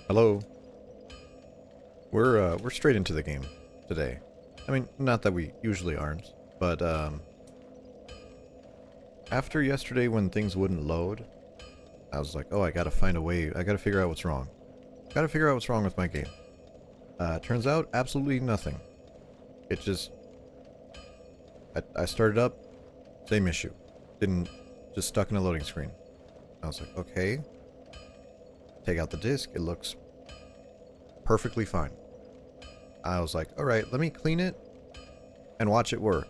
Hello. We're straight into the game today. I mean, not that we usually aren't, but after yesterday when things wouldn't load, I was like, oh, I gotta find a way. I gotta figure out what's wrong. Gotta figure out what's wrong with my game. Turns out absolutely nothing. It just I started up, same issue. Didn't just stuck in a loading screen. I was like, okay. Take out the disk. It looks perfectly fine. I was like, all right, let me clean it and watch it work.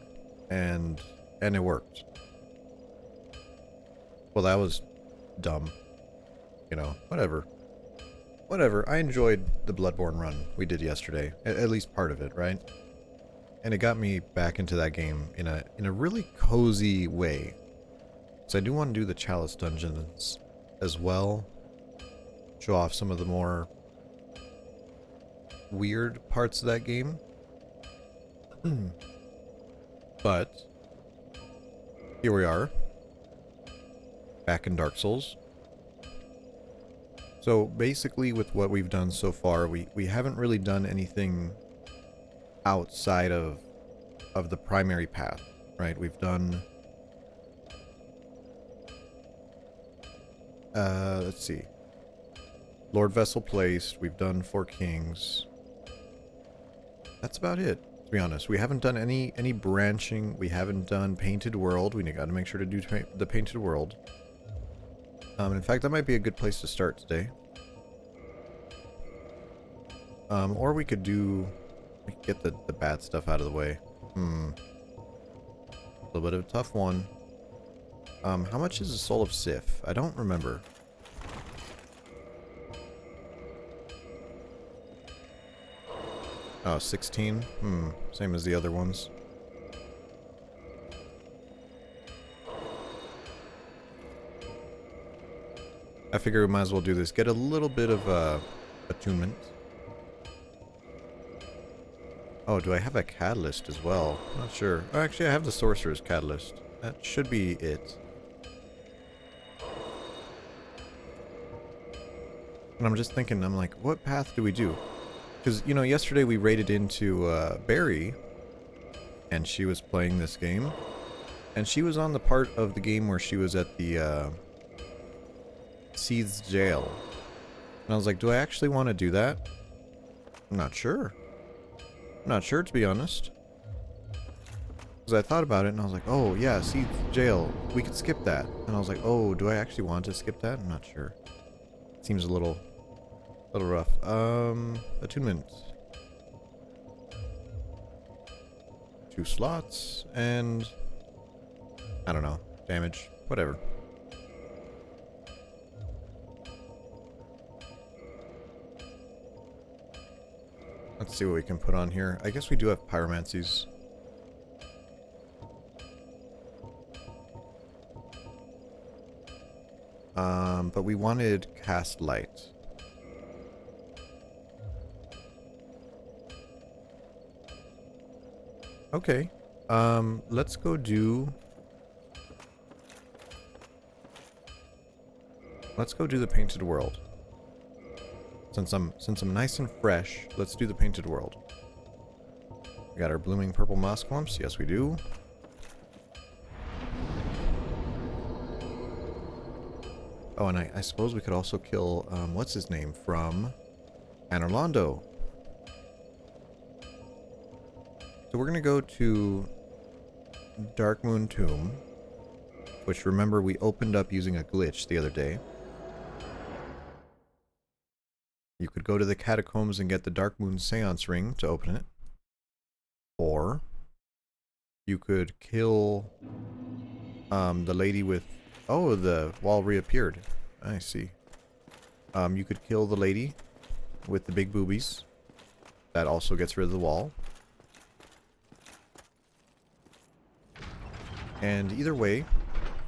And it worked. Well, that was dumb. You know, whatever. Whatever. I enjoyed the Bloodborne run we did yesterday. At least part of it, right? And it got me back into that game in a really cozy way. So I do want to do the Chalice dungeons as well. Show off some of the more weird parts of that game. But here we are. Back in Dark Souls. So basically with what we've done so far, we haven't really done anything outside of the primary path, right? We've done let's see. Lord Vessel Place, we've done Four Kings. That's about it, to be honest. We haven't done any branching. We haven't done Painted World. We gotta make sure to do the Painted World. In fact, that might be a good place to start today. Or we could get the bad stuff out of the way. A little bit of a tough one. How much is the Soul of Sif? I don't remember. Oh, 16? Same as the other ones. I figure we might as well do this. Get a little bit of attunement. Oh, do I have a catalyst as well? Not sure. Oh, actually, I have the Sorcerer's Catalyst. That should be it. And I'm just thinking, I'm like, what path do we do? Because, you know, yesterday we raided into Barry, and she was playing this game. And she was on the part of the game where she was at the Seeth's jail. And I was like, do I actually want to do that? I'm not sure. I'm not sure, to be honest. Because I thought about it, and I was like, oh, yeah, Seeth's jail. We could skip that. And I was like, oh, do I actually want to skip that? I'm not sure. Seems a little rough. Attunement. 2 slots, and I don't know. Damage. Whatever. Let's see what we can put on here. I guess we do have pyromancies. But we wanted cast light. Okay. Let's go do... Let's go do the Painted World. Since I'm nice and fresh, let's do the Painted World. We got our blooming purple moss clumps. Yes, we do. Oh, and I suppose we could also kill, what's his name, from Anorlando. So we're going to go to Darkmoon Tomb, which, remember, we opened up using a glitch the other day. You could go to the catacombs and get the Darkmoon Seance Ring to open it. Or you could kill the lady with... Oh, the wall reappeared. I see. You could kill the lady with the big boobies. That also gets rid of the wall. And either way,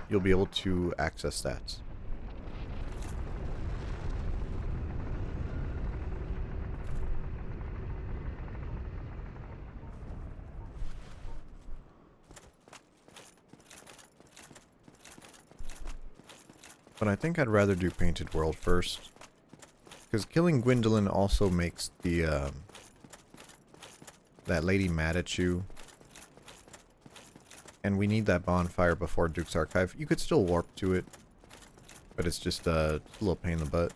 you'll be able to access that. But I think I'd rather do Painted World first. Because killing Gwendolyn also makes the that lady mad at you. And we need that bonfire before Duke's Archive. You could still warp to it, but it's just a little pain in the butt.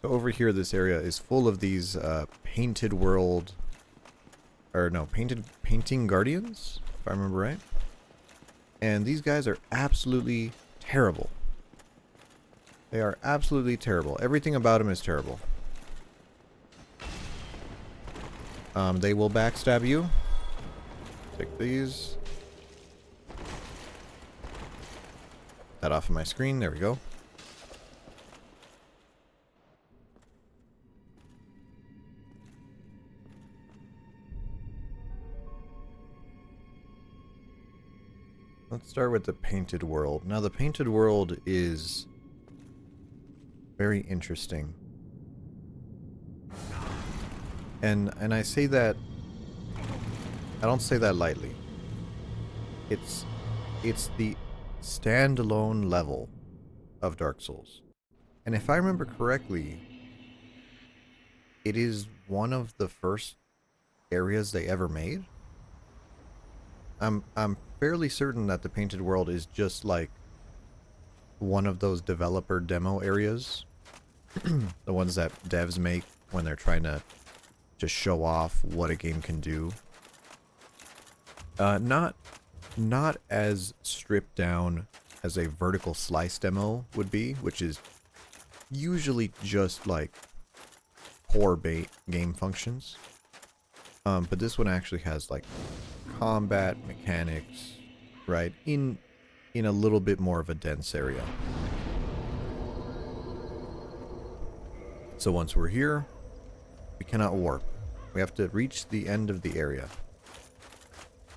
So over here, this area is full of these painted world, or no, painting guardians, if I remember right. And these guys are absolutely terrible. They are absolutely terrible. Everything about them is terrible. They will backstab you. Take these. That off of my screen. There we go. Let's start with the painted world. Now, the painted world is very interesting. And I say that, I don't say that lightly. It's the standalone level of Dark Souls. And if I remember correctly, it is one of the first areas they ever made. I'm fairly certain that the painted world is just like one of those developer demo areas. The ones that devs make when they're trying to just show off what a game can do. Not as stripped down as a vertical slice demo would be, which is usually just like poor game functions. But this one actually has like combat mechanics, right, in a little bit more of a dense area. So once we're here, we cannot warp. We have to reach the end of the area.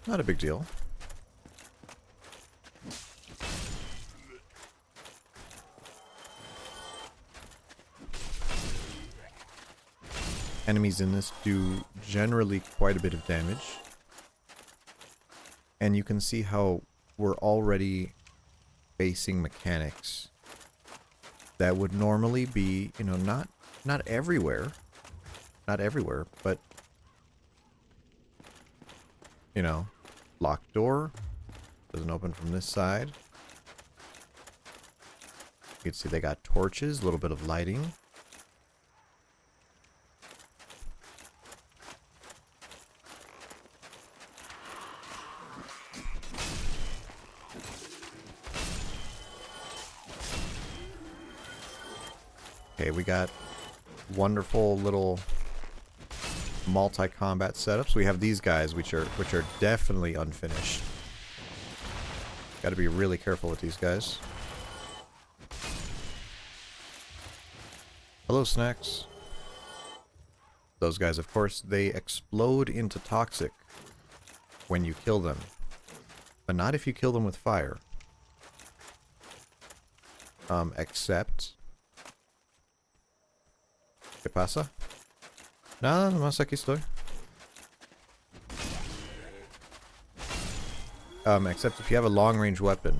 Not a big deal. Enemies in this do generally quite a bit of damage. And you can see how we're already facing mechanics that would normally be, you know, not everywhere. Not everywhere, but, you know, locked door. Doesn't open from this side. You can see they got torches, a little bit of lighting. Okay, we got wonderful little multi-combat setups. We have these guys, which are definitely unfinished. Got to be really careful with these guys. Hello, snacks. Those guys, of course, they explode into toxic when you kill them, but not if you kill them with fire. Except... ¿Qué pasa? Nada, nomás aquí estoy. Except if you have a long-range weapon,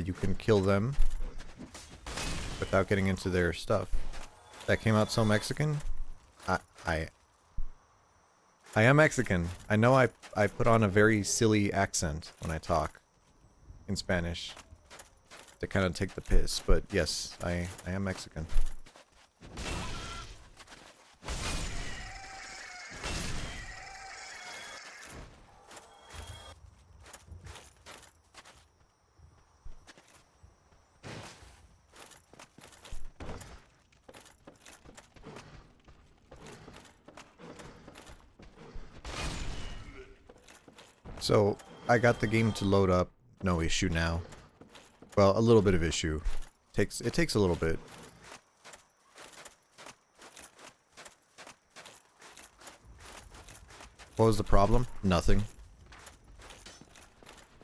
you can kill them without getting into their stuff. That came out so Mexican. I am Mexican. I know I put on a very silly accent when I talk in Spanish to kind of take the piss, but yes, I am Mexican. So, I got the game to load up, no issue now. Well, a little bit of issue. It takes a little bit. What was the problem? Nothing.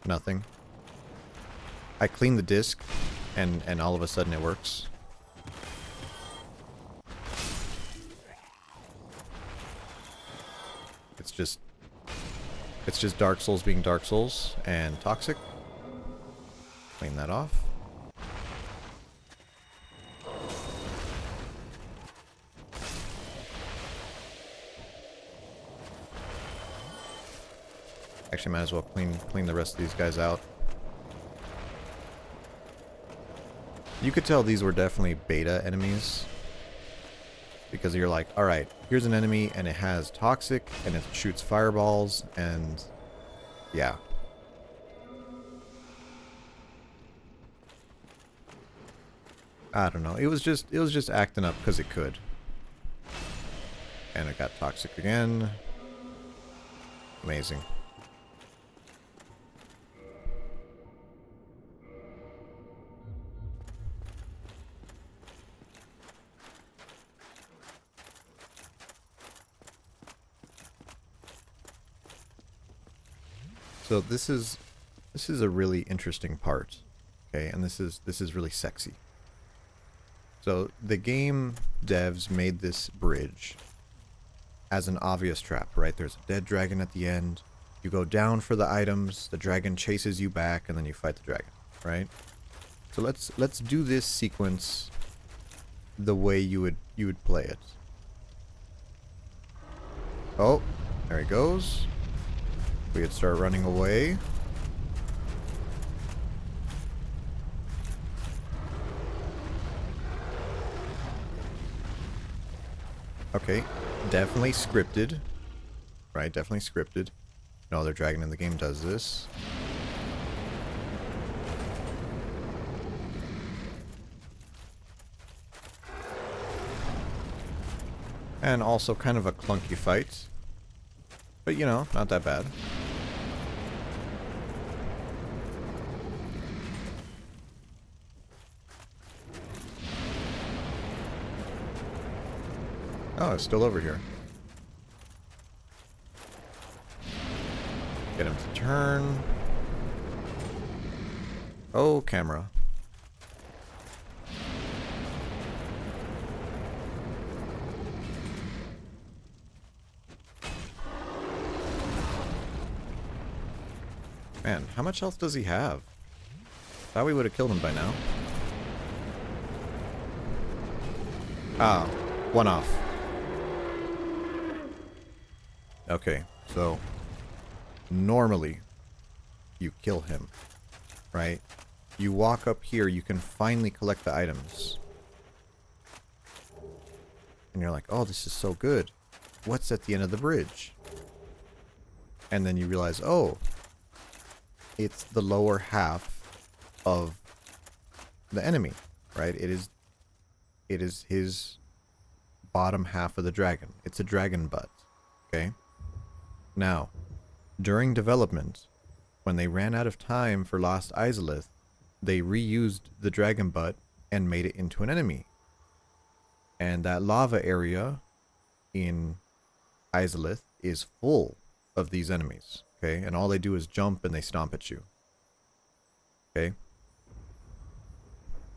Nothing. I cleaned the disc, and all of a sudden it works. It's just Dark Souls being Dark Souls and toxic. Clean that off. Actually, might as well clean the rest of these guys out. You could tell these were definitely beta enemies. Because you're like, alright, here's an enemy and it has toxic and it shoots fireballs and yeah. I don't know. It was just acting up because it could. And it got toxic again. Amazing. So this is a really interesting part. Okay, and this is really sexy. So the game devs made this bridge as an obvious trap, right? There's a dead dragon at the end. You go down for the items, the dragon chases you back, and then you fight the dragon, right? So let's do this sequence the way you would play it. Oh, there he goes. We could start running away. Okay, definitely scripted. Right, definitely scripted. No other dragon in the game does this. And also kind of a clunky fight. But you know, not that bad. Oh, it's still over here. Get him to turn. Oh, camera. Man, how much health does he have? Thought we would have killed him by now. Ah, one off. Okay, so normally you kill him, right? You walk up here, you can finally collect the items. And you're like, oh, this is so good. What's at the end of the bridge? And then you realize, oh, it's the lower half of the enemy, right? It is his bottom half of the dragon. It's a dragon butt, okay? Now, during development, when they ran out of time for Lost Izalith, they reused the dragon butt and made it into an enemy. And that lava area in Izalith is full of these enemies, okay? And all they do is jump and they stomp at you. Okay?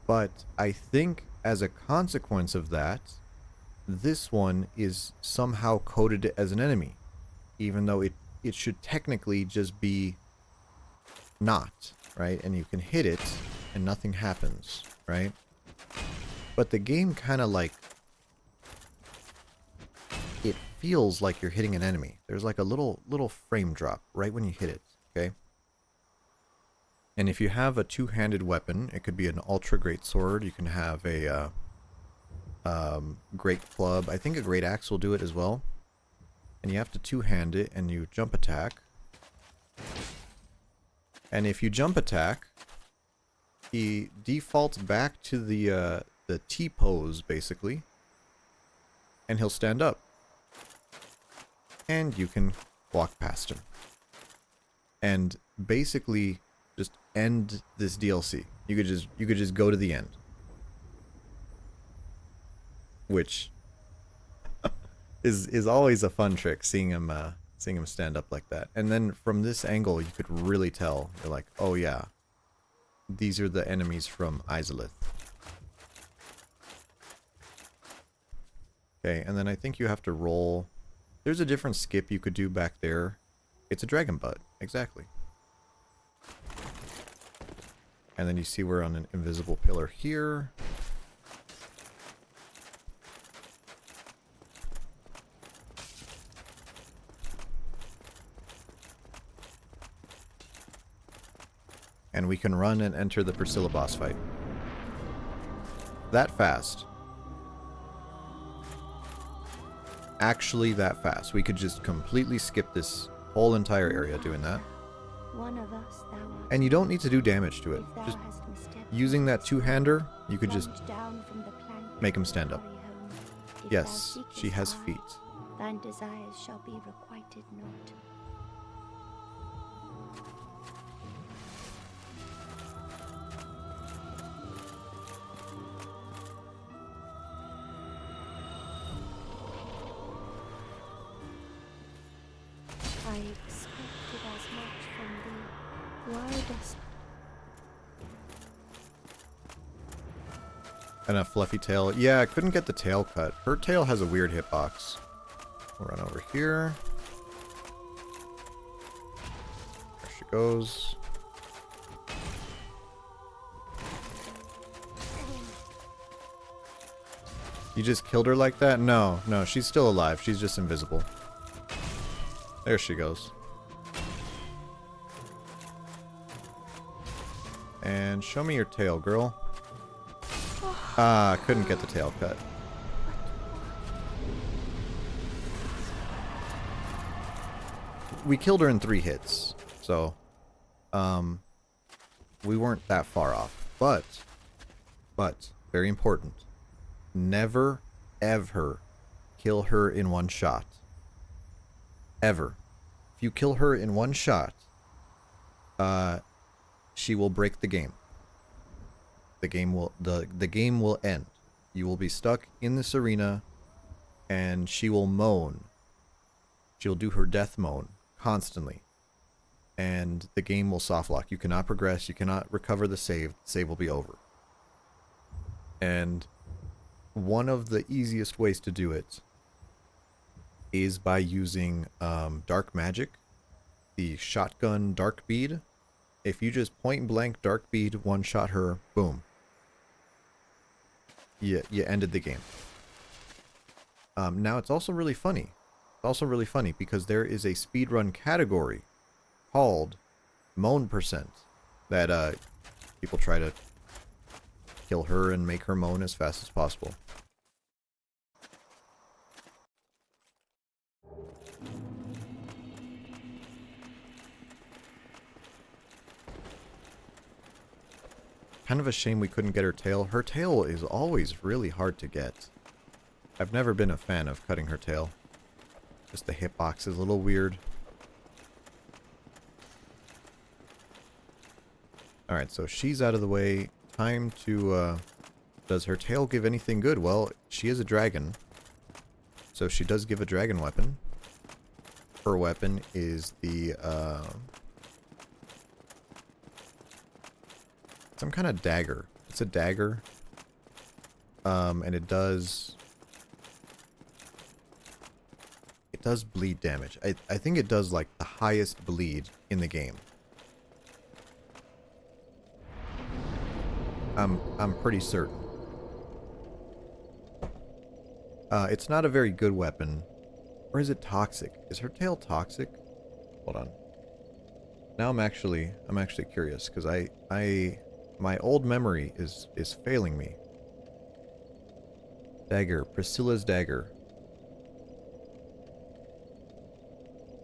But I think as a consequence of that, this one is somehow coded as an enemy. Even though it should technically just be not, right? And you can hit it and nothing happens, right? But the game kind of like, it feels like you're hitting an enemy. There's like a little frame drop right when you hit it, okay? And if you have a two-handed weapon, it could be an ultra great sword. You can have a great club. I think a great axe will do it as well. And you have to two-hand it, and you jump attack. And if you jump attack, he defaults back to the T-pose, basically. And he'll stand up. And you can walk past him. And basically just end this DLC. You could just go to the end. Which is always a fun trick, seeing him stand up like that. And then from this angle you could really tell. You're like, oh yeah, these are the enemies from Izalith. Okay, and then I think you have to roll. There's a different skip you could do back there. It's a dragon butt, exactly. And then you see we're on an invisible pillar here. we can run and enter the Priscilla boss fight. That fast. Actually that fast. We could just completely skip this whole entire area doing that. One of us thou art. And you don't need to do damage to it. If thou Just hast misstepped, using that two-hander, you could just plunge down from the plank make him stand up. glory home. If Yes, thou she seekest has high, feet. thine desires shall be requited not. I expected as much from thee. Why dost And a fluffy tail. Yeah, I couldn't get the tail cut. Her tail has a weird hitbox. We'll run over here. There she goes. You just killed her like that? No, no, she's still alive. She's just invisible. There she goes. And show me your tail, girl. Ah, couldn't get the tail cut. We killed her in 3 hits, so we weren't that far off. But very important, never ever kill her in one shot. Ever. If you kill her in one shot, she will break the game. The game will end. You will be stuck in this arena, and she will moan. She'll do her death moan constantly, and the game will softlock. You cannot progress. You cannot recover the save. The save will be over. And one of the easiest ways to do it is by using dark magic, the shotgun dark bead. If you just point blank dark bead, one-shot her, boom. You ended the game. Now it's also really funny. It's also really funny because there is a speedrun category called Moan Percent that people try to kill her and make her moan as fast as possible. Kind of a shame we couldn't get her tail. Her tail is always really hard to get. I've never been a fan of cutting her tail. Just the hitbox is a little weird. Alright, so she's out of the way. Time to, does her tail give anything good? Well, she is a dragon. So she does give a dragon weapon. Her weapon is the, some kind of dagger. It's a dagger. And it does bleed damage. I think it does like the highest bleed in the game. I'm pretty certain. It's not a very good weapon. Or is it toxic? Is her tail toxic? Hold on. Now I'm actually curious because my old memory is failing me. Dagger, Priscilla's dagger.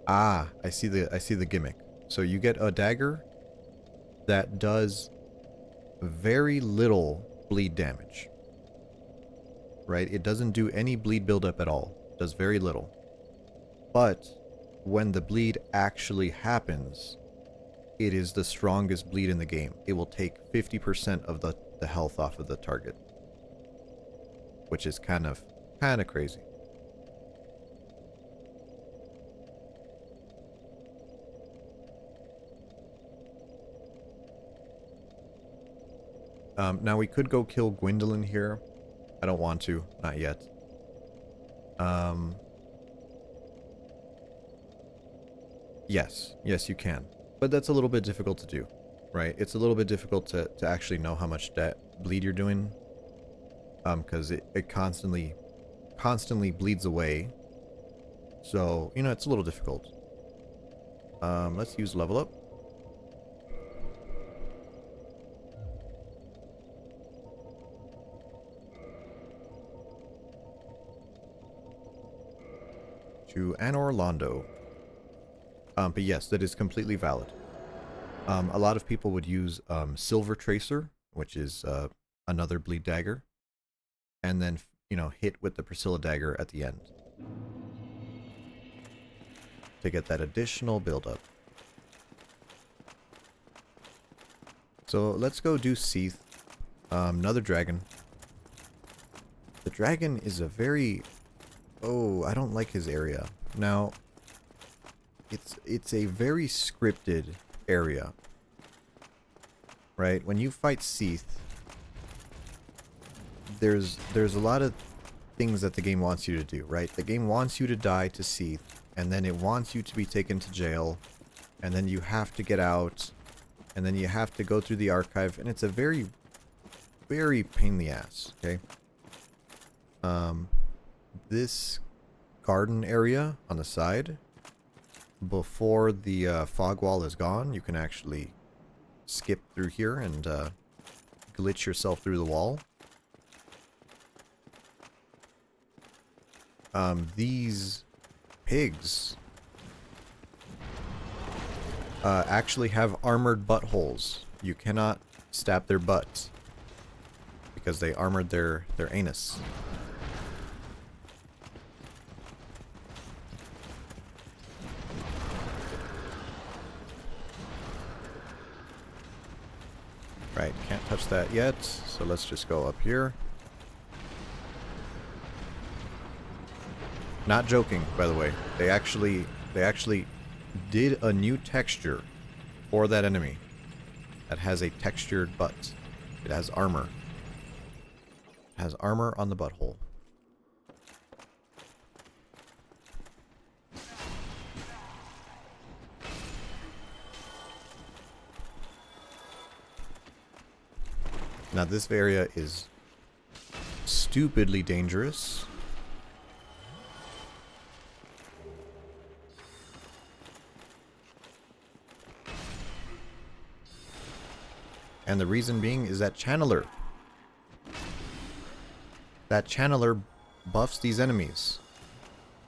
Ah, I see the gimmick. So you get a dagger that does very little bleed damage. Right? It doesn't do any bleed buildup at all. It does very little. But when the bleed actually happens, it is the strongest bleed in the game. It will take 50% of the health off of the target. Which is kind of crazy. Now we could go kill Gwendolyn here. I don't want to, not yet. Yes, you can. But that's a little bit difficult to do, right? It's a little bit difficult to actually know how much bleed you're doing. Because it constantly bleeds away. So, you know, it's a little difficult. Let's use level up. To Anor Londo. But yes, that is completely valid. A lot of people would use Silver Tracer, which is another bleed dagger, and then, you know, hit with the Priscilla dagger at the end to get that additional buildup. So let's go do Seath. Another dragon. The dragon is a very... Oh, I don't like his area. Now, it's a very scripted area. Right? When you fight Seath, there's a lot of things that the game wants you to do, right? The game wants you to die to Seath, and then it wants you to be taken to jail, and then you have to get out, and then you have to go through the archive, and it's a very, very pain in the ass, okay? This garden area on the side, before the fog wall is gone, you can actually skip through here and glitch yourself through the wall. These pigs actually have armored buttholes. You cannot stab their butts because they armored their anus. Right, can't touch that yet, so let's just go up here. Not joking, by the way. They actually did a new texture for that enemy that has a textured butt. It has armor. It has armor on the butthole. Now this area is stupidly dangerous. And the reason being is that Channeler. That Channeler buffs these enemies.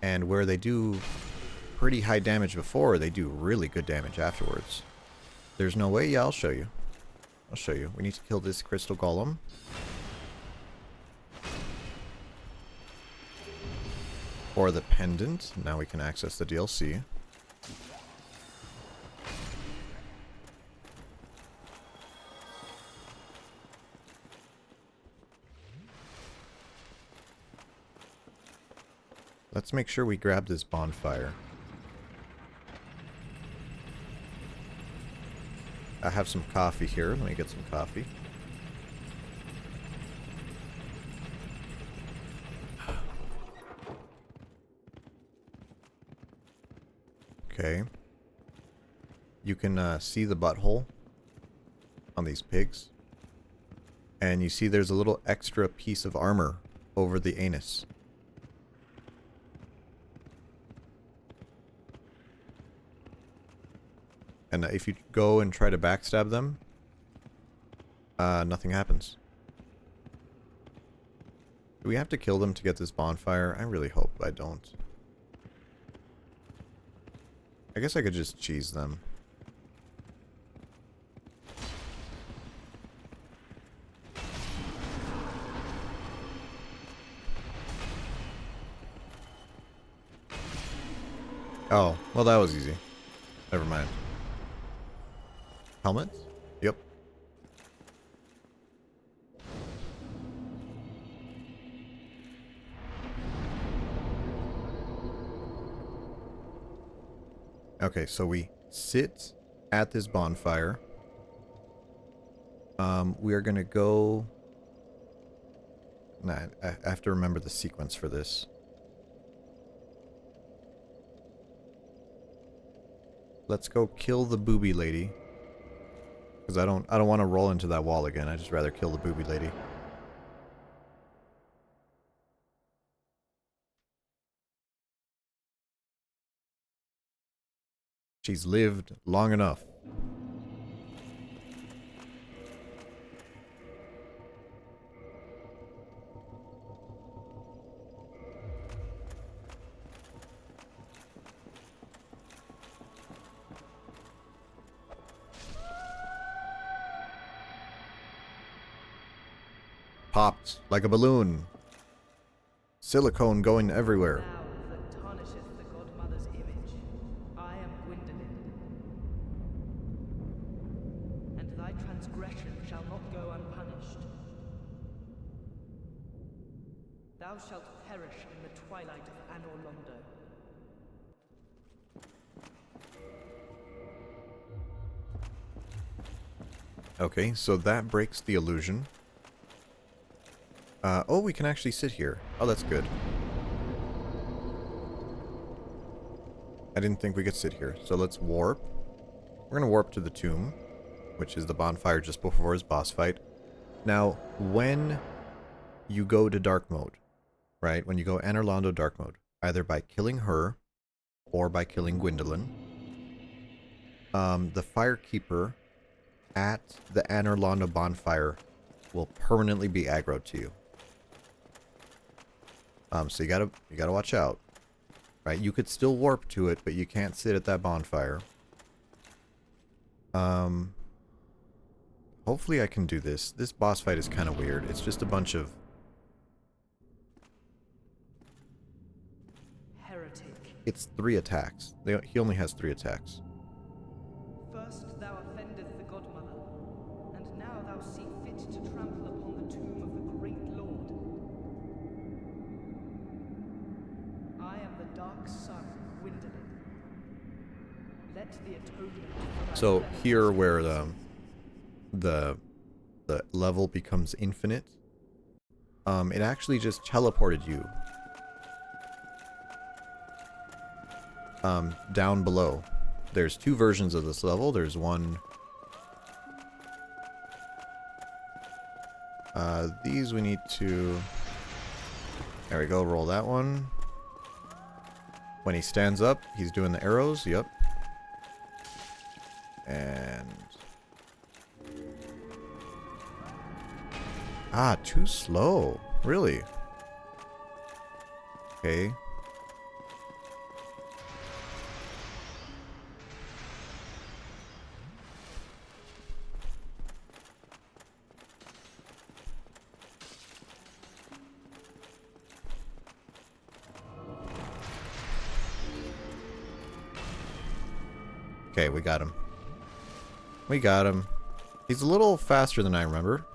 And where they do pretty high damage before, they do really good damage afterwards. There's no way? Yeah, I'll show you. I'll show you. We need to kill this crystal golem. Or the pendant. Now we can access the DLC. Let's make sure we grab this bonfire. I have some coffee here. Let me get some coffee. Okay. You can see the butthole on these pigs. And you see there's a little extra piece of armor over the anus. And if you go and try to backstab them, nothing happens. Do we have to kill them to get this bonfire? I really hope I don't. I guess I could just cheese them. Oh, well that was easy. Never mind. Helmets? Yep. Okay, so we sit at this bonfire. We are gonna go... Nah, I have to remember the sequence for this. Let's go kill the booby lady. Because I don't want to roll into that wall again. I'd just rather kill the booby lady. She's lived long enough. popped like a balloon. Silicone going everywhere. Thou that tarnisheth the godmother's image, I am Gwyndolin, and thy transgression shall not go unpunished. Thou shalt perish in the twilight of Anor Londo. Okay, so that breaks the illusion. Oh, we can actually sit here. Oh, that's good. I didn't think we could sit here. So let's warp. We're going to warp to the tomb, which is the bonfire just before his boss fight. Now, when you go to dark mode, right? When you go Anor Londo dark mode, either by killing her or by killing Gwyndolin, the Firekeeper at the Anor Londo bonfire will permanently be aggroed to you. So you gotta watch out, right? You could still warp to it, but you can't sit at that bonfire. Hopefully I can do this. This boss fight is kind of weird. It's just a bunch of Heretic. It's 3 attacks. He only has 3 attacks. First thou offendest the godmother, and now thou see fit to trample upon the tomb of the great lord. I am the dark son, Gwyndolin. Let the atonement for thy So fellow here where transgressions. the level becomes infinite, it actually just teleported you down below. There's 2 versions of this level. There's one. These we need to. There we go. Roll that one. When he stands up, he's doing the arrows. Yep. And too slow. Really? Okay. Okay, we got him. We got him. He's a little faster than I remember.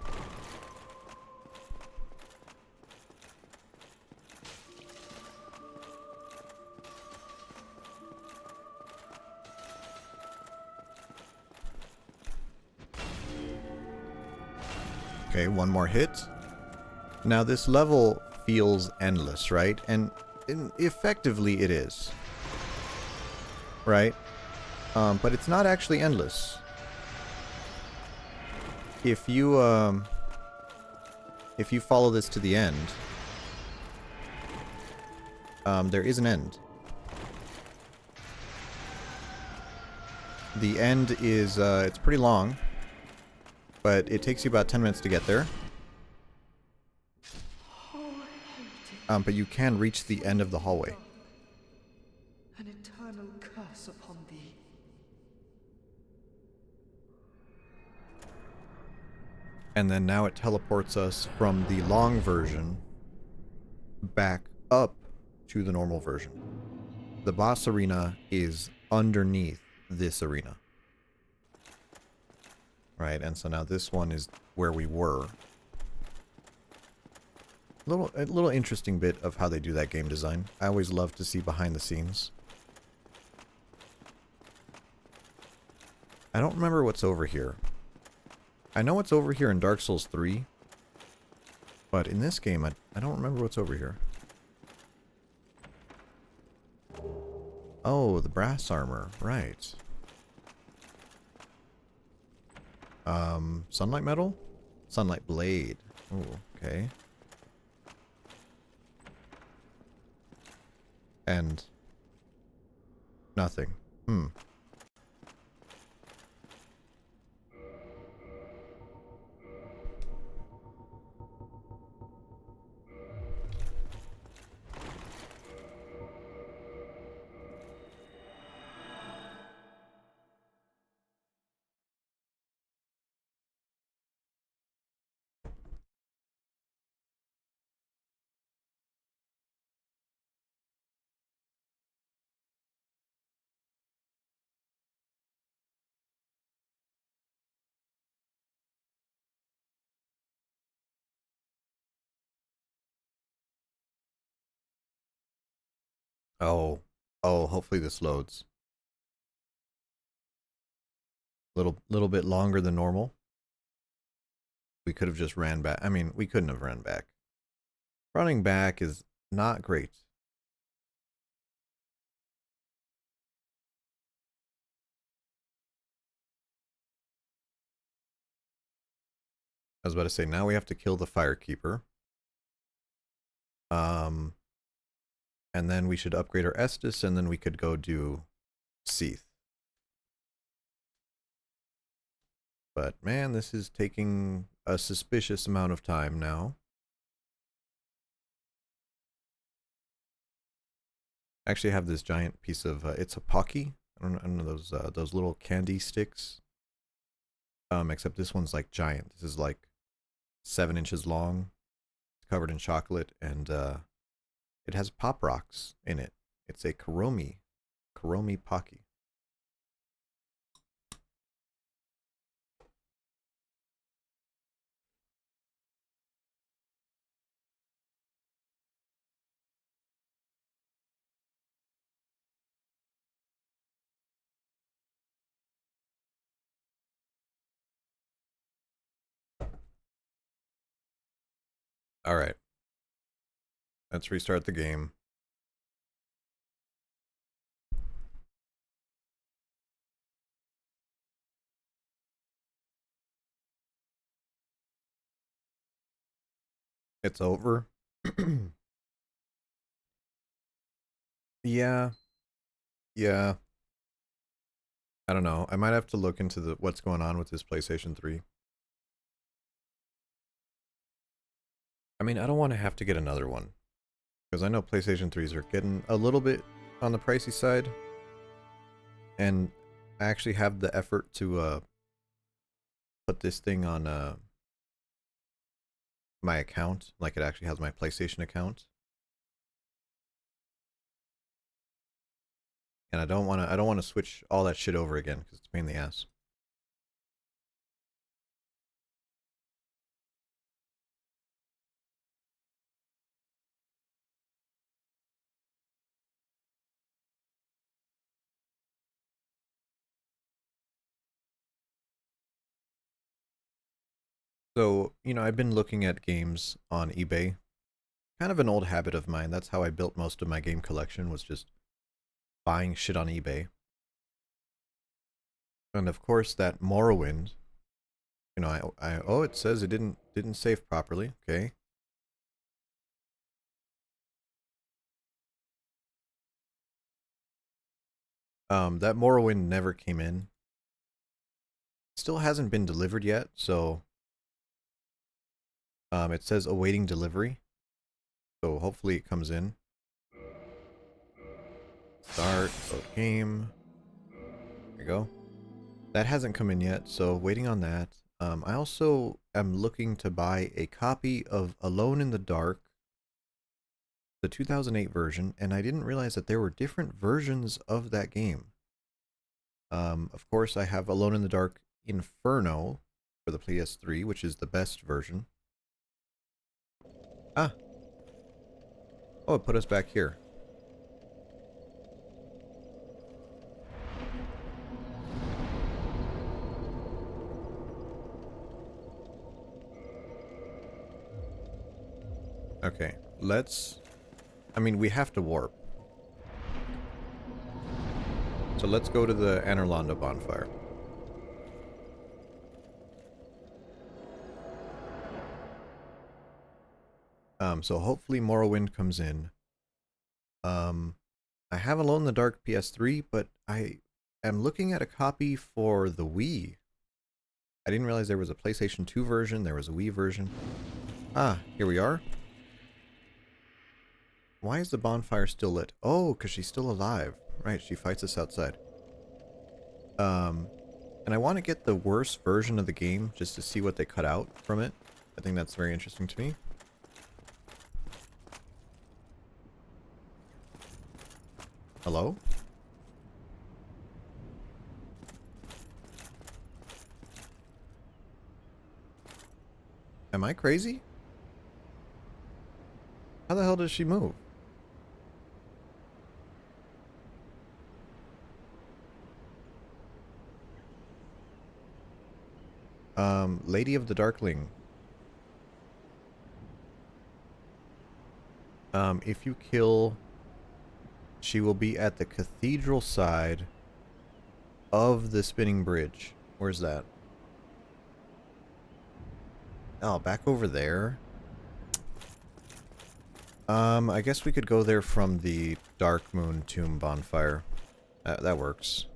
Okay, one more hit. Now this level feels endless, right? And effectively it is. Right? But it's not actually endless. If you follow this to the end, there is an end. The end is, it's pretty long, but it takes you about 10 minutes to get there. But you can reach the end of the hallway. An eternal curse upon thee. And then now it teleports us from the long version back up to the normal version. The boss arena is underneath this arena. Right, and so now this one is where we were. A little interesting bit of how they do that game design. I always love to see behind the scenes. I don't remember what's over here. I know what's over here in Dark Souls 3. But in this game, I don't remember what's over here. Oh, the brass armor. Right. Sunlight metal? Sunlight blade. Oh, okay. And nothing. Oh. Oh, hopefully this loads. Little bit longer than normal. We could have just ran back. I mean, we couldn't have ran back. Running back is not great. I was about to say, now we have to kill the Firekeeper. And then we should upgrade our Estus, and then we could go do Seath. But man, this is taking a suspicious amount of time now. I actually have this giant piece of, it's a Pocky. I don't know those little candy sticks. Except this one's like giant. This is like 7 inches long. It's covered in chocolate, and it has pop rocks in it. It's a Kuromi Pocky. All right. Let's restart the game. It's over. Yeah. Yeah. I don't know. I might have to look into what's going on with this PlayStation 3. I mean, I don't want to have to get another one. Because I know PlayStation 3s are getting a little bit on the pricey side. And I actually have the effort to put this thing on my account. Like it actually has my PlayStation account. And I don't want to switch all that shit over again because it's a pain in the ass. So, you know, I've been looking at games on eBay. Kind of an old habit of mine. That's how I built most of my game collection, was just buying shit on eBay. And of course that Morrowind, you know, oh, it says it didn't save properly. Okay. That Morrowind never came in. Still hasn't been delivered yet, so it says awaiting delivery. So hopefully it comes in. Start, load game. There you go. That hasn't come in yet, so waiting on that. I also am looking to buy a copy of Alone in the Dark, the 2008 version, and I didn't realize that there were different versions of that game. Of course, I have Alone in the Dark Inferno for the PS3, which is the best version. Ah! Oh, it put us back here. Okay, let's... I mean, we have to warp. So let's go to the Anorlando bonfire. So hopefully Morrowind comes in. I have Alone in the Dark PS3, but I am looking at a copy for the Wii. I didn't realize there was a PlayStation 2 version, there was a Wii version. Ah, here we are. Why is the bonfire still lit? Oh, because she's still alive. Right, she fights us outside. And I want to get the worst version of the game just to see what they cut out from it. I think that's very interesting to me. Hello? Am I crazy? How the hell does she move? Lady of the Darkling. If you kill... She will be at the cathedral side of the spinning bridge. Where's that? Oh, back over there? I guess we could go there from the Dark Moon Tomb bonfire. That works.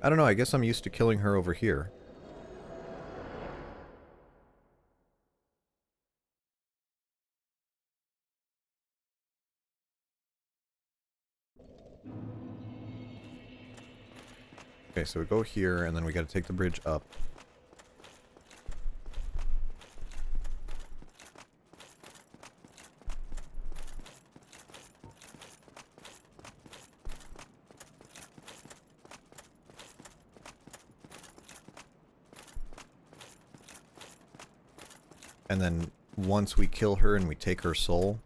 I don't know, I guess I'm used to killing her over here. Okay, so we go here, and then we gotta take the bridge up. And then once we kill her and we take her soul,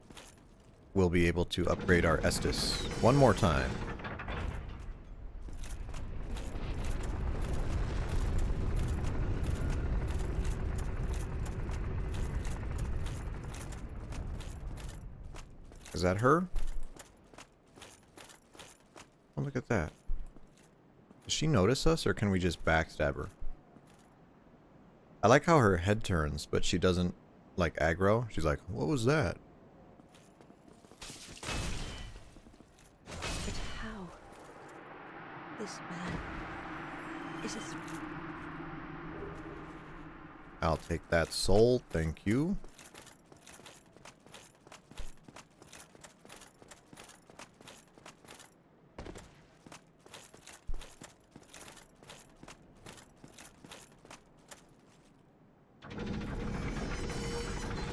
we'll be able to upgrade our Estus one more time. Is that her? Oh, look at that. Does she notice us, or can we just backstab her? I like how her head turns, but she doesn't, like, aggro. She's like, what was that? But how? This man is a I'll take that soul, thank you.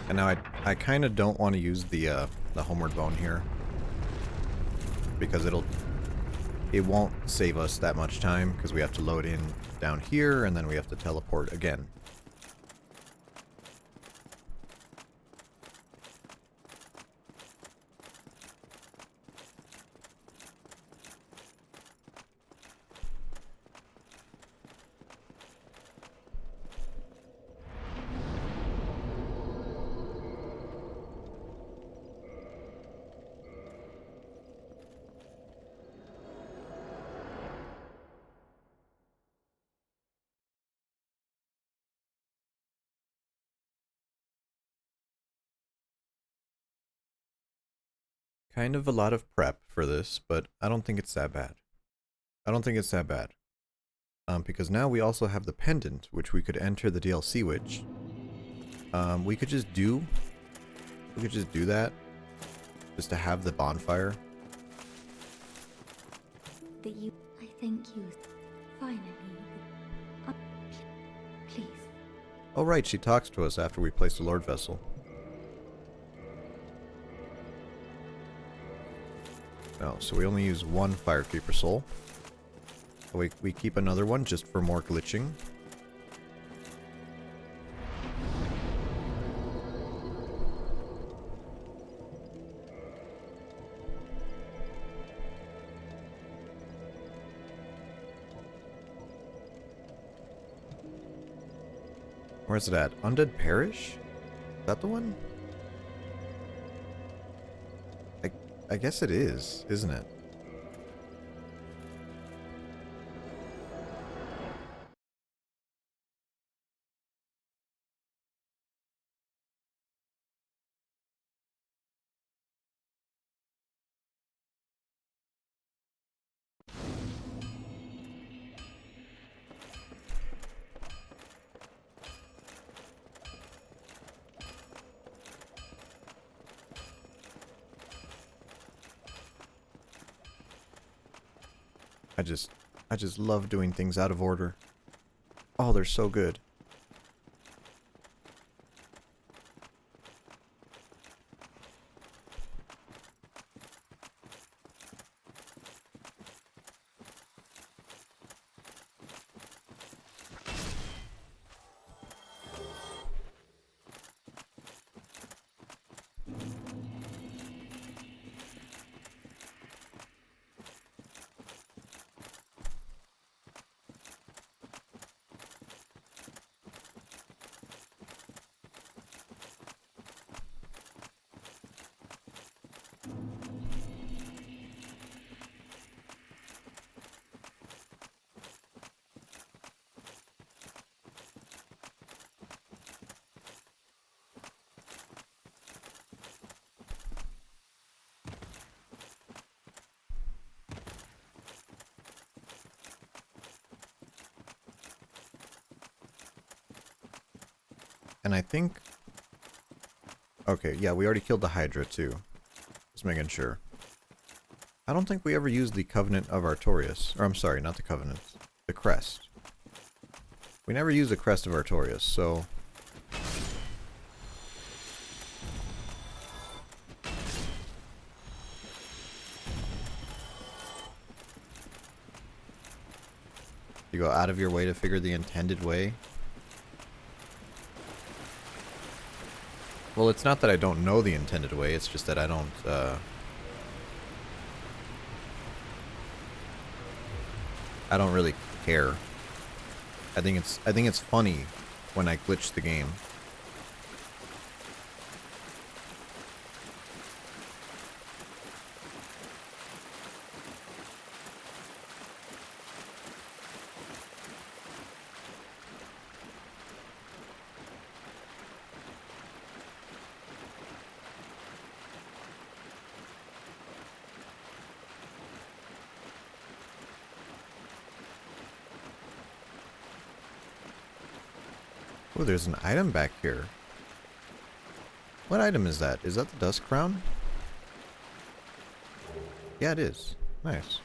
And now I kind of don't want to use the homeward bone here, because it won't save us that much time, because we have to load in down here and then we have to teleport again. Kind of a lot of prep for this, but I don't think it's that bad. I don't think it's that bad. Because now we also have the pendant, which we could enter the DLC with. We could just do that, just to have the bonfire. that you. I thank you. Finally. Uh, please. Oh right, she talks to us after we place the Lord Vessel. No, so we only use one Fire Creeper soul. We keep another one just for more glitching. Where's it at? Undead Parish? Is that the one? I guess it is, isn't it? I just love doing things out of order. Oh, they're so good. And I think... Okay, yeah, we already killed the Hydra too. Just making sure. I don't think we ever used the Covenant of Artorias. Or I'm sorry, not the Covenant. The Crest. We never used the Crest of Artorias, so... You go out of your way to figure the intended way? Well, it's not that I don't know the intended way, it's just that I don't, I don't really care. I think it's funny when I glitch the game. Oh, there's an item back here. What item is that? Is that the Dust Crown? Yeah, it is. Nice.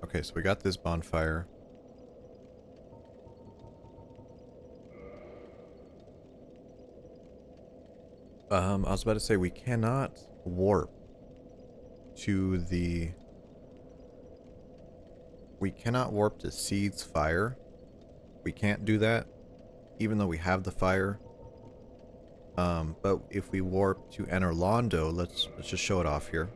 Okay, so we got this bonfire. I was about to say we cannot warp to the... We cannot warp to Seed's fire. We can't do that, even though we have the fire. But if we warp to Enerlondo, let's just show it off here.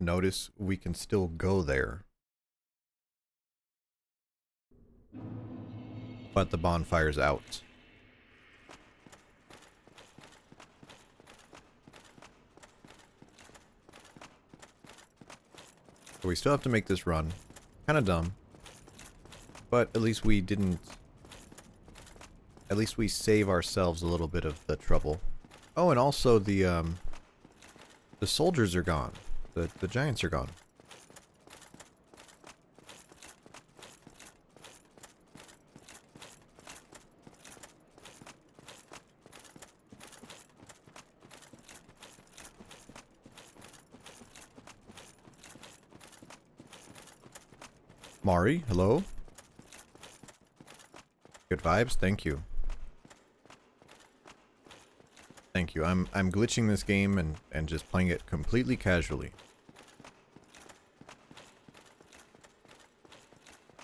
Notice we can still go there. But the bonfire's out. So we still have to make this run. Kinda dumb. But at least we didn't... At least we save ourselves a little bit of the trouble. Oh, and also the soldiers are gone. The giants are gone. Mari, hello? Good vibes, thank you. Thank you. I'm glitching this game and just playing it completely casually.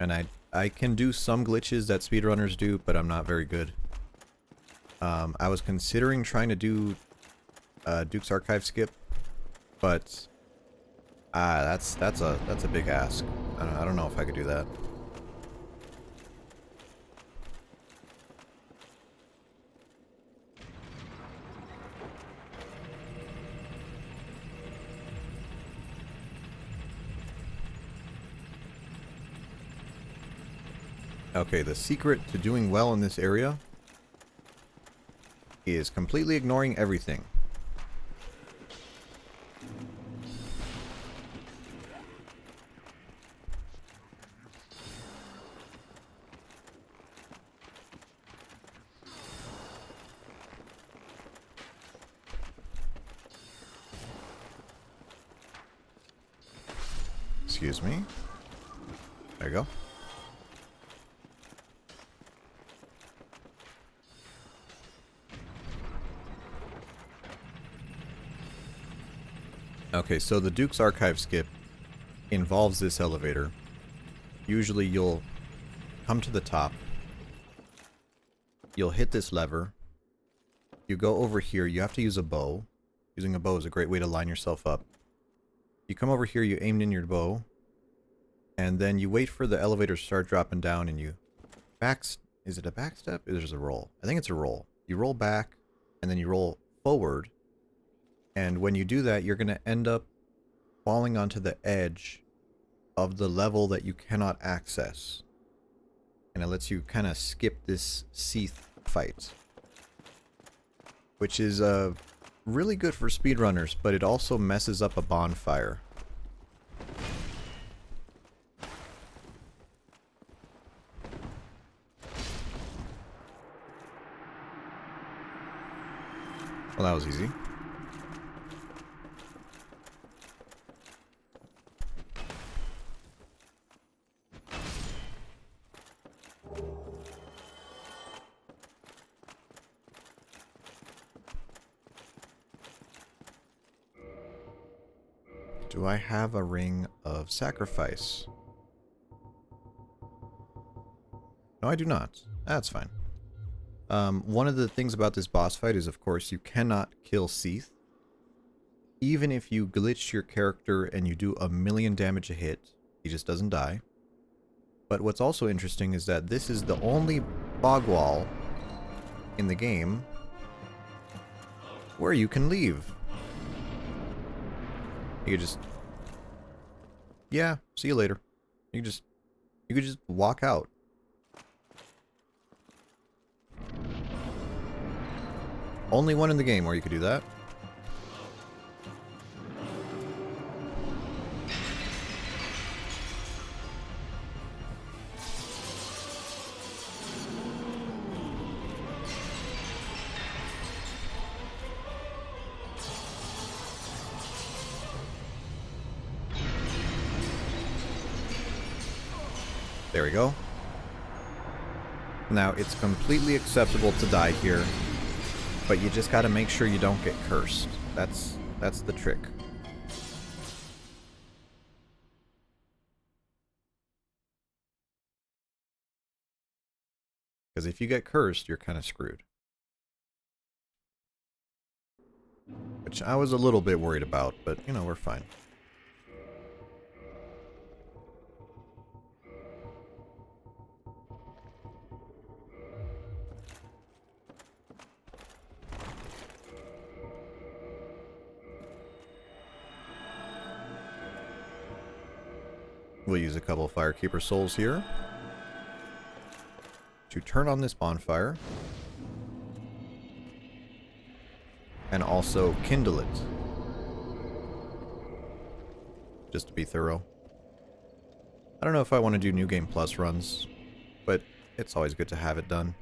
And I can do some glitches that speedrunners do, but I'm not very good. I was considering trying to do Duke's Archive skip, but that's a big ask. I don't know if I could do that. Okay, the secret to doing well in this area is completely ignoring everything. Excuse me. There you go. Okay, so the Duke's Archive skip involves this elevator. Usually you'll come to the top. You'll hit this lever. You go over here. You have to use a bow. Using a bow is a great way to line yourself up. You come over here, you aim in your bow. And then you wait for the elevator to start dropping down and you is it a back step? There's a roll. I think it's a roll. You roll back and then you roll forward. And when you do that, you're going to end up falling onto the edge of the level that you cannot access. And it lets you kind of skip this Seath fight. Which is really good for speedrunners, but it also messes up a bonfire. Well, that was easy. Do I have a ring of sacrifice? No, I do not. That's fine. One of the things about this boss fight is, of course, you cannot kill Seath. Even if you glitch your character and you do 1,000,000 damage a hit, he just doesn't die. But what's also interesting is that this is the only bog wall in the game where you can leave. You could just... yeah, see you later. You could just walk out. Only one in the game where you could do that. There we go. Now, it's completely acceptable to die here, but you just gotta make sure you don't get cursed. That's the trick. Because if you get cursed, you're kind of screwed. Which I was a little bit worried about, but, you know, we're fine. We'll use a couple of Firekeeper souls here to turn on this bonfire and also kindle it, just to be thorough. I don't know if I want to do New Game Plus runs, but it's always good to have it done.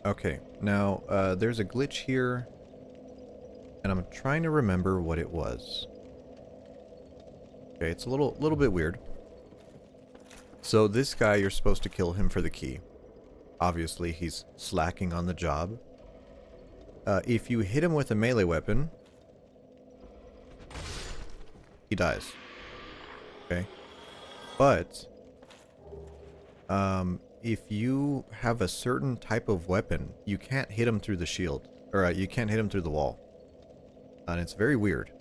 Okay, now there's a glitch here, and I'm trying to remember what it was. Okay, it's a little bit weird. So this guy, you're supposed to kill him for the key. Obviously, he's slacking on the job. If you hit him with a melee weapon, he dies. Okay, but if you have a certain type of weapon, you can't hit him through the shield. Or you can't hit him through the wall. And it's very weird.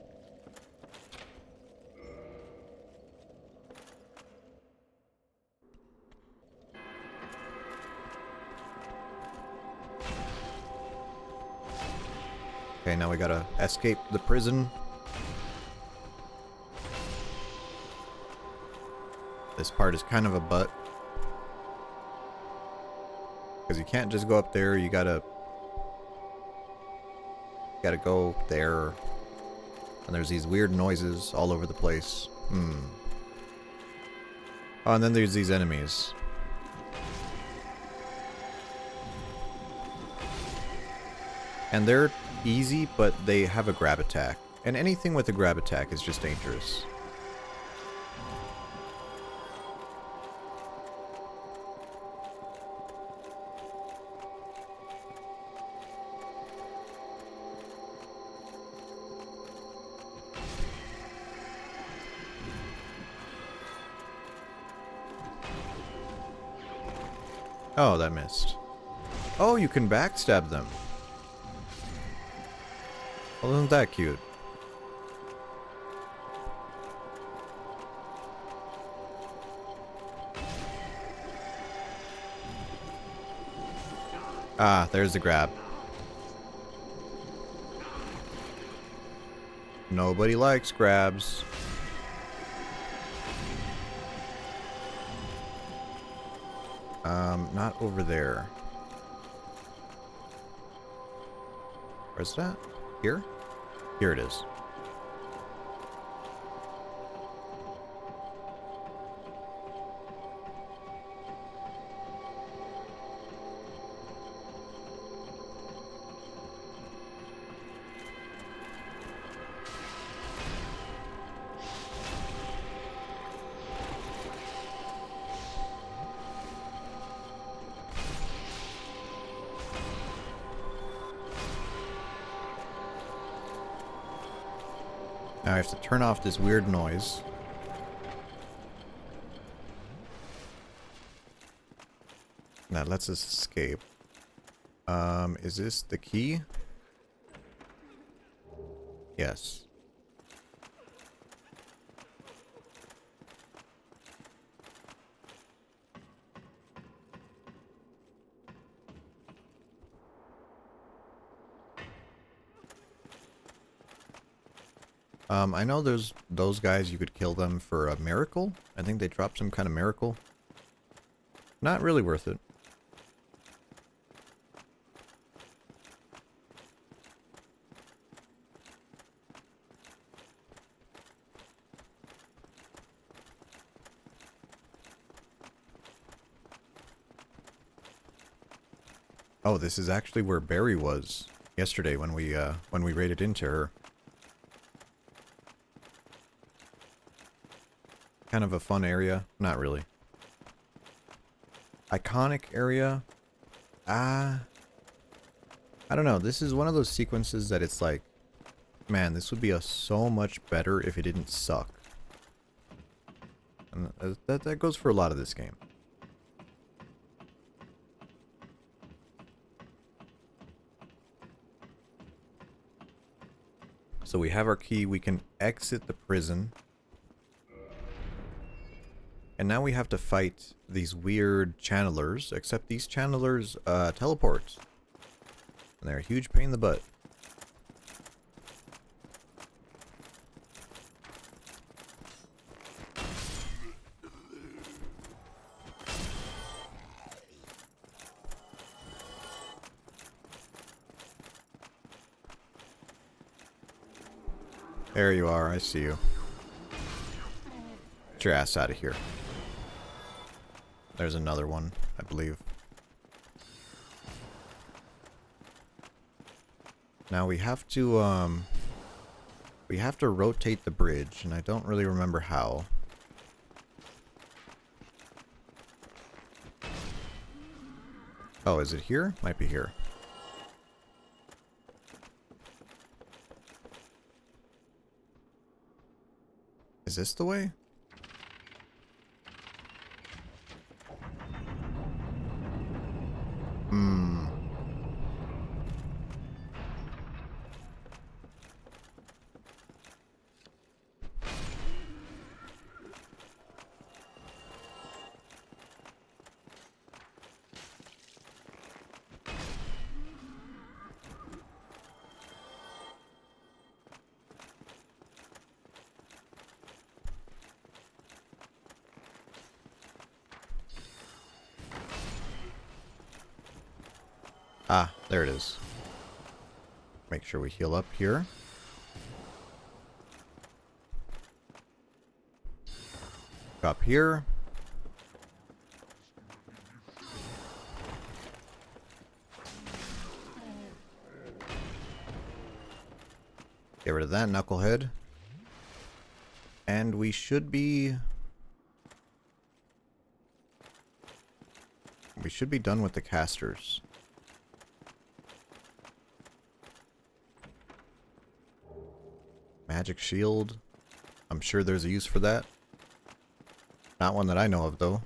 Okay, now we gotta escape the prison. This part is kind of a butt. Because you can't just go up there, you gotta go there. And there's these weird noises all over the place. Oh, and then there's these enemies. And they're easy, but they have a grab attack. And anything with a grab attack is just dangerous. Oh, that missed. Oh, you can backstab them. Well, isn't that cute? Ah, there's the grab. Nobody likes grabs. Not over there. Where's that? Here? Here it is. Now I have to turn off this weird noise. That lets us escape. Is this the key? Yes. I know there's those guys, you could kill them for a miracle. I think they dropped some kind of miracle. Not really worth it. Oh, this is actually where Barry was yesterday when we raided into her. Kind of a fun area. Not really. Iconic area. I don't know. This is one of those sequences that it's like, man, this would be so much better if it didn't suck. And that goes for a lot of this game. So we have our key. We can exit the prison. And now we have to fight these weird channelers, except these channelers teleport. And they're a huge pain in the butt. There you are, I see you. Get your ass out of here. There's another one, I believe. Now we have to rotate the bridge, and I don't really remember how. Oh, is it here? Might be here. Is this the way? Ah, there it is. Make sure we heal up here. up here. Get rid of that knucklehead. And we should be... We should be done with the casters. Magic shield. I'm sure there's a use for that. Not one that I know of, though.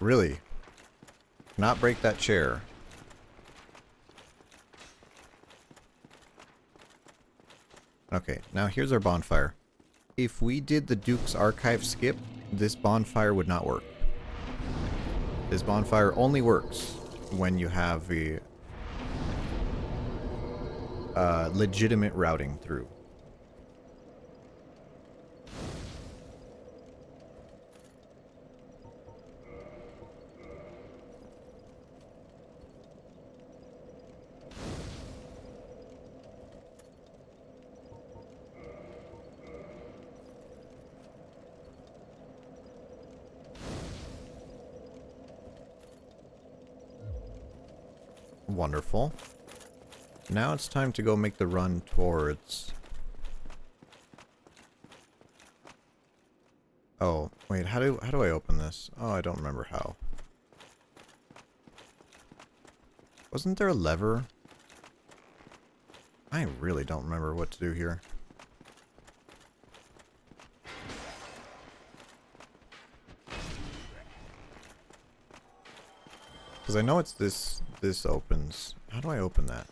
Really? Cannot break that chair. Okay, now here's our bonfire. If we did the Duke's Archive skip, this bonfire would not work. This bonfire only works when you have a legitimate routing through. Wonderful. Now it's time to go make the run towards... Oh, wait, how do I open this? Oh, I don't remember how. Wasn't there a lever? I really don't remember what to do here. Because I know it's this opens. How do I open that?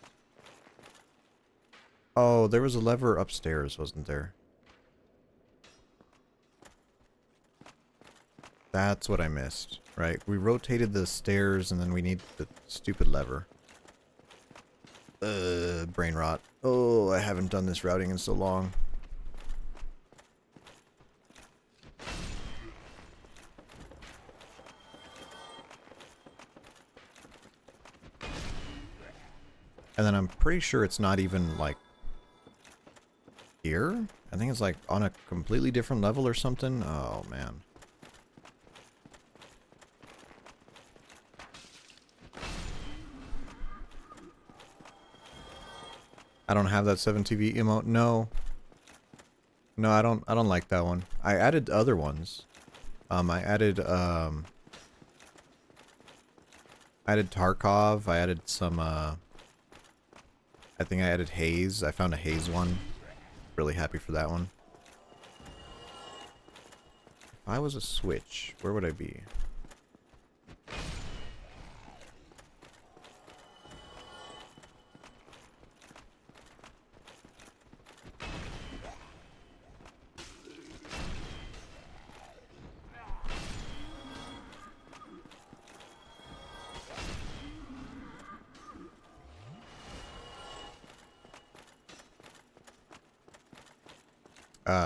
Oh, there was a lever upstairs, wasn't there? That's what I missed, right? We rotated the stairs and then we need the stupid lever. Brain rot. Oh, I haven't done this routing in so long. And then I'm pretty sure it's not even, like, here? I think it's, like, on a completely different level or something. Oh, man. I don't have that 7TV emote. No. No, I don't like that one. I added other ones. I added Tarkov. I added some, I think I added Haze. I found a Haze one. Really happy for that one. If I was a Switch, where would I be?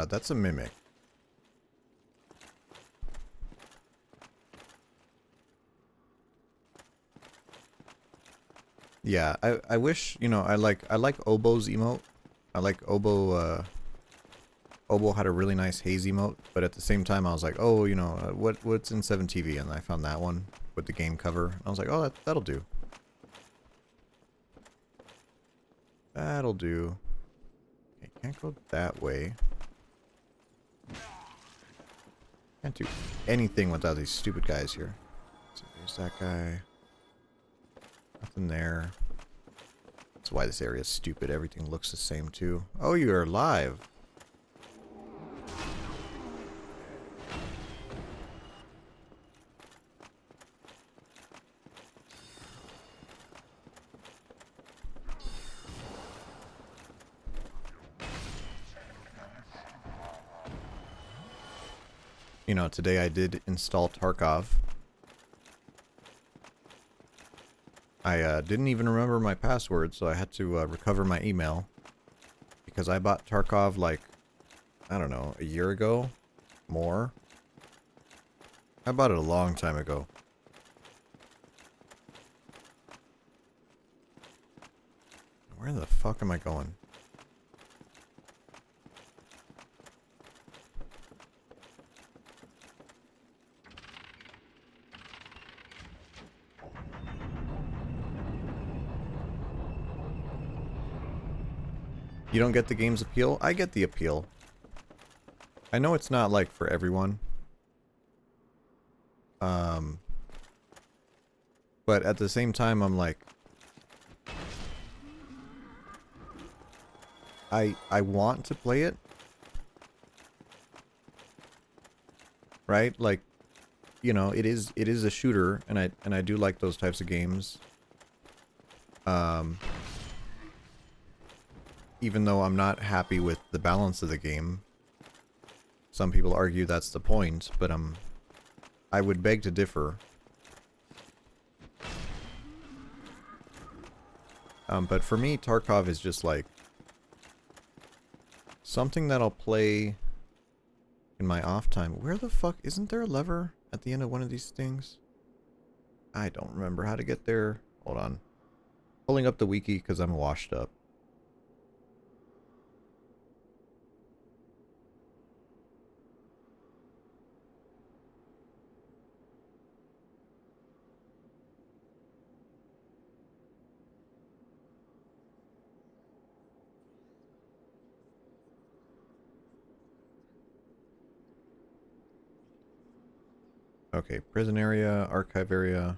That's a mimic. Yeah, I wish, you know, I like Obo's emote. I like Obo, Obo had a really nice haze emote, but at the same time I was like, oh, you know, what's in 7TV? And I found that one with the game cover. I was like, oh, that'll do. That'll do. Okay, can't go that way. Can't do anything without these stupid guys here. So there's that guy. Nothing there. That's why this area is stupid. Everything looks the same too. Oh, you're alive. You know, today I did install Tarkov. I didn't even remember my password, so I had to recover my email. Because I bought Tarkov like, I don't know, a year ago? More? I bought it a long time ago. Where the fuck am I going? You don't get the game's appeal? I get the appeal. I know it's not like for everyone. But at the same time, I'm like, I want to play it. Right? Like, you know, it is a shooter, and I do like those types of games. Even though I'm not happy with the balance of the game. Some people argue that's the point, but I would beg to differ. But for me, Tarkov is just like something that I'll play in my off time. Where the fuck isn't there a lever at the end of one of these things? I don't remember how to get there. Hold on. Pulling up the wiki because I'm washed up. Okay, prison area, archive area.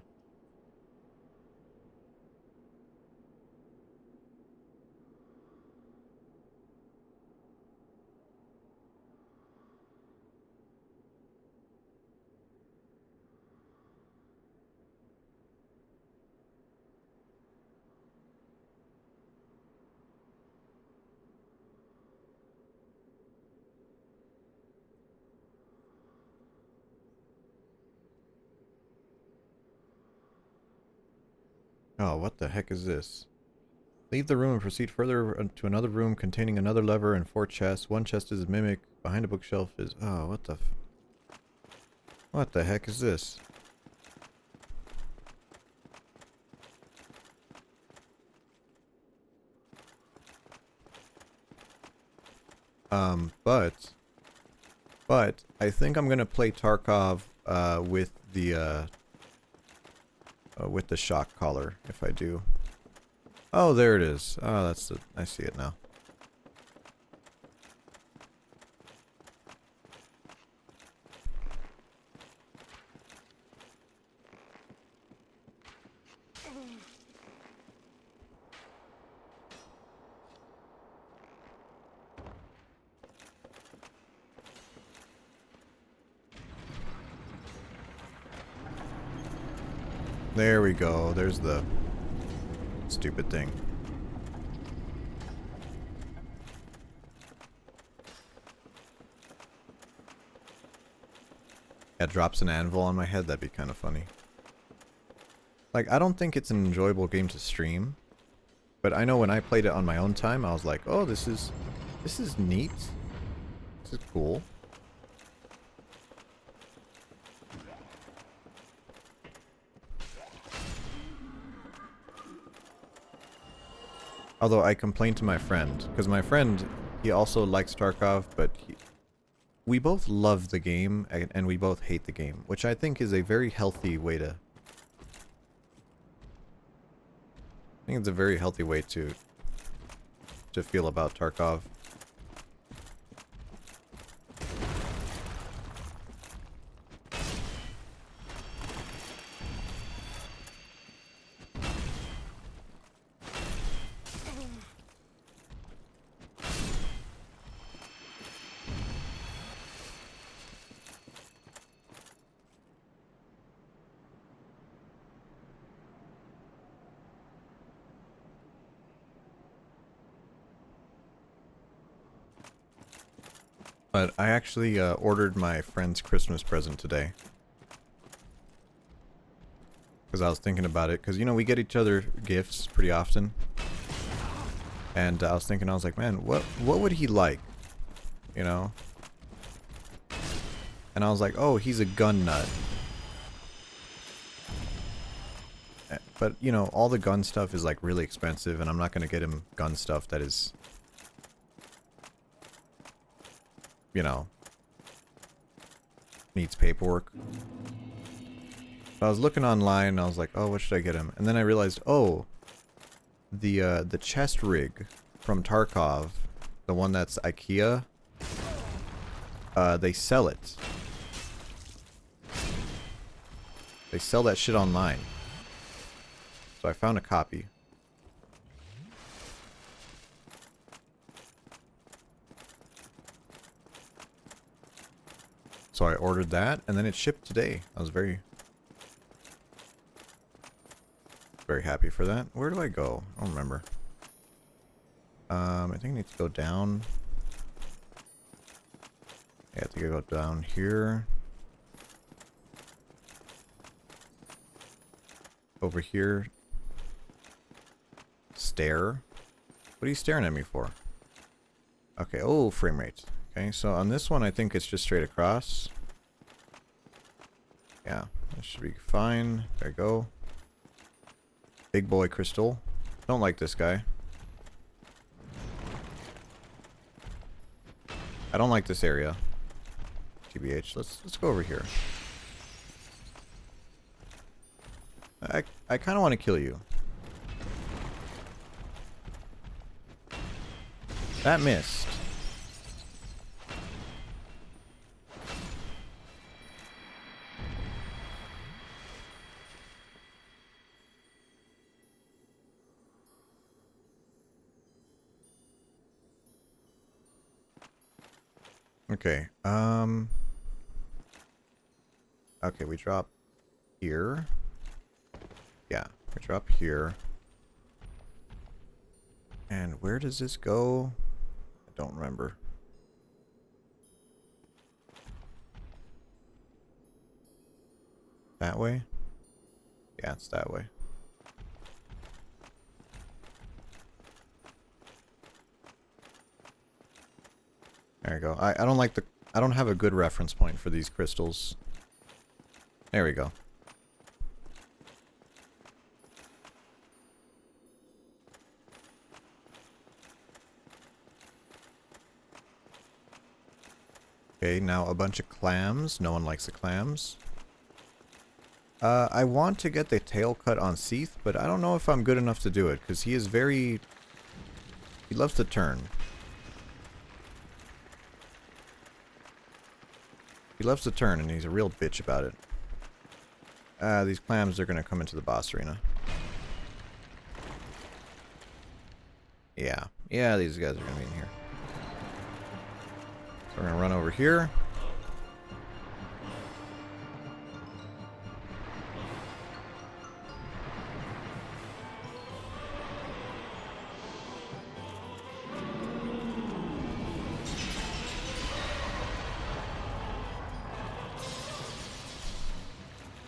Oh, what the heck is this? Leave the room and proceed further to another room containing another lever and 4 chests. One chest is a mimic. Behind a bookshelf is... Oh, what the... What the heck is this? But I think I'm gonna play Tarkov with the shock collar if I do. Oh, there it is. Oh, that's the... I see it now. There we go. There's the stupid thing. Yeah, drops an anvil on my head. That'd be kind of funny. Like, I don't think it's an enjoyable game to stream, but I know when I played it on my own time, I was like, oh, this is neat. This is cool. Although I complained to my friend, because my friend, he also likes Tarkov, but we both love the game, and we both hate the game, which I think is a very healthy way to... I think it's a very healthy way to feel about Tarkov. But I actually ordered my friend's Christmas present today. Because I was thinking about it. Because, you know, we get each other gifts pretty often. And I was thinking, I was like, man, what would he like? You know? And I was like, oh, he's a gun nut. But, you know, all the gun stuff is like really expensive, and I'm not going to get him gun stuff that is, you know, needs paperwork. So I was looking online, and I was like, oh, what should I get him? And then I realized, oh, the chest rig from Tarkov, the one that's IKEA, they sell it. They sell that shit online. So I found a copy. So I ordered that, and then it shipped today. I was very happy for that. Where do I go? I don't remember. I think I need to go down. Yeah, I think I go down here. Over here. Stare. What are you staring at me for? Okay, oh, frame rate. Okay, so on this one I think it's just straight across. Yeah, that should be fine. There you go. Big boy crystal. Don't like this guy. I don't like this area. TBH. Let's go over here. I kind of want to kill you. That missed. Okay, okay, we drop here. Yeah, we drop here. And where does this go? I don't remember. That way? Yeah, it's that way. There we go. I don't like I don't have a good reference point for these crystals. There we go. Okay, now a bunch of clams. No one likes the clams. I want to get the tail cut on Seath, but I don't know if I'm good enough to do it, because he is very... He loves to turn. He loves to turn, and he's a real bitch about it. These clams are going to come into the boss arena. Yeah. Yeah, these guys are going to be in here. So we're going to run over here.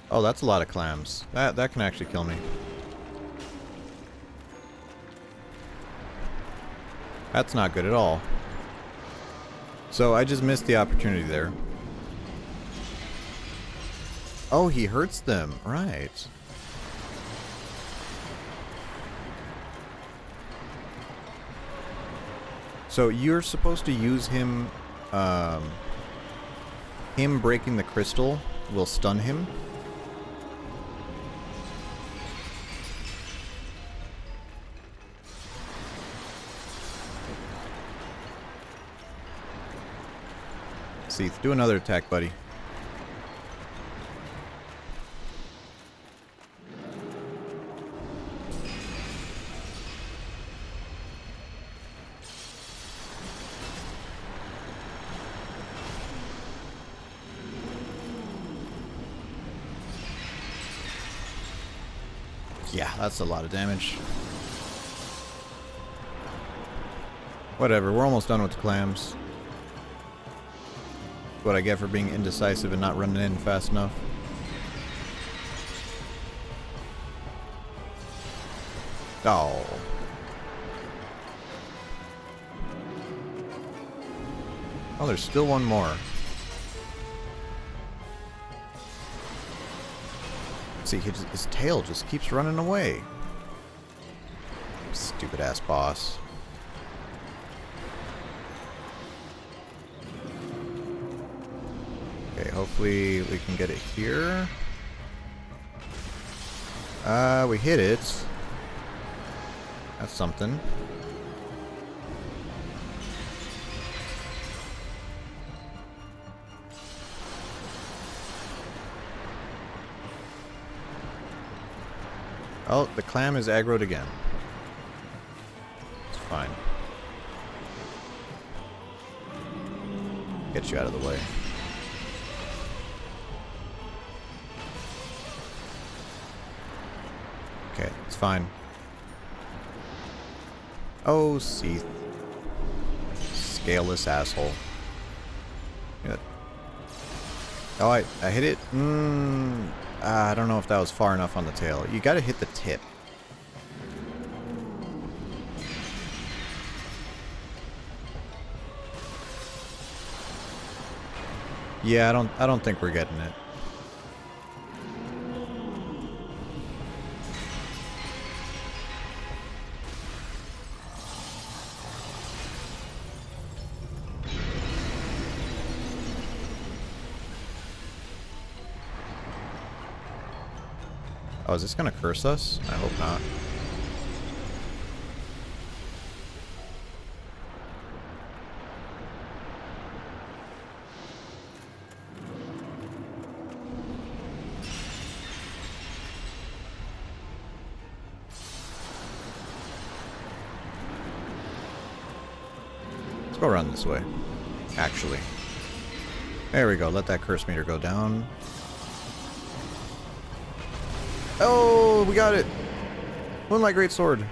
Oh, that's a lot of clams. That can actually kill me. That's not good at all. So I just missed the opportunity there. Oh, he hurts them. Right. So you're supposed to use him... him breaking the crystal will stun him. Seath, do another attack, buddy. Yeah, that's a lot of damage. Whatever, we're almost done with the clams. what I get for being indecisive and not running in fast enough. Oh. Oh, there's still one more. See, his tail just keeps running away. Stupid ass boss. Okay, hopefully we can get it here. We hit it. That's something. Oh, the clam is aggroed again. It's fine. Get you out of the way. Okay, it's fine. Oh, Seath. Scaleless asshole. Good. Oh, I hit it? I don't know if that was far enough on the tail. You gotta hit the tip. Yeah, I don't think we're getting it. Oh, is this gonna curse us? I hope not. Let's go around this way. Actually. There we go. Let that curse meter go down. Oh, we got it! Moonlight Greatsword.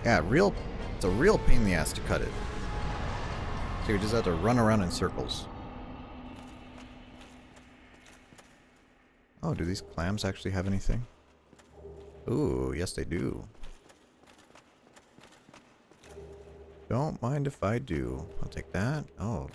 Yeah, it's a real pain in the ass to cut it. So we just have to run around in circles. Oh, do these clams actually have anything? Ooh, yes they do. Don't mind if I do. I'll take that. Oh.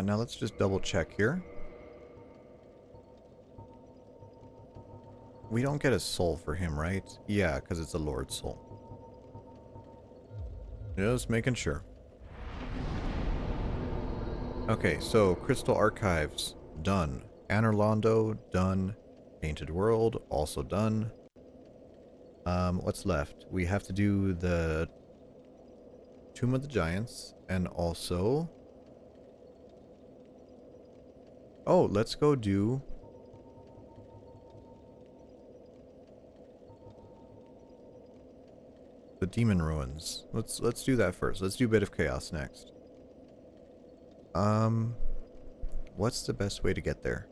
Now let's just double check here. We don't get a soul for him, right? Yeah, because it's a Lord soul. Just making sure. Okay, so Crystal Archives, done. Anor Londo, done. Painted World, also done. What's left? We have to do the Tomb of the Giants, and also... Oh, let's go do... the Demon Ruins. Let's do that first. Let's do Bit of Chaos next. What's the best way to get there?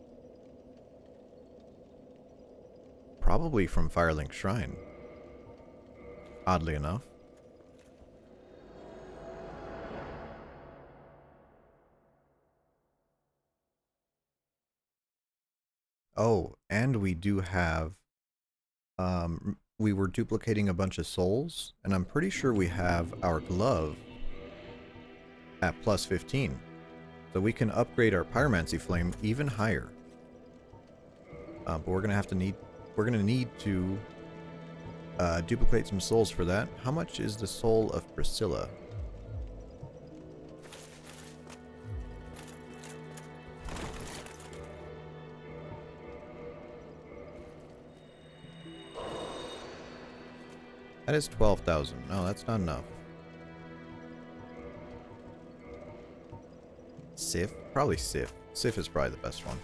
Probably from Firelink Shrine. Oddly enough. Oh, and we do have... we were duplicating a bunch of souls, and I'm pretty sure we have our glove at plus 15. So we can upgrade our Pyromancy Flame even higher. But we're gonna need to duplicate some souls for that. How much is the soul of Priscilla? That is 12,000. No, that's not enough. Sif? Probably Sif. Sif is probably the best one.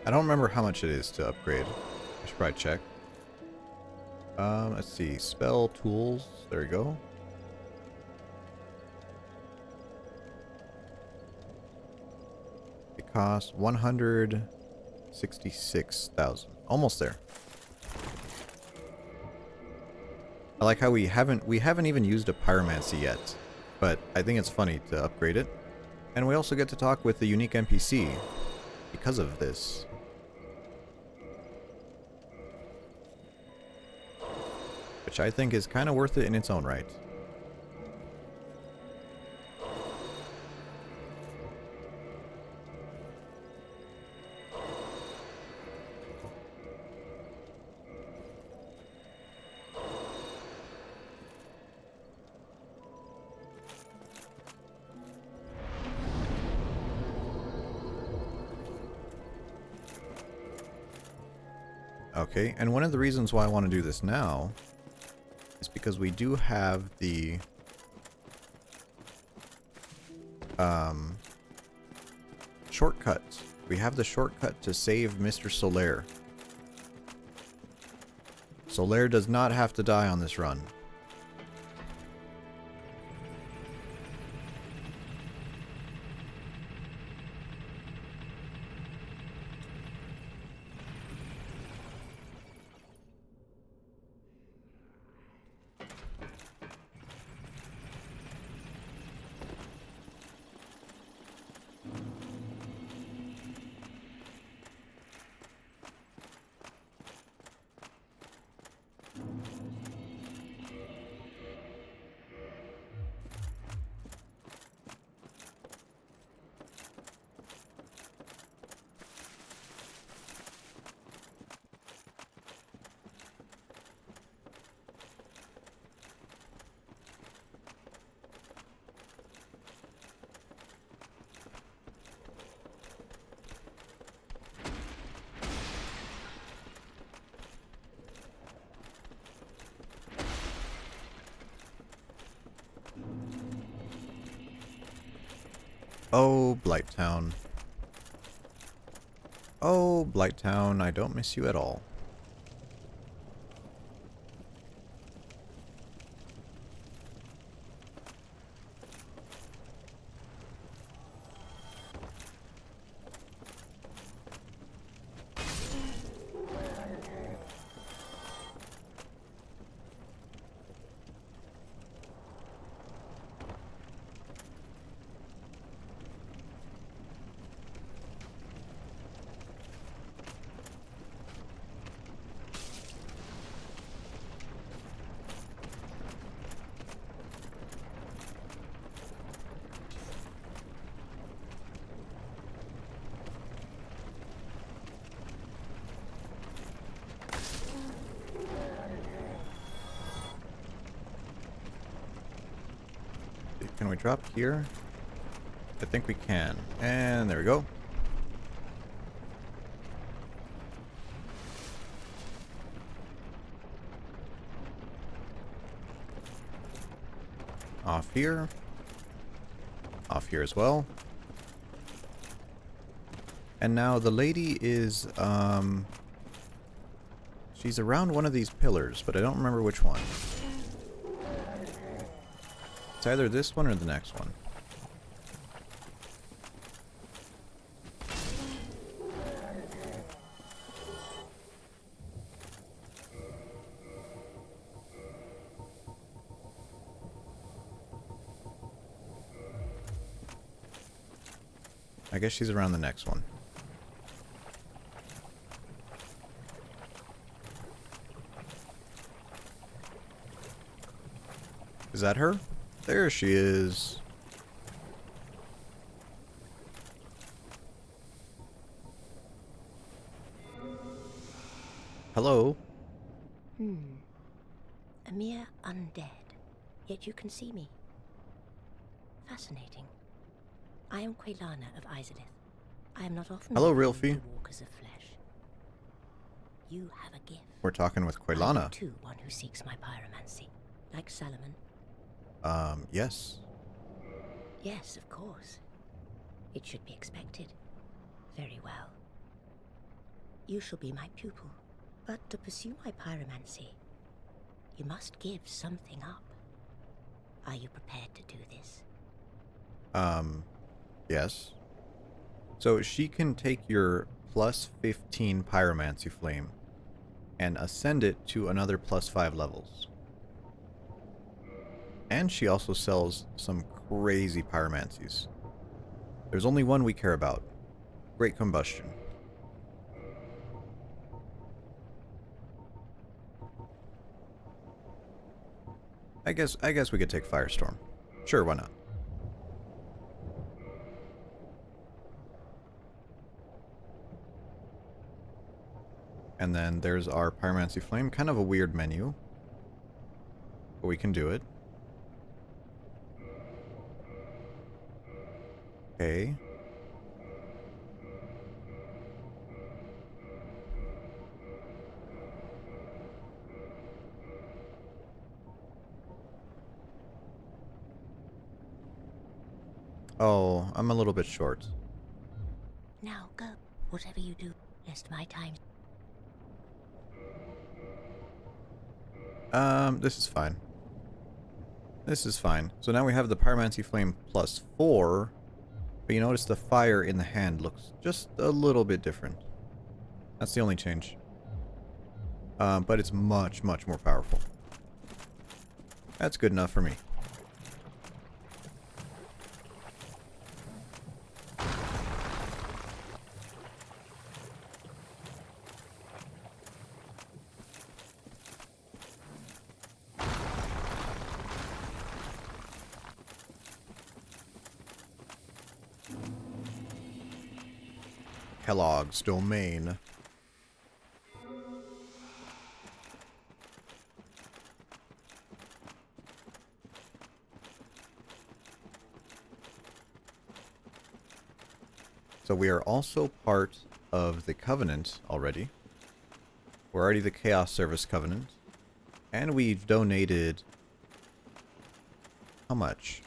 I don't remember how much it is to upgrade. I should probably check. Let's see. Spell tools. There we go. It costs 166,000. Almost there. I like how we haven't even used a pyromancy yet, but I think it's funny to upgrade it. And we also get to talk with the unique NPC because of this. Which I think is kind of worth it in its own right. Okay, and one of the reasons why I want to do this now is because we do have the shortcut. We have the shortcut to save Mr. Solaire. Solaire does not have to die on this run. Oh, Blighttown. Oh, Blighttown, I don't miss you at all. Can we drop here? I think we can. And there we go. Off here. Off here as well. And now the lady is, she's around one of these pillars, but I don't remember which one. It's either this one or the next one. I guess she's around the next one. Is that her? There she is. Hello. A mere undead, yet you can see me. Fascinating. I am Quelana of Izalith. I am not often Hello, known Rilfie. to walkers of flesh. You have a gift. We're talking with Are you Quelana. too one who seeks my pyromancy, like Salomon? Yes. Yes, of course. It should be expected. Very well. You shall be my pupil. But to pursue my pyromancy, you must give something up. Are you prepared to do this? Yes. So she can take your plus 15 pyromancy flame and ascend it to another plus 5 levels. And she also sells some crazy pyromancies. There's only one we care about. Great Combustion. I guess we could take Firestorm. Sure, why not? And then there's our Pyromancy Flame. Kind of a weird menu. But we can do it. Okay. Oh, I'm a little bit short. Now go. Whatever you do, lest my time... This is fine. This is fine. So now we have the Pyromancy Flame plus 4, but you notice the fire in the hand looks just a little bit different. That's the only change. But it's much, much more powerful. That's good enough for me. Kellogg's domain. So we are also part of the Covenant already. We're already the Chaos Service Covenant. And we've donated... how much?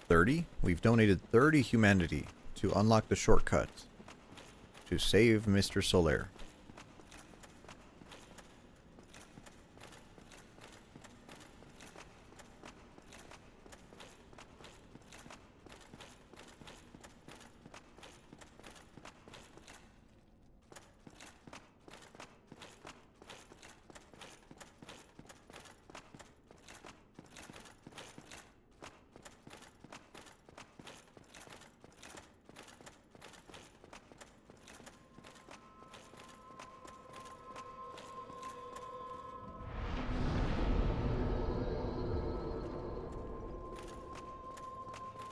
30? We've donated 30 humanity to unlock the shortcut to save Mr. Solaire.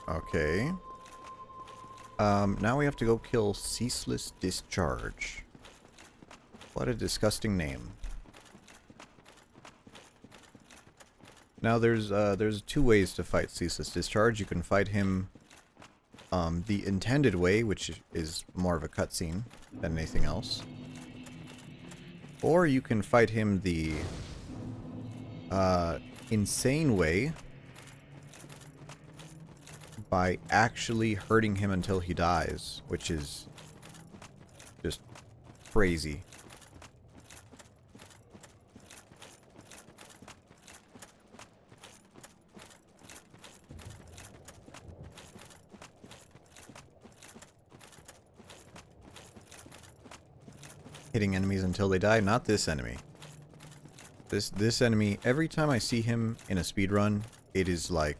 Okay. Now we have to go kill Ceaseless Discharge. What a disgusting name. Now there's two ways to fight Ceaseless Discharge. You can fight him the intended way, which is more of a cutscene than anything else. Or you can fight him the insane way, by actually hurting him until he dies, which is just crazy. Hitting enemies until they die, not this enemy. This enemy, every time I see him in a speedrun, it is like...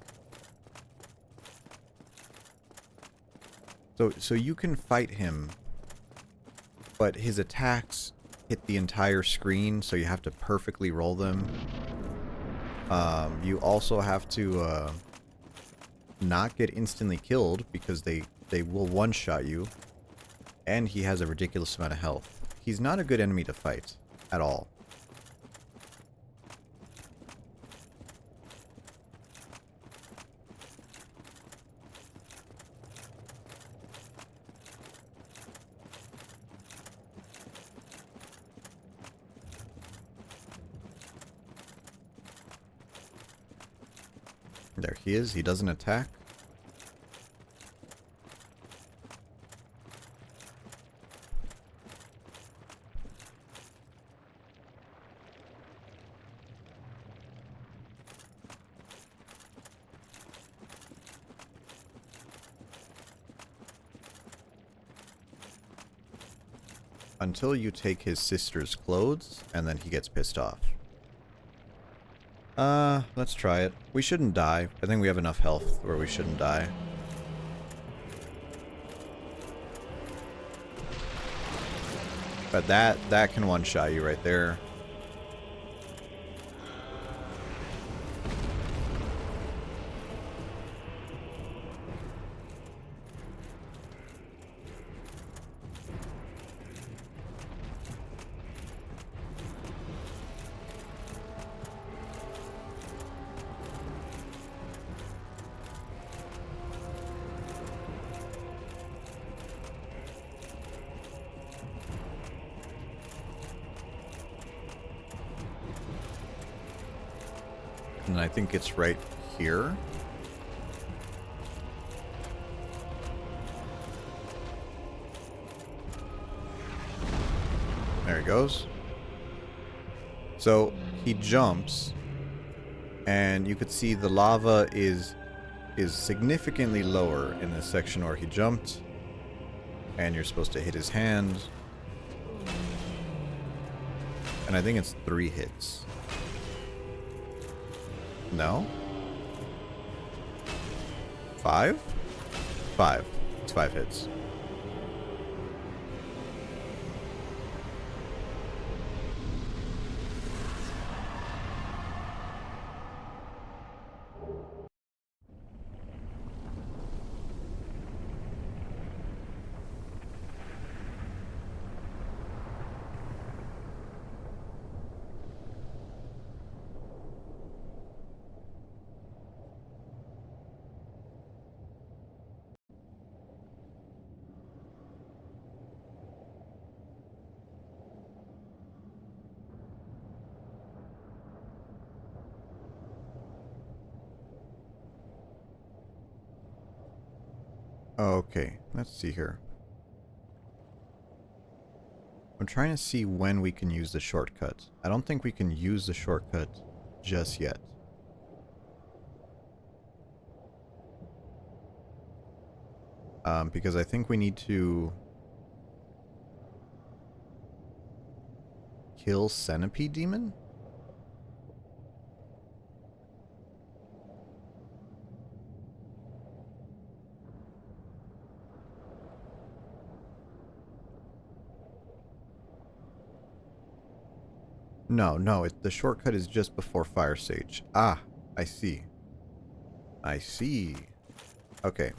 So you can fight him, but his attacks hit the entire screen, so you have to perfectly roll them. You also have to not get instantly killed, because they will one-shot you, and he has a ridiculous amount of health. He's not a good enemy to fight, at all. There he is. He doesn't attack. until you take his sister's clothes, and then he gets pissed off. Let's try it. We shouldn't die. I think we have enough health where we shouldn't die. But that can one-shot you right there. And I think it's right here. There he goes. So he jumps, and you could see the lava is significantly lower in this section where he jumped, and you're supposed to hit his hand. And I think it's 3 hits. No? 5? 5. It's 5 hits. Okay, let's see here. I'm trying to see when we can use the shortcut. I don't think we can use the shortcut just yet. Because I think we need to kill Centipede Demon? No, the shortcut is just before Fire Sage. Ah, I see. I see. Okay.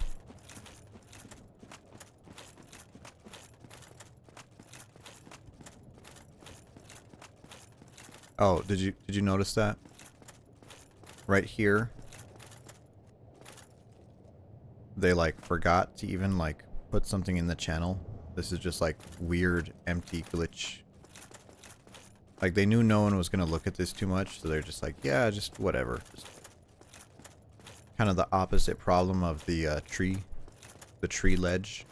Oh, did you notice that? Right here. They like forgot to even like put something in the channel. This is just like weird empty glitch. Like, they knew no one was going to look at this too much, so they're just like, yeah, just whatever. Just kind of the opposite problem of the tree ledge.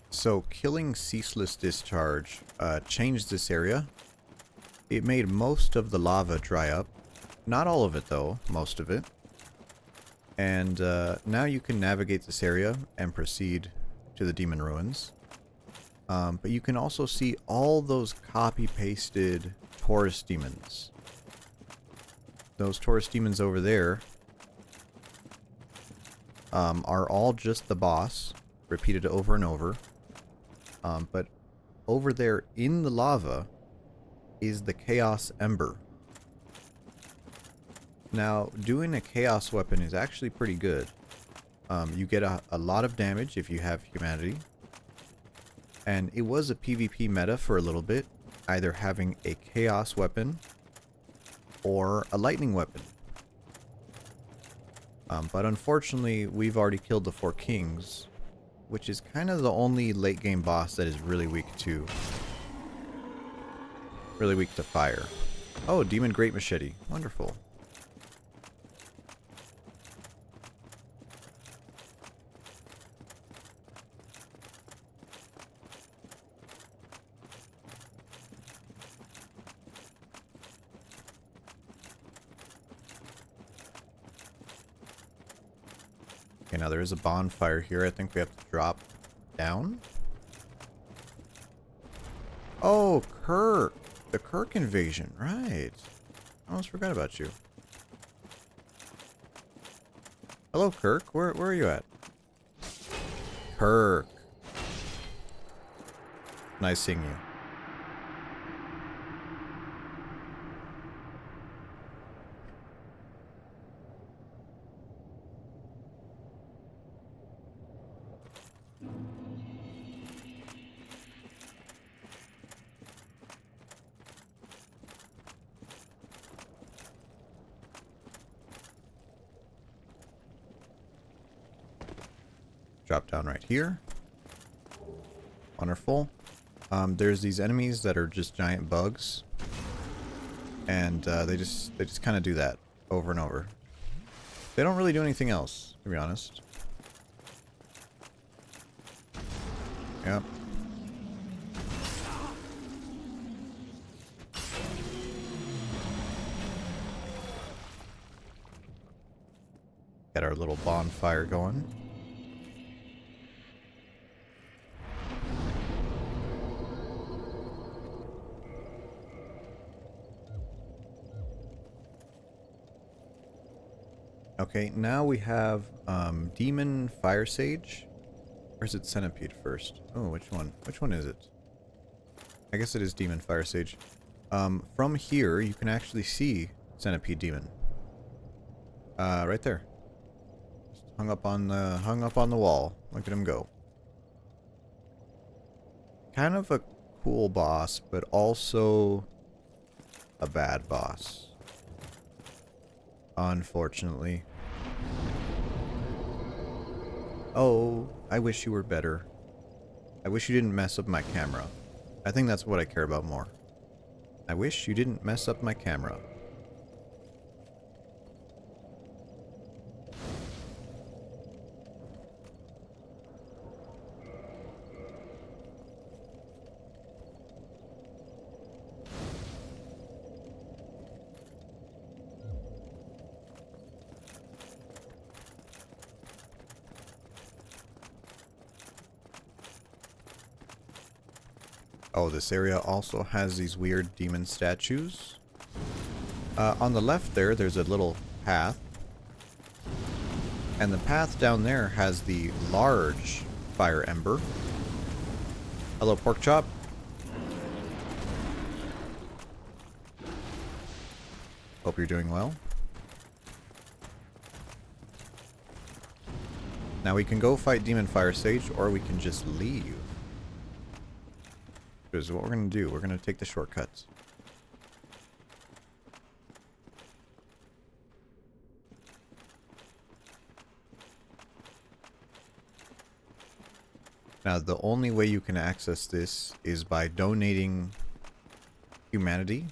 So killing Ceaseless Discharge changed this area. It made most of the lava dry up. Not all of it though, most of it. And now you can navigate this area and proceed to the Demon Ruins. But you can also see all those copy-pasted Taurus demons. Those Taurus demons over there are all just the boss, repeated over and over. But over there in the lava is the Chaos Ember. Now, doing a Chaos weapon is actually pretty good. You get a lot of damage if you have humanity. And it was a PvP meta for a little bit, either having a Chaos weapon or a lightning weapon. But unfortunately, we've already killed the 4 kings, which is kind of the only late game boss that is really weak to fire. Oh, Demon Great Machete. Wonderful. Okay, now there is a bonfire here. I think we have to drop down. Oh, Kirk. The Kirk invasion. Right. I almost forgot about you. Hello, Kirk. Where are you at? Kirk. Nice seeing you. Drop down right here. Wonderful. There's these enemies that are just giant bugs, and they just kind of do that over and over. They don't really do anything else, to be honest. Yep. Get our little bonfire going. Okay, now we have Demon Fire Sage. Or is it Centipede first? Oh, which one? Which one is it? I guess it is Demon Fire Sage. From here, you can actually see Centipede Demon. Right there. Just hung up on the wall. Look at him go. Kind of a cool boss, but also a bad boss. Unfortunately. Oh, I wish you were better. I wish you didn't mess up my camera. I think that's what I care about more. I wish you didn't mess up my camera. Oh, this area also has these weird demon statues. On the left there's a little path. And the path down there has the large fire ember. Hello, pork chop. Hope you're doing well. Now we can go fight Demon Fire Sage, or we can just leave. Is what we're going to do. We're going to take the shortcuts. Now, the only way you can access this is by donating humanity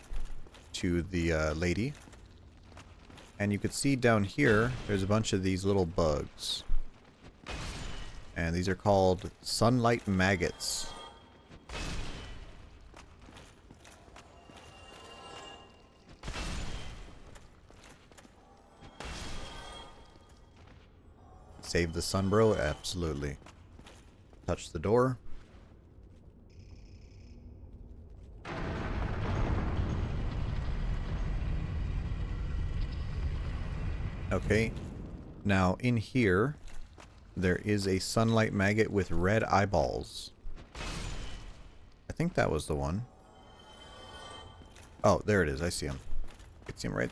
to the lady. And you can see down here, there's a bunch of these little bugs. And these are called sunlight maggots. Save the sun, bro? Absolutely. Touch the door. Okay. Now, in here, there is a sunlight maggot with red eyeballs. I think that was the one. Oh, there it is. I see him. I can see him right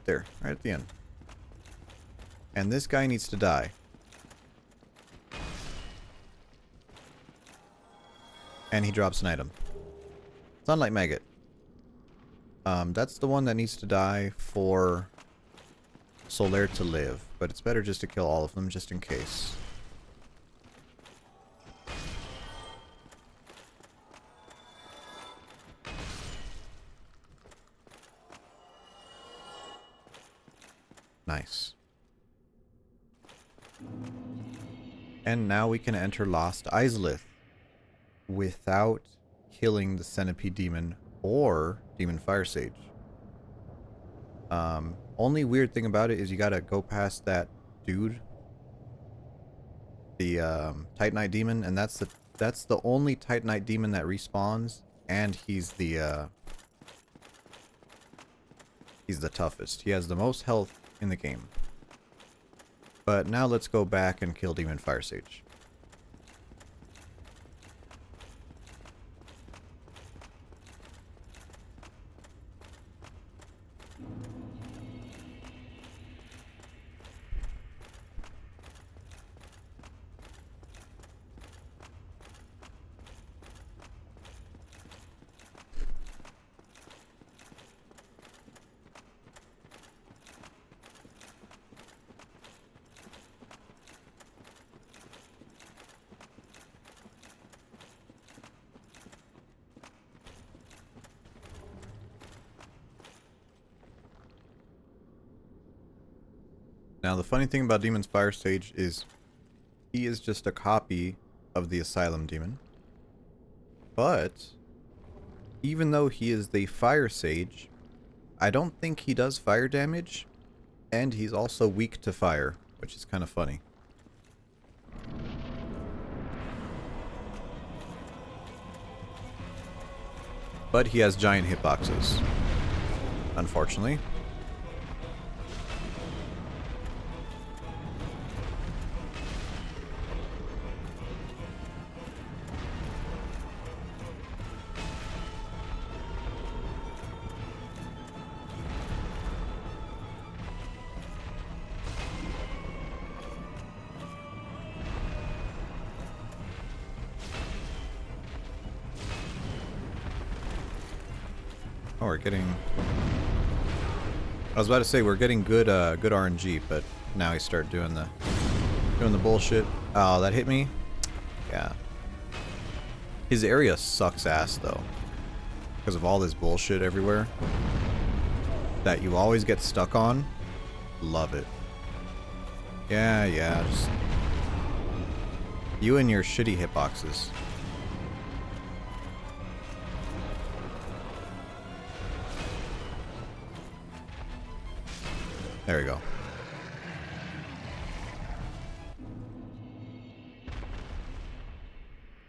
there. Right at the end. And this guy needs to die. And he drops an item. Sunlight maggot. That's the one that needs to die for Solaire to live. But it's better just to kill all of them, just in case. Nice. And now we can enter Lost Izalith without killing the Centipede Demon or Demon Fire Sage. Only weird thing about it is you gotta go past that dude the Titanite demon, and that's the only Titanite demon that respawns, and he's the toughest. He has the most health in the game. But now let's go back and kill Demon Fire Sage. Now, the funny thing about Demon's Fire Sage is he is just a copy of the Asylum Demon. But even though he is the Fire Sage, I don't think he does fire damage, and he's also weak to fire, which is kind of funny. But he has giant hitboxes, unfortunately. Oh, we're getting... I was about to say we're getting good good RNG, but now he started doing the bullshit. Oh, that hit me? Yeah. His area sucks ass though, because of all this bullshit everywhere that you always get stuck on. Love it. Yeah, just you and your shitty hitboxes. There we go.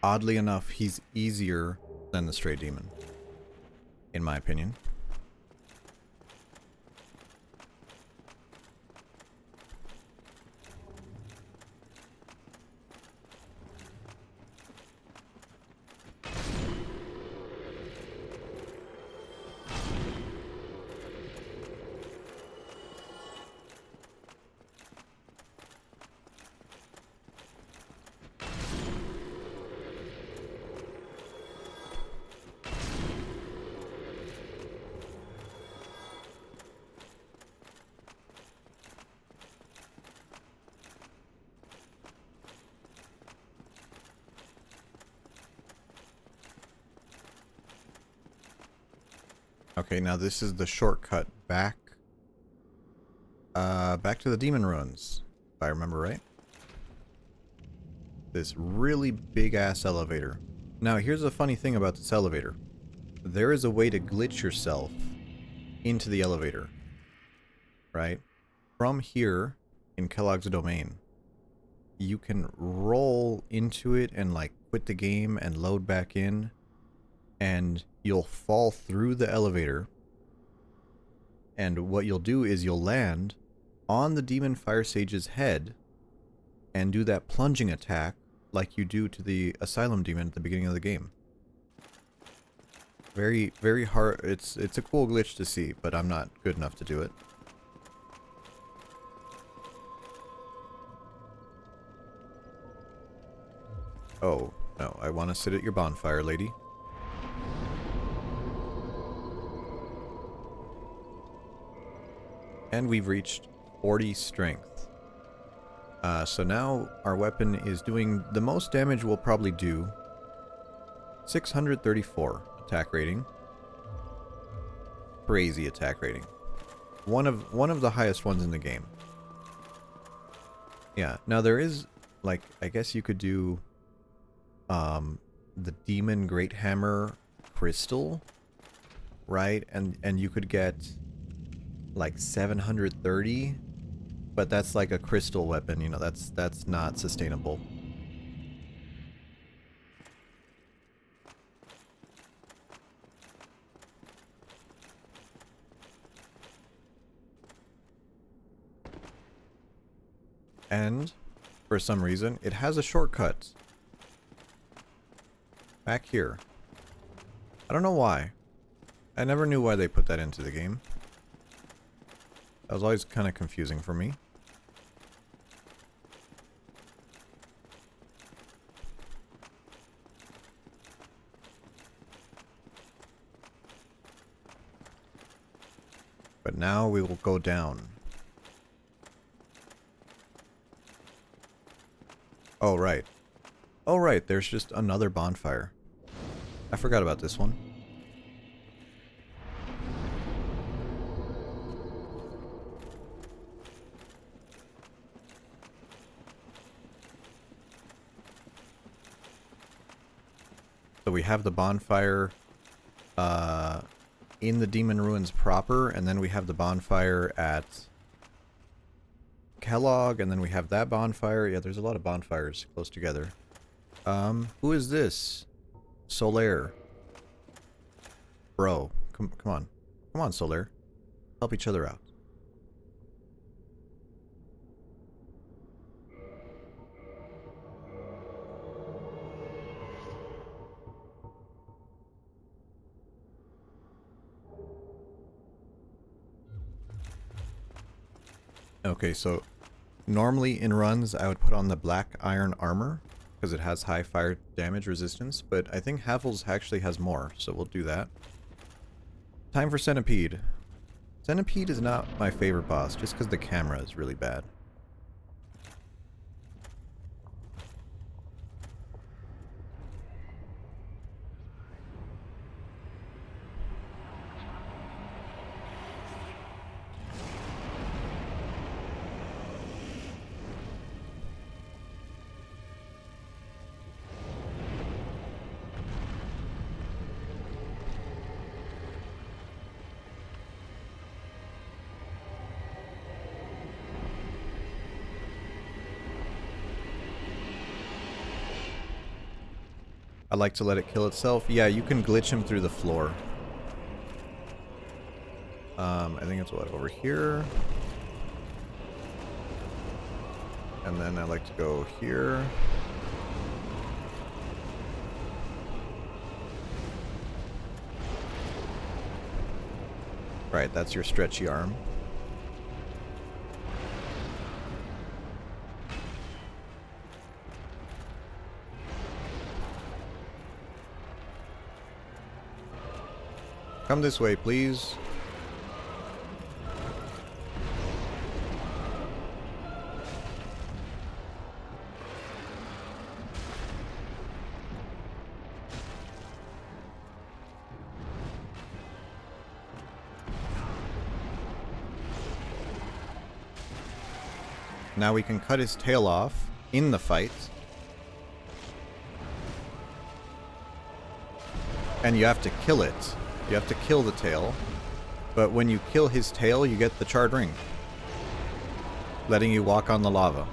Oddly enough, he's easier than the Stray Demon, in my opinion. Okay, now this is the shortcut back to the Demon Ruins, if I remember right. This really big ass elevator. Now here's a funny thing about this elevator. There is a way to glitch yourself into the elevator, right? From here in Kellogg's Domain, you can roll into it and like quit the game and load back in, and you'll fall through the elevator, and what you'll do is you'll land on the Demon Fire Sage's head and do that plunging attack like you do to the Asylum Demon at the beginning of the game. Very, very hard. It's a cool glitch to see, but I'm not good enough to do it. Oh, no, I want to sit at your bonfire, lady. And we've reached 40 strength. So now our weapon is doing the most damage we'll probably do. 634 attack rating. Crazy attack rating. One of the highest ones in the game. Yeah, now there is, like, I guess you could do the Demon Great Hammer Crystal, right? And you could get like 730, but that's like a crystal weapon, you know, that's not sustainable. And for some reason, it has a shortcut. Back here. I don't know why. I never knew why they put that into the game. That was always kind of confusing for me. But now we will go down. Oh, right. Oh, right. There's just another bonfire. I forgot about this one. So we have the bonfire in the Demon Ruins proper, and then we have the bonfire at Kellogg, and then we have that bonfire. Yeah, there's a lot of bonfires close together. Who is this? Solaire. Bro, come on. Come on, Solaire. Help each other out. Okay, so normally in runs I would put on the black iron armor because it has high fire damage resistance, but I think Havel's actually has more, so we'll do that. Time for Centipede. Centipede is not my favorite boss just because the camera is really bad. I like to let it kill itself. Yeah, you can glitch him through the floor. I think it's what, over here? And then I like to go here. Right, that's your stretchy arm. Come this way, please. Now we can cut his tail off in the fight. And you have to kill it. You have to kill the tail. But when you kill his tail, you get the charred ring, letting you walk on the lava.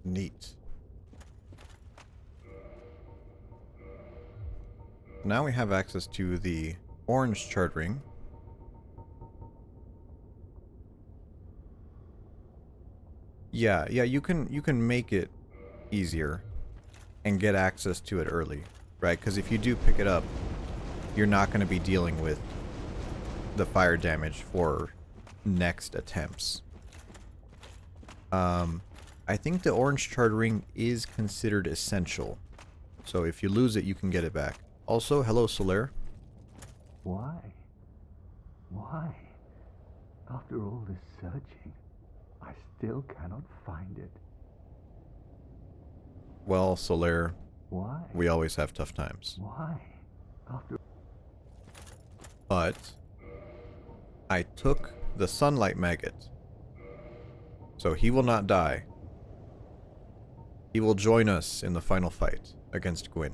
Neat. Now we have access to the orange charred ring. Yeah, you can make it easier and get access to it early, right? Because if you do pick it up, you're not going to be dealing with the fire damage for next attempts. I think the orange charred ring is considered essential. So if you lose it, you can get it back. Also, hello, Solaire. Why? Why? After all this searching, I still cannot find it. Well, Solaire, Why? we always have tough times. Why? After... But I took the sunlight maggot So he will not die. He will join us in the final fight against Gwyn.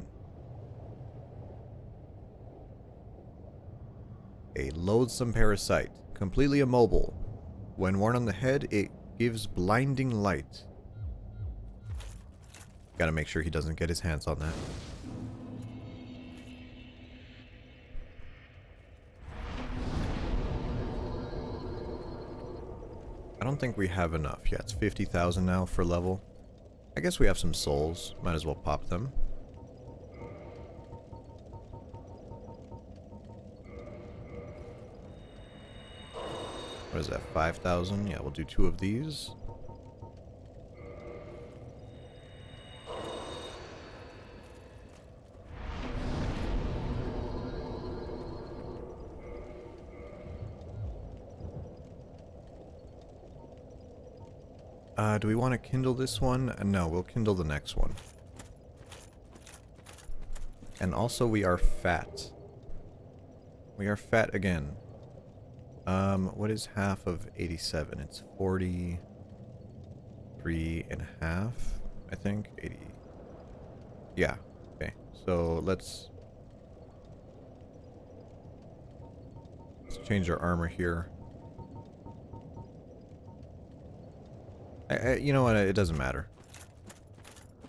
A loathsome parasite, completely immobile. When worn on the head, it gives blinding light. Gotta make sure he doesn't get his hands on that. I don't think we have enough. Yeah, it's 50,000 now for level. I guess we have some souls. Might as well pop them. What is that, 5,000? Yeah, we'll do 2 of these. Do we want to kindle this one? No, we'll kindle the next one. And also we are fat. We are fat again. What is half of 87? It's 43 and a half, I think. 80. Yeah. Okay. So let's change our armor here. You know what? It doesn't matter.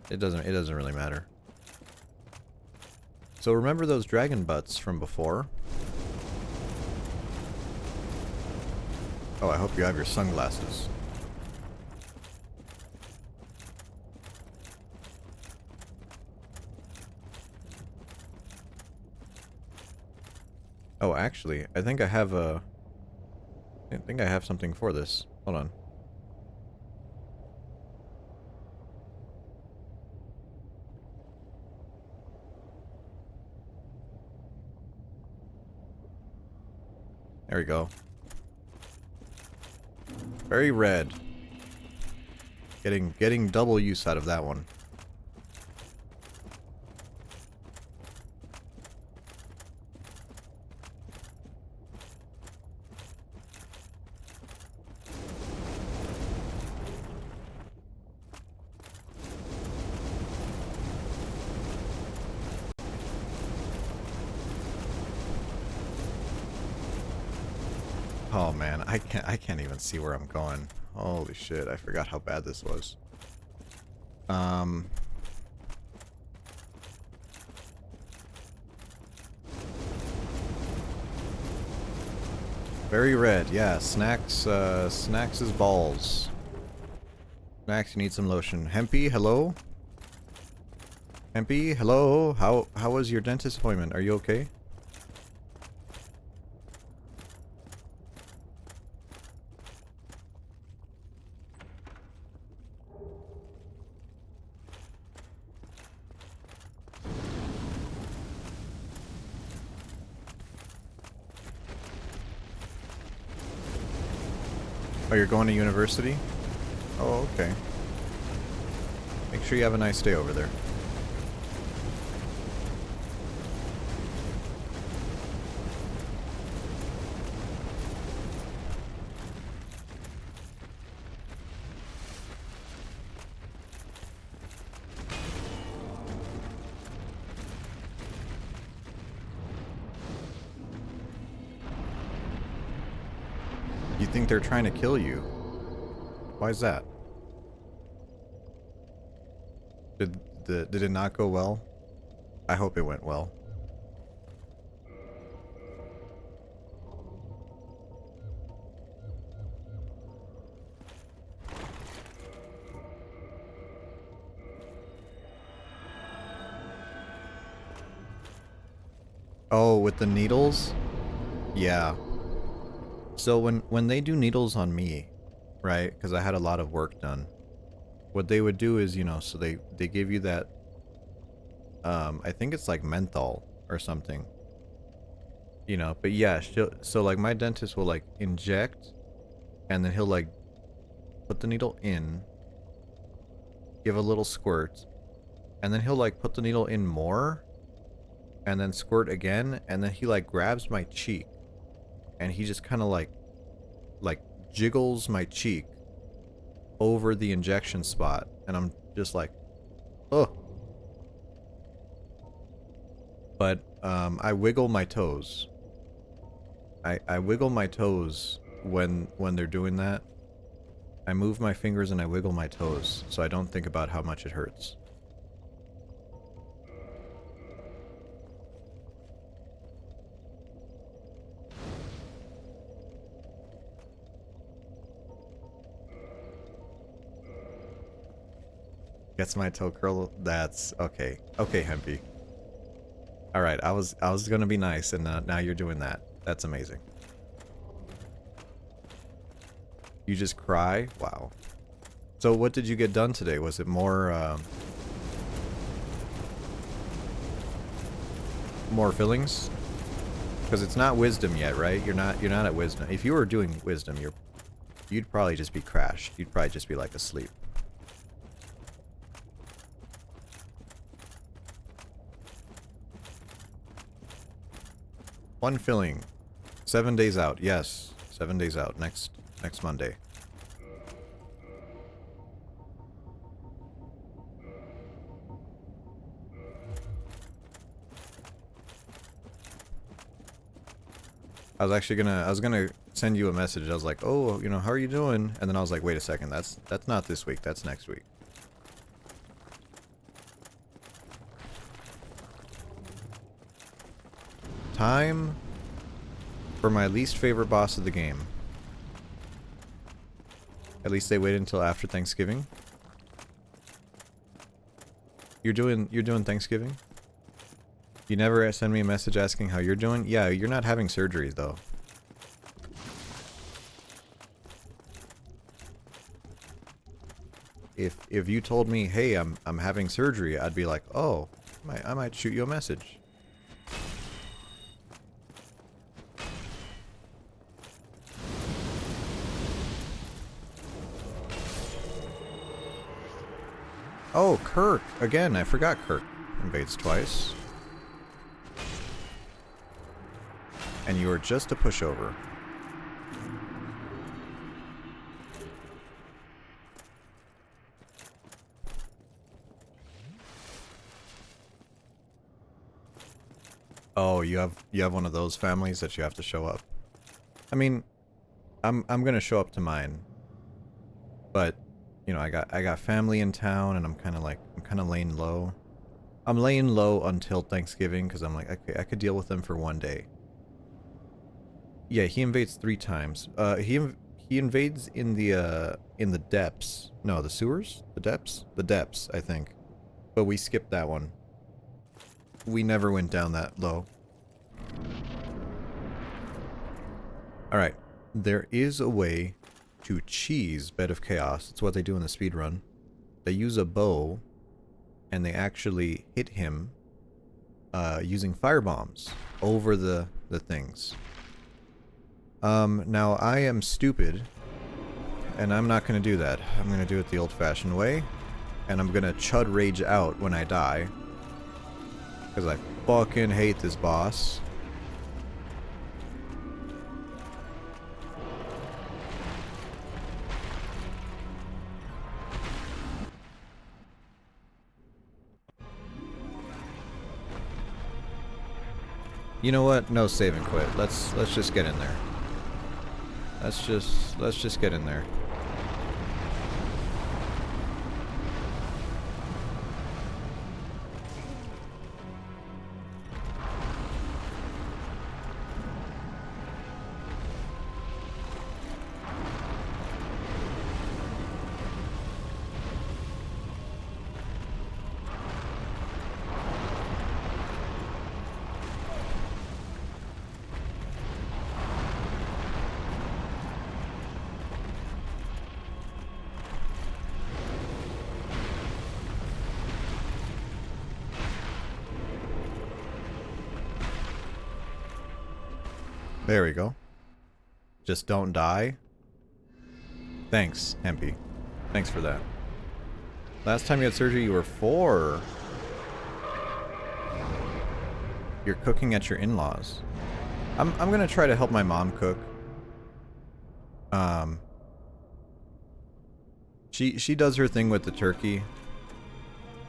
It doesn't really matter. So remember those dragon butts from before? Oh, I hope you have your sunglasses. Oh, actually, I think I have something for this. Hold on. There we go. Very red. Getting double use out of that one. Oh man, I can't even see where I'm going. Holy shit, I forgot how bad this was. Very red, yeah. Snacks, Snacks is balls. Snacks, you need some lotion. Hempy, hello? Hempy, hello? How was your dentist appointment? Are you okay? Oh, you're going to university? Oh, okay. Make sure you have a nice day over there. You think they're trying to kill you? Why is that? Did it not go well? I hope it went well. Oh, with the needles? Yeah. So when they do needles on me, right? Because I had a lot of work done. What they would do is, you know, so they give you that, I think it's like menthol or something. You know, but yeah, so like my dentist will like inject, and then he'll like put the needle in, give a little squirt, and then he'll like put the needle in more, and then squirt again, and then he like grabs my cheek, and he just kind of like jiggles my cheek over the injection spot, and I'm just like, oh. But I wiggle my toes. I wiggle my toes when they're doing that. I move my fingers and I wiggle my toes, so I don't think about how much it hurts. Gets my toe curl. That's okay. Okay, Hempy. All right, I was gonna be nice, and now you're doing that. That's amazing. You just cry? Wow. So what did you get done today? Was it more more fillings? Because it's not wisdom yet, right? You're not at wisdom. If you were doing wisdom, you'd probably just be crashed. You'd probably just be like asleep. One filling. 7 days out. Yes. 7 days out. Next Monday. I was gonna send you a message. I was like, oh, you know, how are you doing? And then I was like, wait a second, that's not this week, that's next week. Time for my least favorite boss of the game. At least they waited until after Thanksgiving. You're doing Thanksgiving? You never send me a message asking how you're doing? Yeah, you're not having surgery though. If you told me, hey, I'm having surgery, I'd be like, oh, I might shoot you a message. Oh, Kirk! Again, I forgot Kirk invades twice. And you are just a pushover. Oh, you have one of those families that you have to show up. I mean, I'm gonna show up to mine, but you know, I got family in town, and I'm kind of laying low. I'm laying low until Thanksgiving because I'm like, okay, I could deal with them for one day. Yeah, he invades 3 times. He invades in the depths. No, the sewers? The depths? The depths, I think. But we skipped that one. We never went down that low. Alright. There is a way to cheese Bed of Chaos. It's what they do in the speedrun. They use a bow, and they actually hit him using firebombs over the things. Now I am stupid, and I'm not gonna do that. I'm gonna do it the old-fashioned way, and I'm gonna chud rage out when I die, because I fucking hate this boss. You know what? No save and quit. Let's just get in there. Let's just get in there. There we go. Just don't die. Thanks, Hempy. Thanks for that. Last time you had surgery, you were 4. You're cooking at your in-laws. I'm gonna try to help my mom cook. She does her thing with the turkey.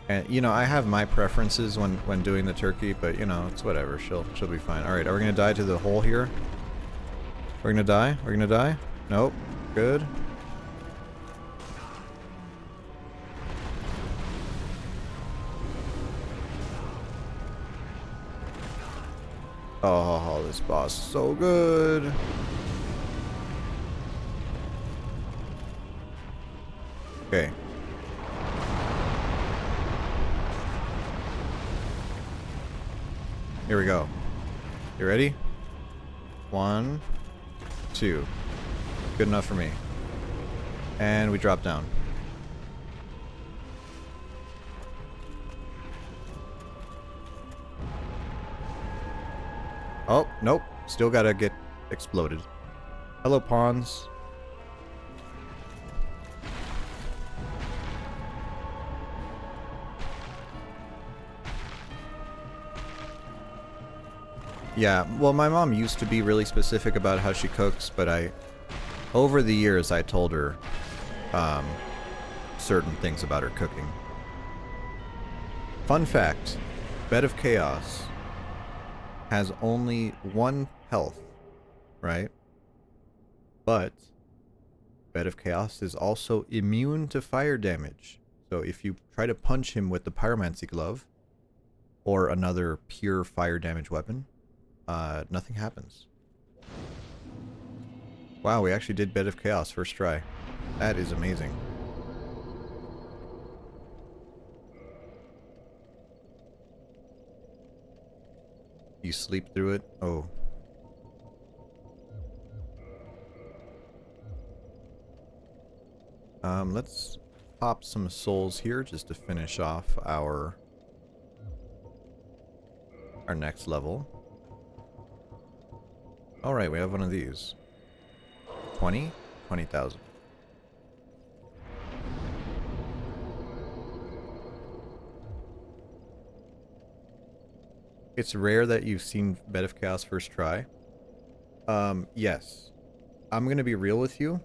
And you know, I have my preferences when doing the turkey, but you know, it's whatever. She'll be fine. All right, are we gonna die to the hole here? We're gonna die? We're gonna die? Nope. Good. Oh, this boss is so good. Okay. Here we go. You ready? 1, 2. Good enough for me. And we drop down. Oh, nope. Still gotta get exploded. Hello, pawns. Yeah, well, my mom used to be really specific about how she cooks, but over the years, I told her certain things about her cooking. Fun fact, Bed of Chaos has only 1 health, right? But Bed of Chaos is also immune to fire damage. So if you try to punch him with the Pyromancy Glove or another pure fire damage weapon, nothing happens. Wow, we actually did Bed of Chaos first try. That is amazing. You sleep through it? Oh. Let's pop some souls here just to finish off our next level. Alright, we have one of these. 20? 20,000. It's rare that you've seen Bed of Chaos first try. Yes. I'm gonna be real with you.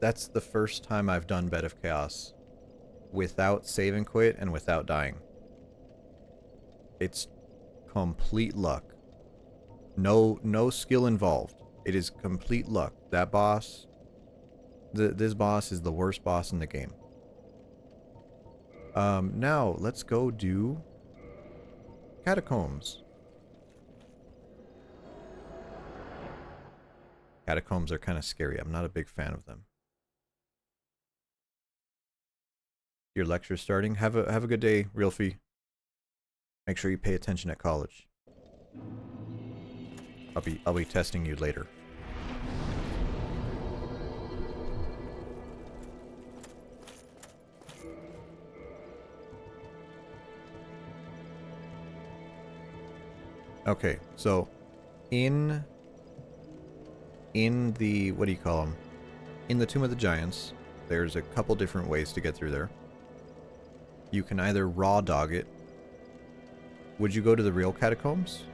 That's the first time I've done Bed of Chaos without save and quit and without dying. It's complete luck. No skill involved. It is complete luck. That boss, this boss is the worst boss in the game. Now let's go do Catacombs. Catacombs are kind of scary. I'm not a big fan of them. Your lecture's starting. Have a good day, Realfie. Make sure you pay attention at college. I'll be testing you later. Okay, so in the, what do you call them? In the Tomb of the Giants, there's a couple different ways to get through there. You can either raw dog it. Would you go to the real catacombs?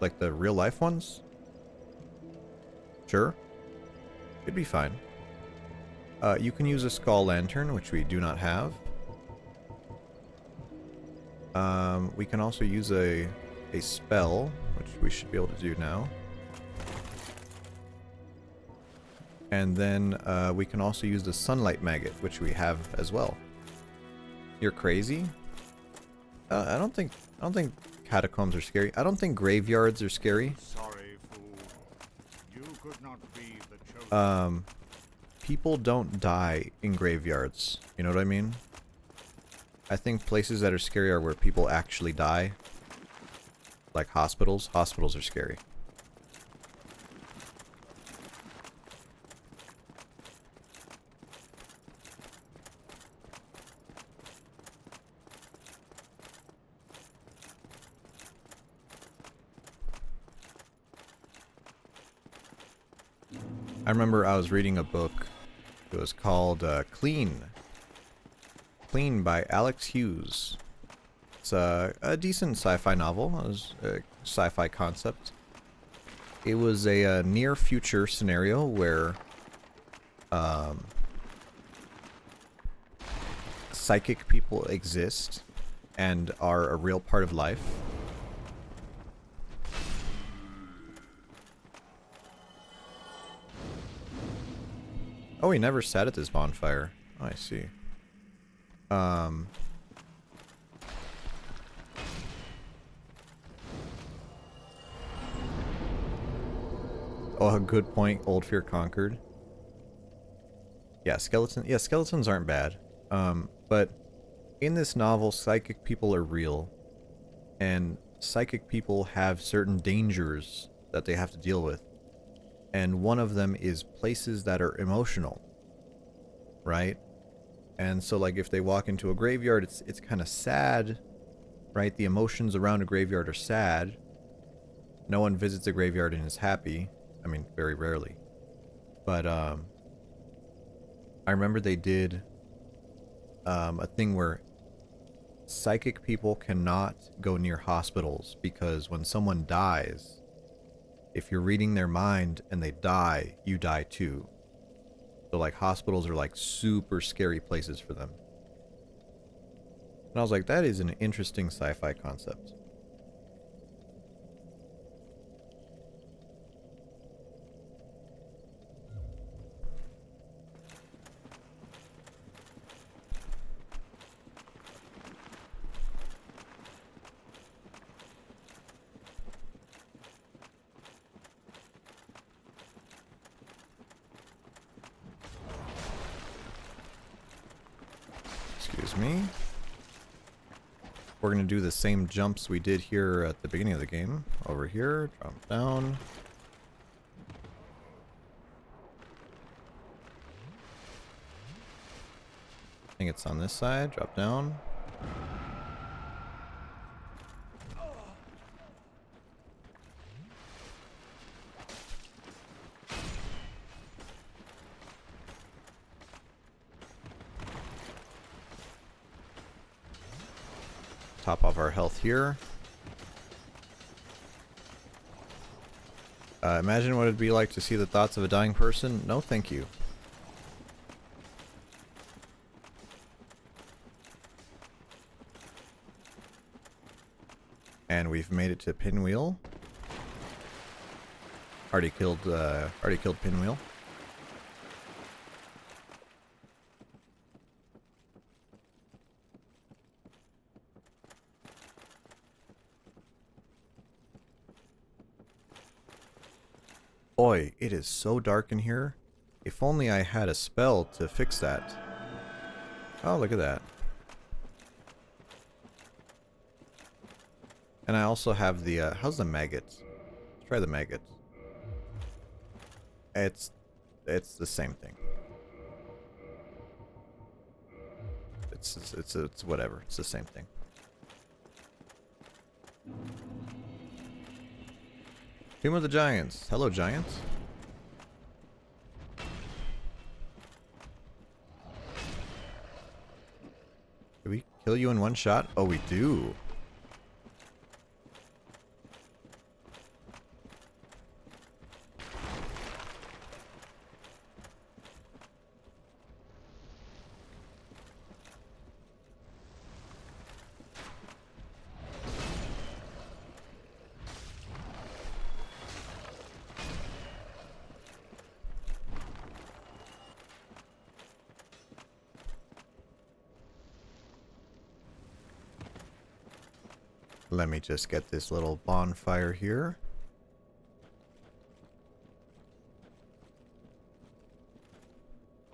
Like the real life ones? Sure. It'd be fine. You can use a skull lantern, which we do not have. We can also use a spell, which we should be able to do now. And then we can also use the sunlight maggot, which we have as well. You're crazy? I don't think catacombs are scary. I don't think graveyards are scary. Sorry, fool. You could not be the chosen. People don't die in graveyards. You know what I mean? I think places that are scary are where people actually die. Like hospitals. Hospitals are scary. I remember I was reading a book. It was called Clean. Clean by Alex Hughes. It's a decent sci-fi novel. It was a sci-fi concept. It was a near future scenario where um, psychic people exist and are a real part of life. Oh, he never sat at this bonfire. Oh, I see. Oh, a good point. Old Fear Conquered. Yeah, skeletons aren't bad. But in this novel, psychic people are real. And psychic people have certain dangers that they have to deal with. And one of them is places that are emotional. Right? And so, like, if they walk into a graveyard, it's kind of sad. Right? The emotions around a graveyard are sad. No one visits a graveyard and is happy. I mean, very rarely. But, I remember they did a thing where psychic people cannot go near hospitals because when someone dies, if you're reading their mind and they die, you die too. So like hospitals are like super scary places for them. And I was like, that is an interesting sci-fi concept. Excuse me. We're going to do the same jumps we did here at the beginning of the game. Over here, drop down. I think it's on this side, drop down. Top off our health here. Imagine what it'd be like to see the thoughts of a dying person. No, thank you. And we've made it to Pinwheel. Already killed Pinwheel. Boy, it is so dark in here. If only I had a spell to fix that. Oh, look at that. And I also have the, how's the maggots? Let's try the maggots. It's the same thing. It's whatever. It's the same thing. Tomb of the Giants. Hello, Giants. Do we kill you in one shot? Oh, we do. Let me just get this little bonfire here.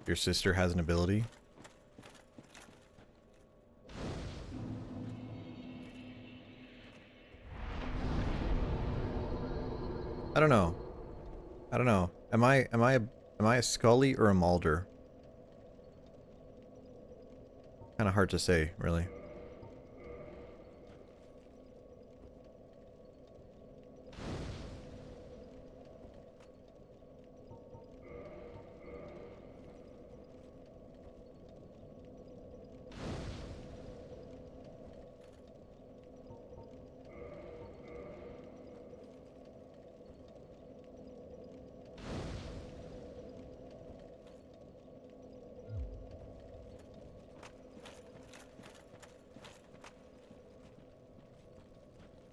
Your sister has an ability. I don't know. I don't know. Am I a Scully or a Mulder? Kind of hard to say, really.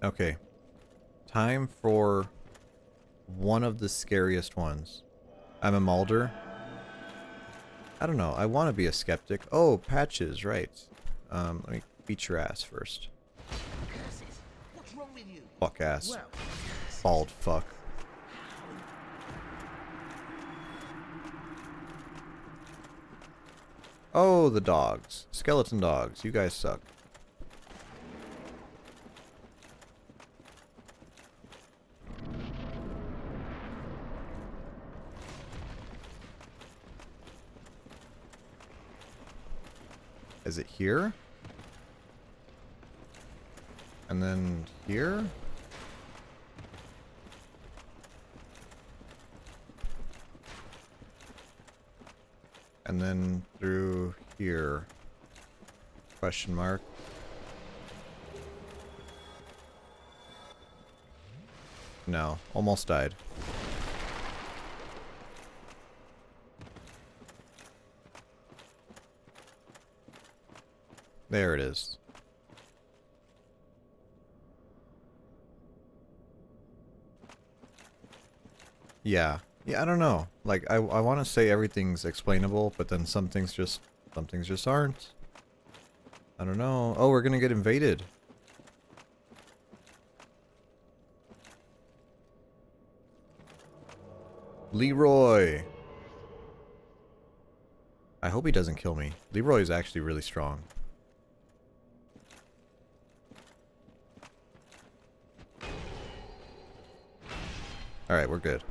Okay. Time for one of the scariest ones. I'm a Mulder. I don't know. I want to be a skeptic. Oh, patches, right. Let me beat your ass first. Curses! What's wrong with you? Fuck ass. Well, Bald fuck. Oh, the dogs. Skeleton dogs. You guys suck. Is it here? And then here? And then through here? Question mark. No, almost died. There it is. Yeah. Yeah, I don't know. Like, I want to say everything's explainable, but then some things just aren't. I don't know. Oh, we're gonna get invaded. Leroy. I hope he doesn't kill me. Leroy is actually really strong. Alright, we're good.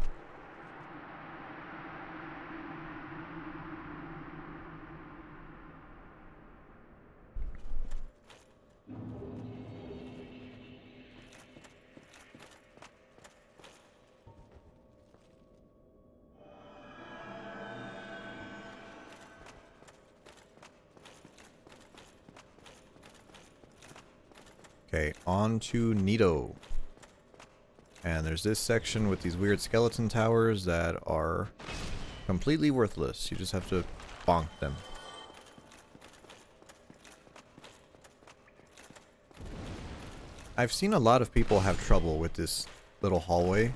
Okay, on to Nito. And there's this section with these weird skeleton towers that are completely worthless. You just have to bonk them. I've seen a lot of people have trouble with this little hallway.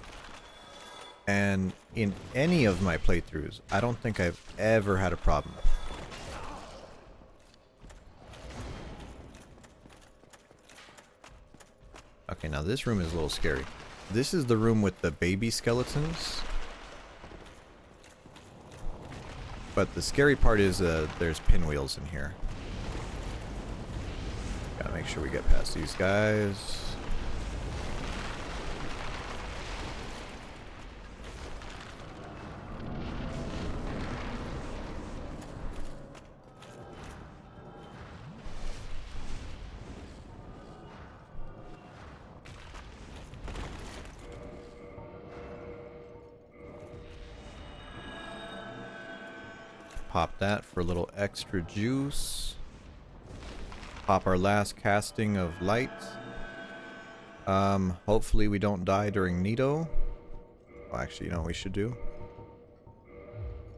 And in any of my playthroughs, I don't think I've ever had a problem. Okay, now this room is a little scary. This is the room with the baby skeletons. But the scary part is there's pinwheels in here. Gotta make sure we get past these guys. Pop that for a little extra juice. Pop our last casting of light. Hopefully we don't die during Nito. Well, actually, you know what we should do?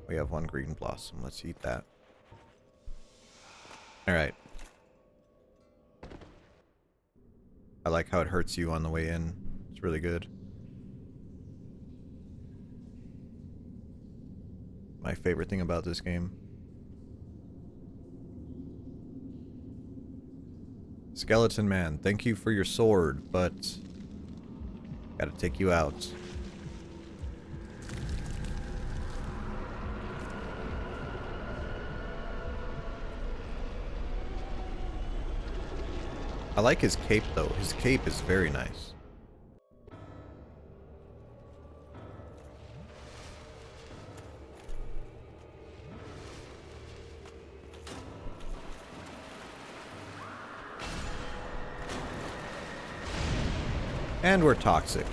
We have one green blossom. Let's eat that. Alright. I like how it hurts you on the way in. It's really good. My favorite thing about this game. Skeleton Man, thank you for your sword, but gotta take you out. I like his cape though. His cape is very nice. And we're toxic.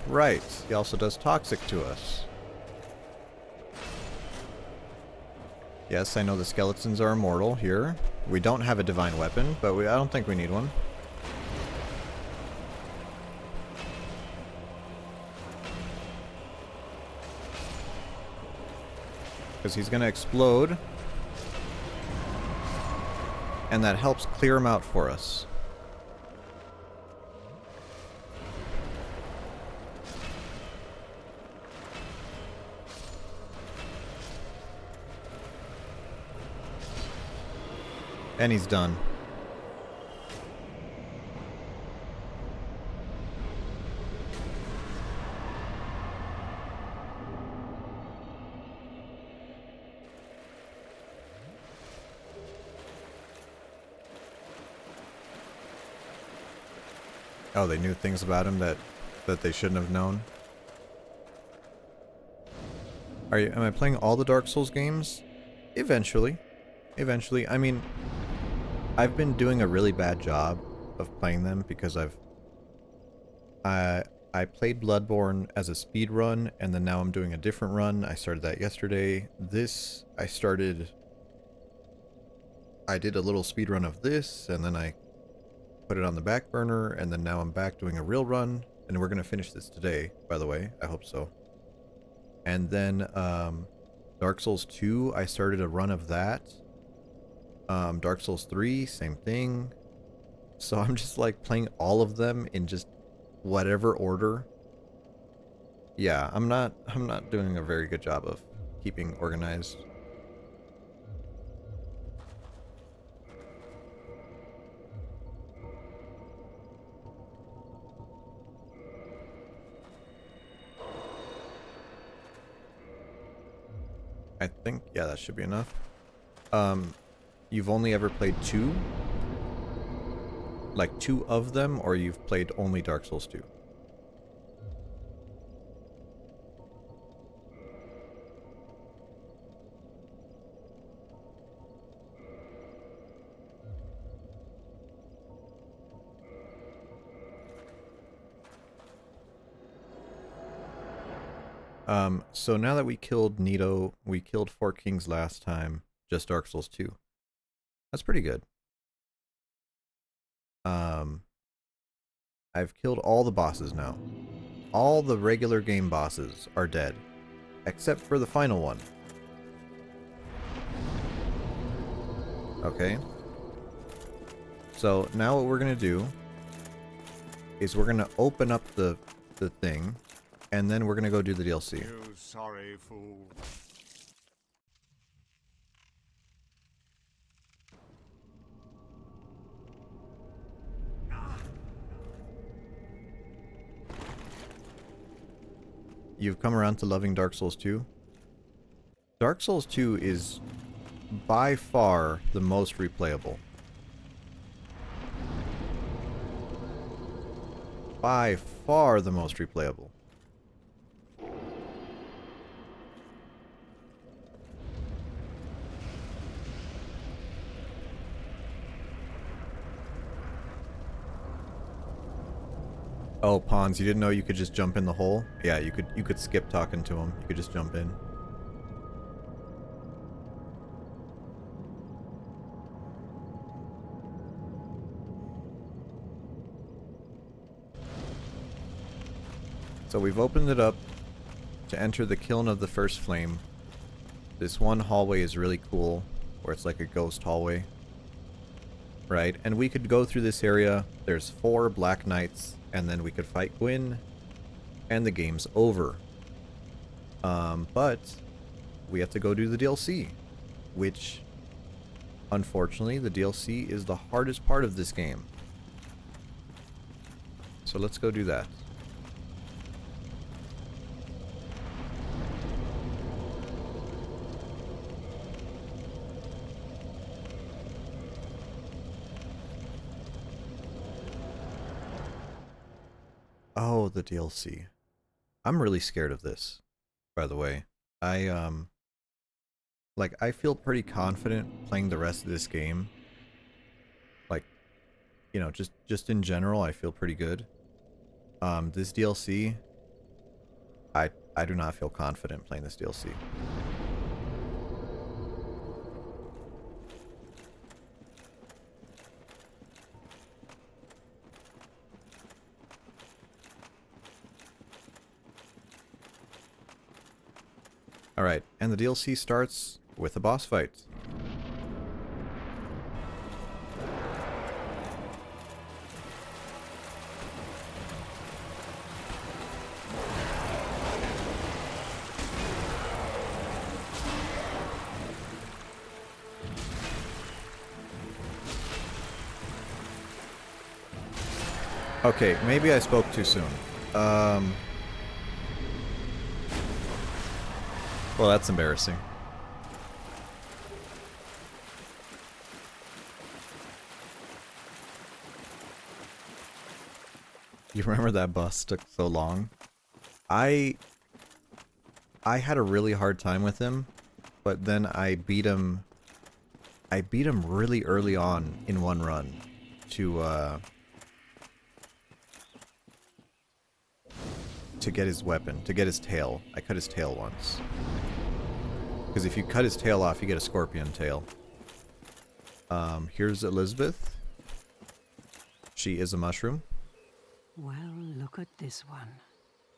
Right, he also does toxic to us. Yes, I know the skeletons are immortal here. We don't have a divine weapon, but I don't think we need one. Because he's going to explode. And that helps clear him out for us. And he's done. Oh, they knew things about him that they shouldn't have known. Am I playing all the Dark Souls games? Eventually. Eventually. I mean, I've been doing a really bad job of playing them because I played Bloodborne as a speed run, and then now I'm doing a different run. I started that yesterday. I did a little speed run of this, and then I put it on the back burner, and then now I'm back doing a real run, and we're gonna finish this today, by the way. I hope so. And then Dark Souls 2, I started a run of that. Dark Souls 3, same thing. So I'm just like playing all of them in just whatever order. Yeah, I'm not doing a very good job of keeping organized. I think, yeah, that should be enough. You've only ever played 2? Like 2 of them, or you've played only Dark Souls 2? So now that we killed Nito, we killed 4 Kings last time, just Dark Souls 2. That's pretty good. I've killed all the bosses now. All the regular game bosses are dead, except for the final one. Okay. So now what we're gonna do is we're gonna open up the thing, and then we're gonna go do the DLC. You sorry fool. You've come around to loving Dark Souls 2? Dark Souls 2 is by far the most replayable. By far the most replayable. Oh, Pawns, you didn't know you could just jump in the hole? Yeah, you could skip talking to him. You could just jump in. So we've opened it up to enter the kiln of the first flame. This one hallway is really cool, where it's like a ghost hallway. Right, and we could go through this area. There's 4 Black Knights, and then we could fight Gwyn, and the game's over. But we have to go do the DLC, which, unfortunately, the DLC is the hardest part of this game. So let's go do that. Oh, the DLC. I'm really scared of this, by the way. I feel pretty confident playing the rest of this game. Like, you know, just in general, I feel pretty good. This DLC, I do not feel confident playing this DLC. Alright, and the DLC starts with a boss fight. Okay, maybe I spoke too soon. Well, that's embarrassing. You remember that bus took so long? I had a really hard time with him, but then I beat him really early on in one run to get his weapon, to get his tail. I cut his tail once. Because if you cut his tail off, you get a scorpion tail. Here's Elizabeth. She is a mushroom. Well, look at this one.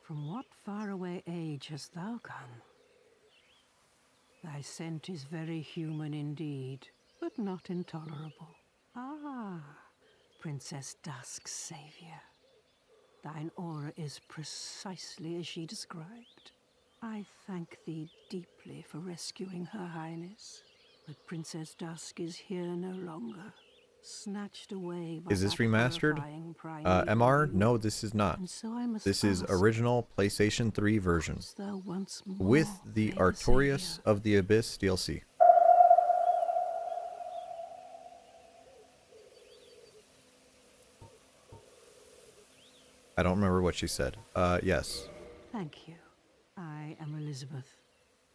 From what faraway age hast thou come? Thy scent is very human indeed, but not intolerable. Ah, Princess Dusk's savior. Thine aura is precisely as she described. I thank thee deeply for rescuing Her Highness, but Princess Dusk is here no longer. Snatched away by Is this that remastered? horrifying primeval MR? youth. No, this is not. And so I must This is ask, original PlayStation 3 version. wouldst thou once more With the play Artorias savior? of the Abyss DLC. I don't remember what she said. Yes. Thank you. I am Elizabeth,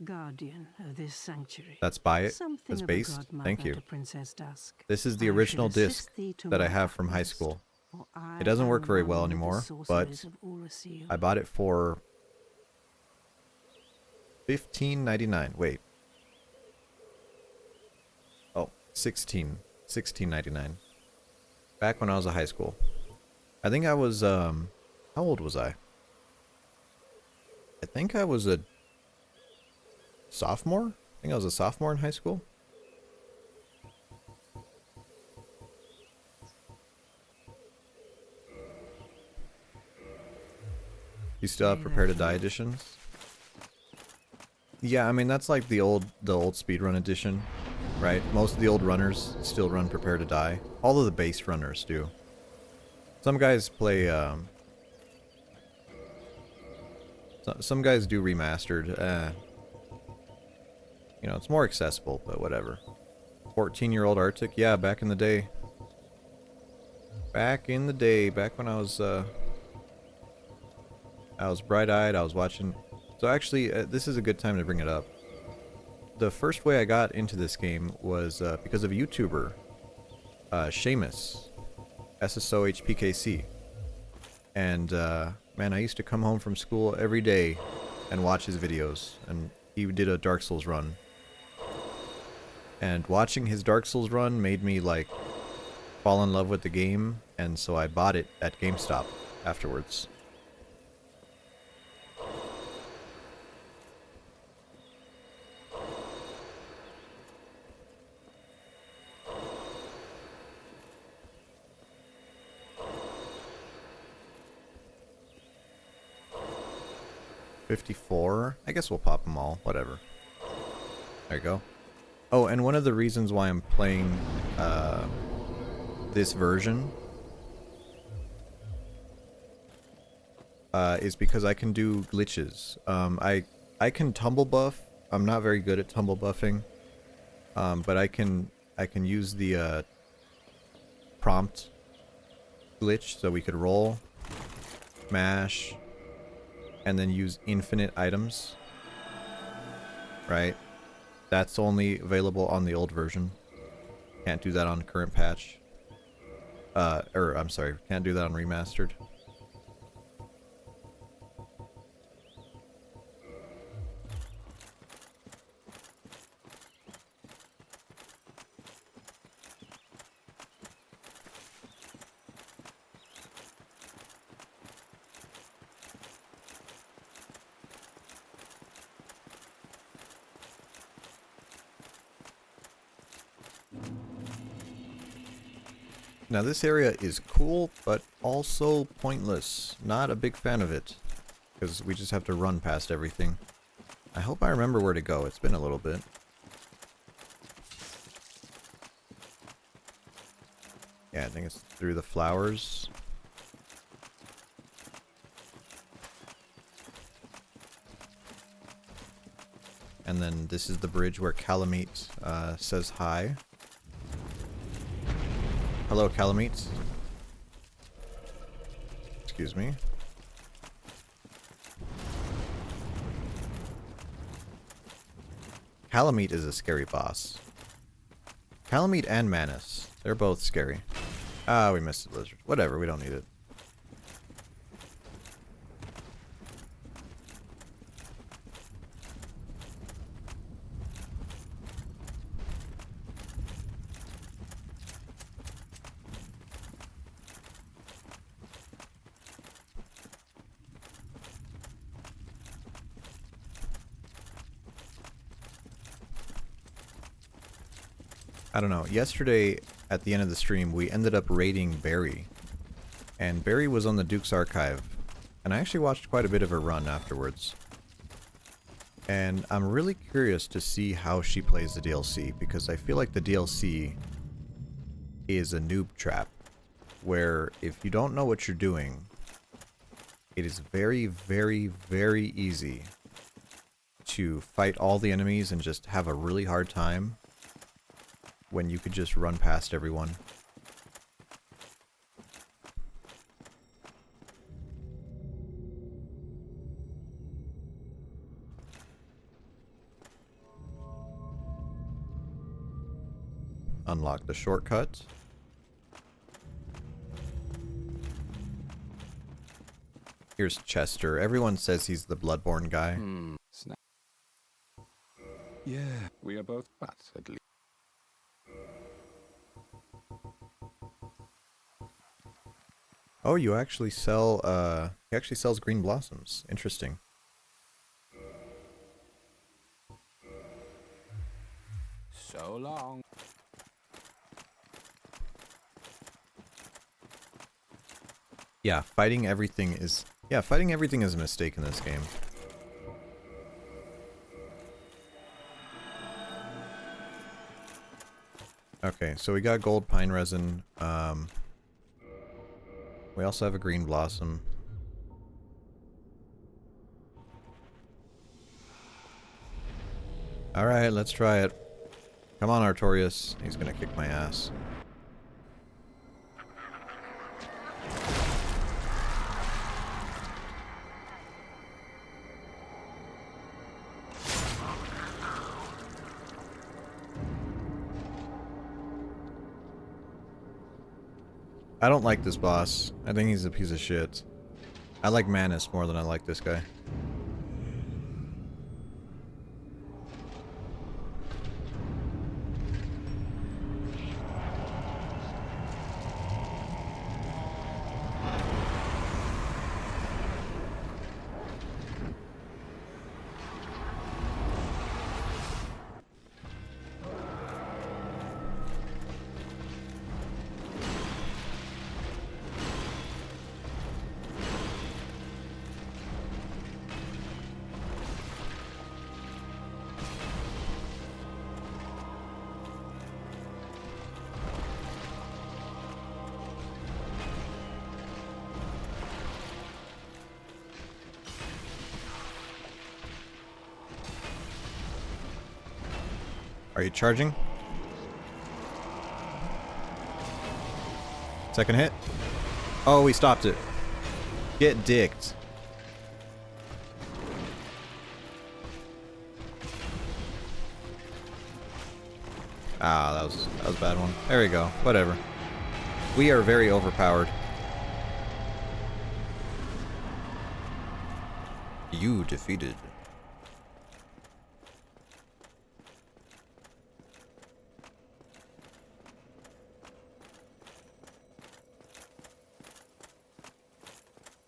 guardian of this sanctuary. That's by it. Something That's of a based. godmother Thank you. to Princess Dusk. This is the I shall original assist disc thee to that I my have from high utmost, school. for I It doesn't work am very one well of the anymore, sorcerers but of Urasil. I bought it for $15.99. Wait. Oh, $16.99. Back when I was in high school. I think I was how old was I? I think I was a sophomore? I think I was a sophomore in high school. You still have Prepare to Die editions? Yeah, I mean that's like the old speedrun edition, right? Most of the old runners still run Prepare to Die. All of the base runners do. Some guys play some guys do remastered. You know, it's more accessible, but whatever. 14-year-old Arctic, yeah, back in the day. Back in the day, back when I was bright-eyed, I was watching. So actually, this is a good time to bring it up. The first way I got into this game was because of a YouTuber, Seamus, SSOHPKC. And man, I used to come home from school every day and watch his videos. And he did a Dark Souls run. And watching his Dark Souls run made me like fall in love with the game, and so I bought it at GameStop afterwards. $54. I guess we'll pop them all. Whatever. There you go. Oh, and one of the reasons why I'm playing this version is because I can do glitches. I can tumble buff. I'm not very good at tumble buffing, but I can use the prompt glitch, so we could roll, mash, and then use infinite items. Right? That's only available on the old version. Can't do that on current patch. I'm sorry, can't do that on remastered. Now this area is cool, but also pointless. Not a big fan of it, because we just have to run past everything. I hope I remember where to go. It's been a little bit. Yeah, I think it's through the flowers. and then this is the bridge where Calamite says hi. Hello, Calamite. Excuse me. Calamite is a scary boss. Calamite and Manus. They're both scary. Ah, we missed the lizard. Whatever, we don't need it. I don't know. Yesterday, at the end of the stream, we ended up raiding Barry. And Barry was on the Duke's Archive. And I actually watched quite a bit of her run afterwards. And I'm really curious to see how she plays the DLC, because I feel like the DLC is a noob trap. Where if you don't know what you're doing, it is very, very, very easy to fight all the enemies and just have a really hard time when you could just run past everyone. Unlock the shortcut. Here's Chester. Everyone says he's the Bloodborne guy. Yeah, we are both bats at least. Oh, you actually sell, he actually sells green blossoms. Interesting. So long. Yeah, fighting everything is a mistake in this game. Okay, so we got gold pine resin. We also have a green blossom. Alright, let's try it. Come on, Artorias. He's gonna kick my ass. I don't like this boss. I think he's a piece of shit. I like Manus more than I like this guy. Are you charging? Second hit. Oh, we stopped it. Get dicked. Ah, that was a bad one. There we go. Whatever. We are very overpowered. You defeated.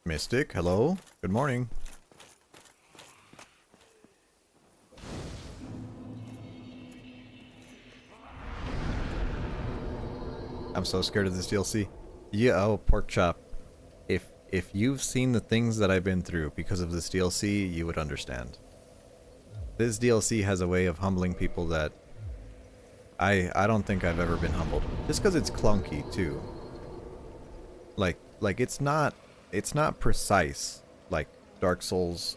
Mystic, hello. Good morning. I'm so scared of this DLC. Yeah, oh, pork chop. If you've seen the things that I've been through because of this DLC, you would understand. This DLC has a way of humbling people that I don't think I've ever been humbled. Just because it's clunky too. Like it's not precise like Dark Souls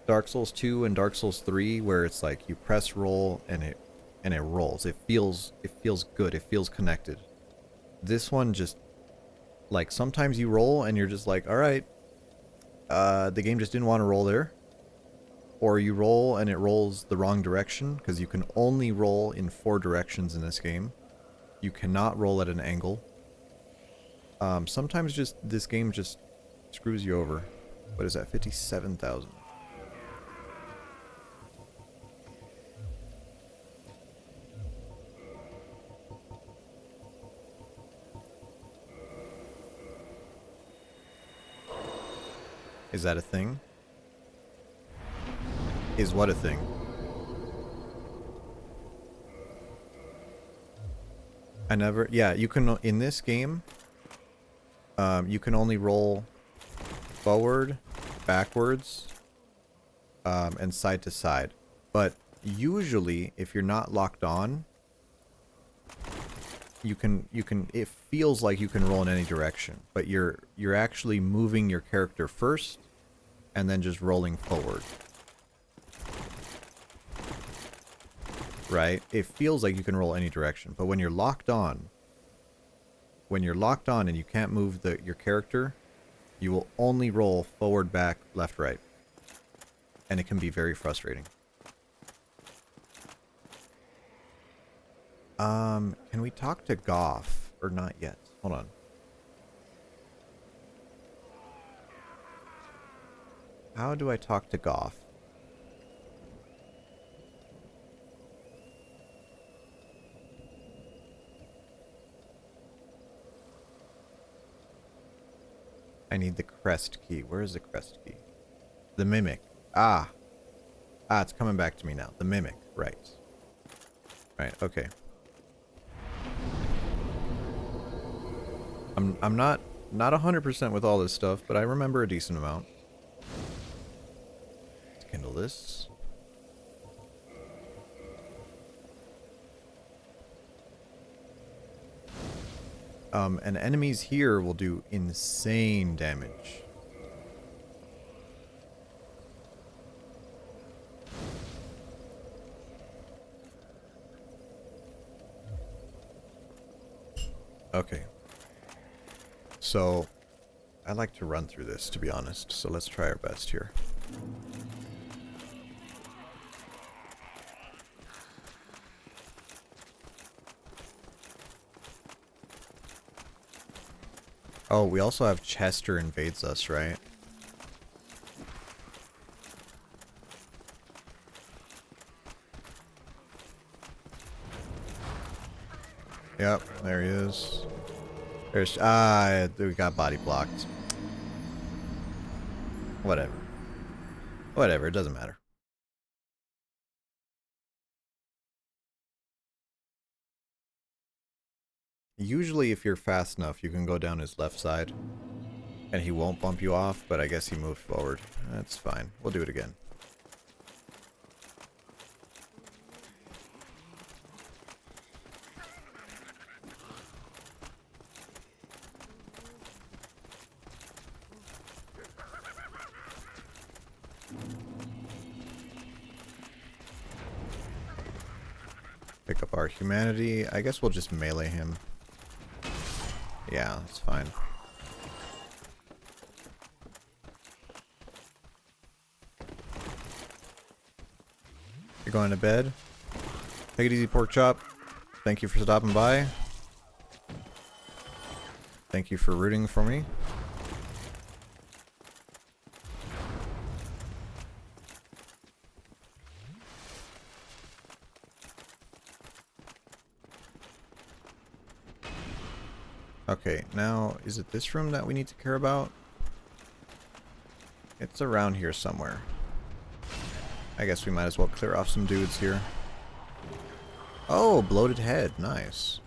Dark Souls 2 and Dark Souls 3, where it's like you press roll and it rolls. It feels good. It feels connected. This one just, like, sometimes you roll and you're just like, all right, the game just didn't want to roll there. Or you roll and it rolls the wrong direction, because you can only roll in 4 directions in this game. You cannot roll at an angle. Sometimes just this game just screws you over. What is that? 57,000. Is that a thing? Is what a thing? I never... Yeah, you can... In this game, you can only roll forward, backwards, and side to side. But usually, if you're not locked on, you can... It feels like you can roll in any direction. But you're actually moving your character first, and then just rolling forward. Right? It feels like you can roll any direction, but when you're locked on, and you can't move your character, you will only roll forward, back, left, right. And it can be very frustrating. Can we talk to Goff? Or not yet? Hold on. How do I talk to Goff? I need the crest key. Where is the crest key? The mimic. Ah, it's coming back to me now. The mimic. Right. Right, okay. I'm not 100% with all this stuff, but I remember a decent amount. Let's kindle this. And enemies here will do insane damage. Okay. So, I like to run through this, to be honest, so let's try our best here. Oh, we also have Chester invades us, right? Yep, there he is. There's... we got body blocked. Whatever. Whatever, it doesn't matter. Usually if you're fast enough, you can go down his left side. And he won't bump you off, but I guess he moved forward. That's fine. We'll do it again. Pick up our humanity. I guess we'll just melee him. Yeah, that's fine. You're going to bed? Take it easy, pork chop. Thank you for stopping by. Thank you for rooting for me. Okay, now, is it this room that we need to care about? It's around here somewhere. I guess we might as well clear off some dudes here. Oh, bloated head. Nice.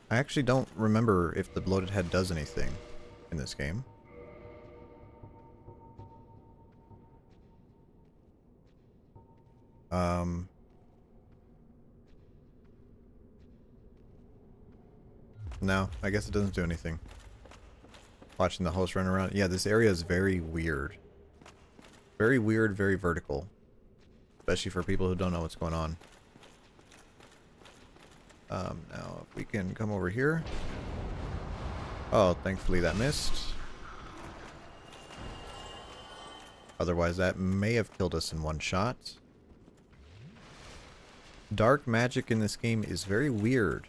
I actually don't remember if the bloated head does anything in this game. No, I guess it doesn't do anything. Watching the host run around. Yeah, this area is very weird. Very weird, very vertical. Especially for people who don't know what's going on. Now, if we can come over here. Oh, thankfully that missed. Otherwise, that may have killed us in one shot. Dark magic in this game is very weird.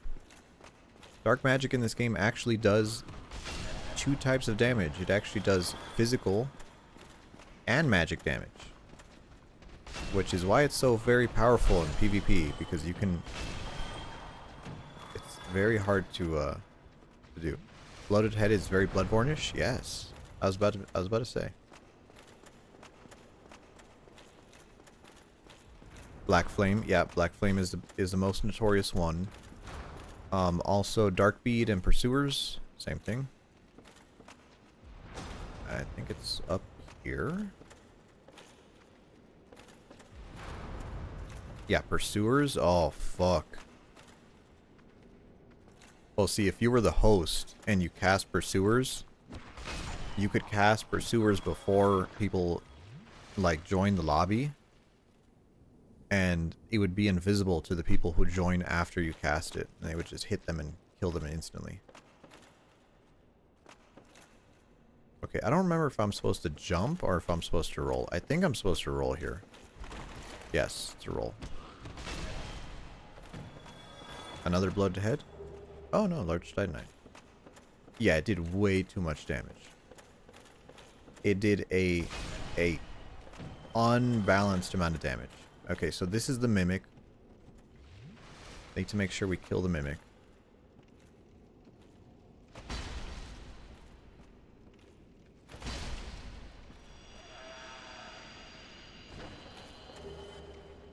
Dark magic in this game actually does two types of damage. It actually does physical and magic damage. Which is why it's so very powerful in PvP, because you can... It's very hard to do. Bloated Head is very Bloodborne-ish? Yes. I was about to say. Black Flame, yeah, Black Flame is the most notorious one. Also Darkbead and Pursuers, same thing. I think it's up here. Yeah, Pursuers. Oh fuck. Well, see, if you were the host and you cast Pursuers, you could cast Pursuers before people like join the lobby. And it would be invisible to the people who join after you cast it. And they would just hit them and kill them instantly. Okay, I don't remember if I'm supposed to jump or if I'm supposed to roll. I think I'm supposed to roll here. Yes, it's a roll. Another blood head? Oh no, large titanite. Yeah, it did way too much damage. It did a unbalanced amount of damage. Okay, so this is the Mimic. Need to make sure we kill the Mimic.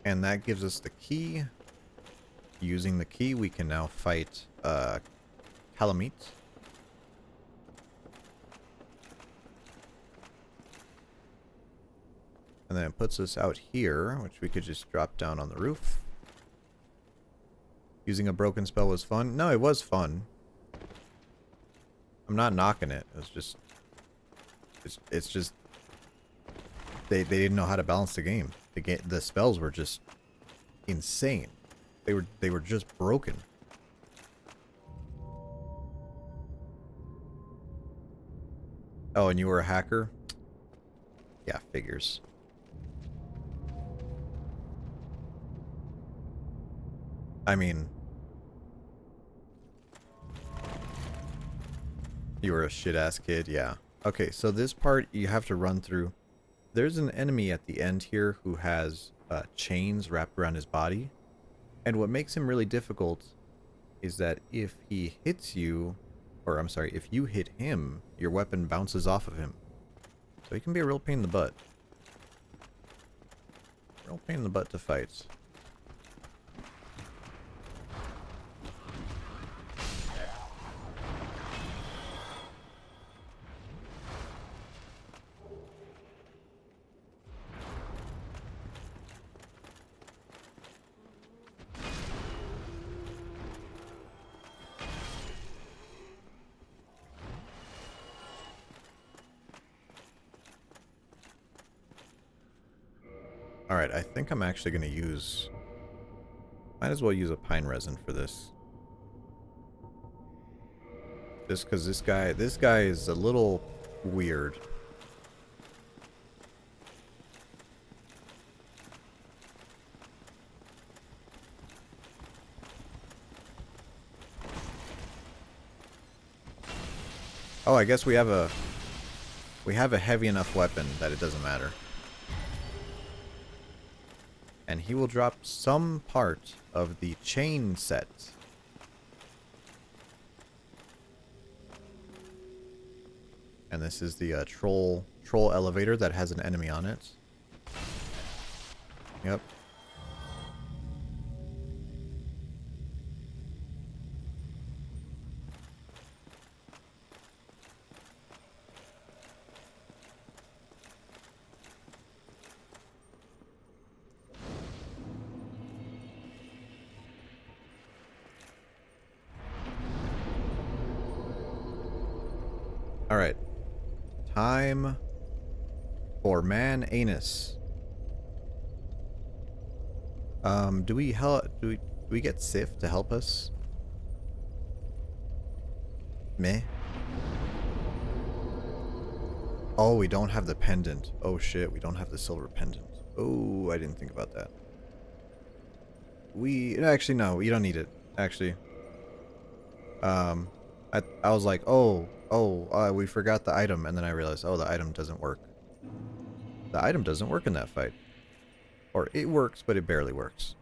And that gives us the key. Using the key, we can now fight Calamite. And then it puts us out here, which we could just drop down on the roof. Using a broken spell was fun. No, it was fun. I'm not knocking it. It was just... It's just... They didn't know how to balance the game. The spells were just insane. They were just broken. Oh, and you were a hacker? Yeah, figures. I mean, you were a shit-ass kid, yeah. Okay, so this part you have to run through. There's an enemy at the end here who has chains wrapped around his body. And what makes him really difficult is that if he hits you, or I'm sorry, if you hit him, your weapon bounces off of him. So he can be a real pain in the butt. Real pain in the butt to fight. Alright, I think I'm actually going to use... Might as well use a pine resin for this. Just because this guy is a little weird. Oh, I guess we have a heavy enough weapon that it doesn't matter. And he will drop some part of the chain set. And this is the troll elevator that has an enemy on it. Yep. Time for man anus. Do we get Sif to help us? Meh. Oh, we don't have the pendant. Oh shit, we don't have the silver pendant. Oh, I didn't think about that. Actually no, you don't need it. Actually. I was like, we forgot the item, and then I realized, oh, the item doesn't work. The item doesn't work in that fight. Or it works, but it barely works.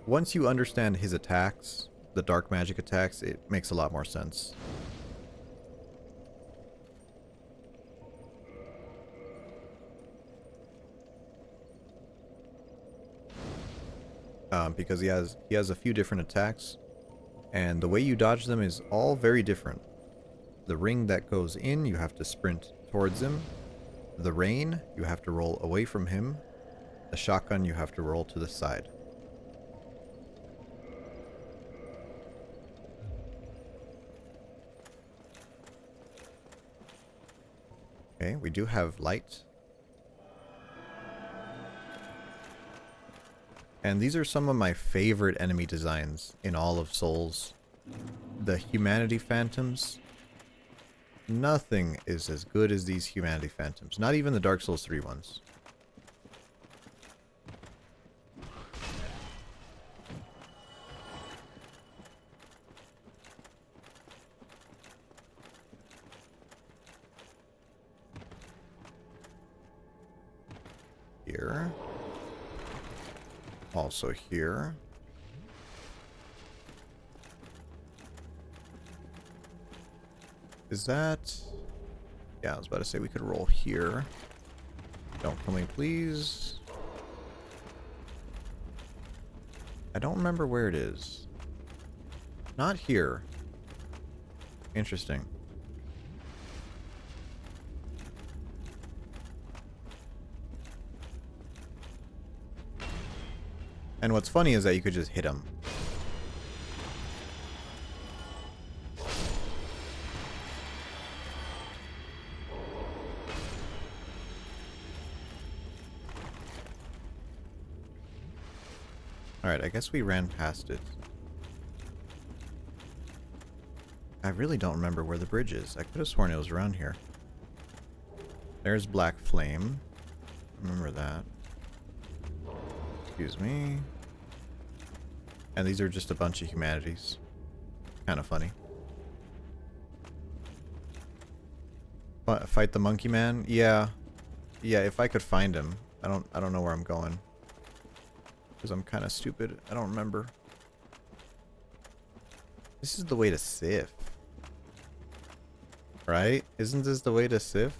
Once you understand his attacks, the dark magic attacks, it makes a lot more sense. Because he has a few different attacks, and the way you dodge them is all very different. The ring that goes in, you have to sprint towards him. The rain, you have to roll away from him. The shotgun, you have to roll to the side. Okay, we do have light. And these are some of my favorite enemy designs in all of Souls. The Humanity Phantoms. Nothing is as good as these Humanity Phantoms. Not even the Dark Souls 3 ones. Here. Also here. Is that... Yeah, I was about to say we could roll here. Don't kill me, please. I don't remember where it is. Not here. Interesting. And what's funny is that you could just hit him. Alright, I guess we ran past it. I really don't remember where the bridge is. I could have sworn it was around here. There's Black Flame. Remember that. Excuse me. And these are just a bunch of humanities. Kind of funny. But fight the monkey man? Yeah. Yeah, if I could find him. I don't know where I'm going. Because I'm kind of stupid. I don't remember. This is the way to Sif. Right? Isn't this the way to Sif?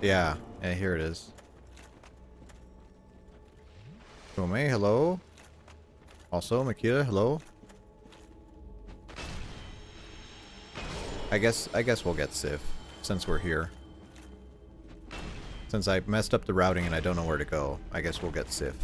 Yeah. Yeah, here it is. Kome, hello? Also, Makita, hello? I guess we'll get Sif, since we're here. Since I messed up the routing and I don't know where to go, I guess we'll get Sif.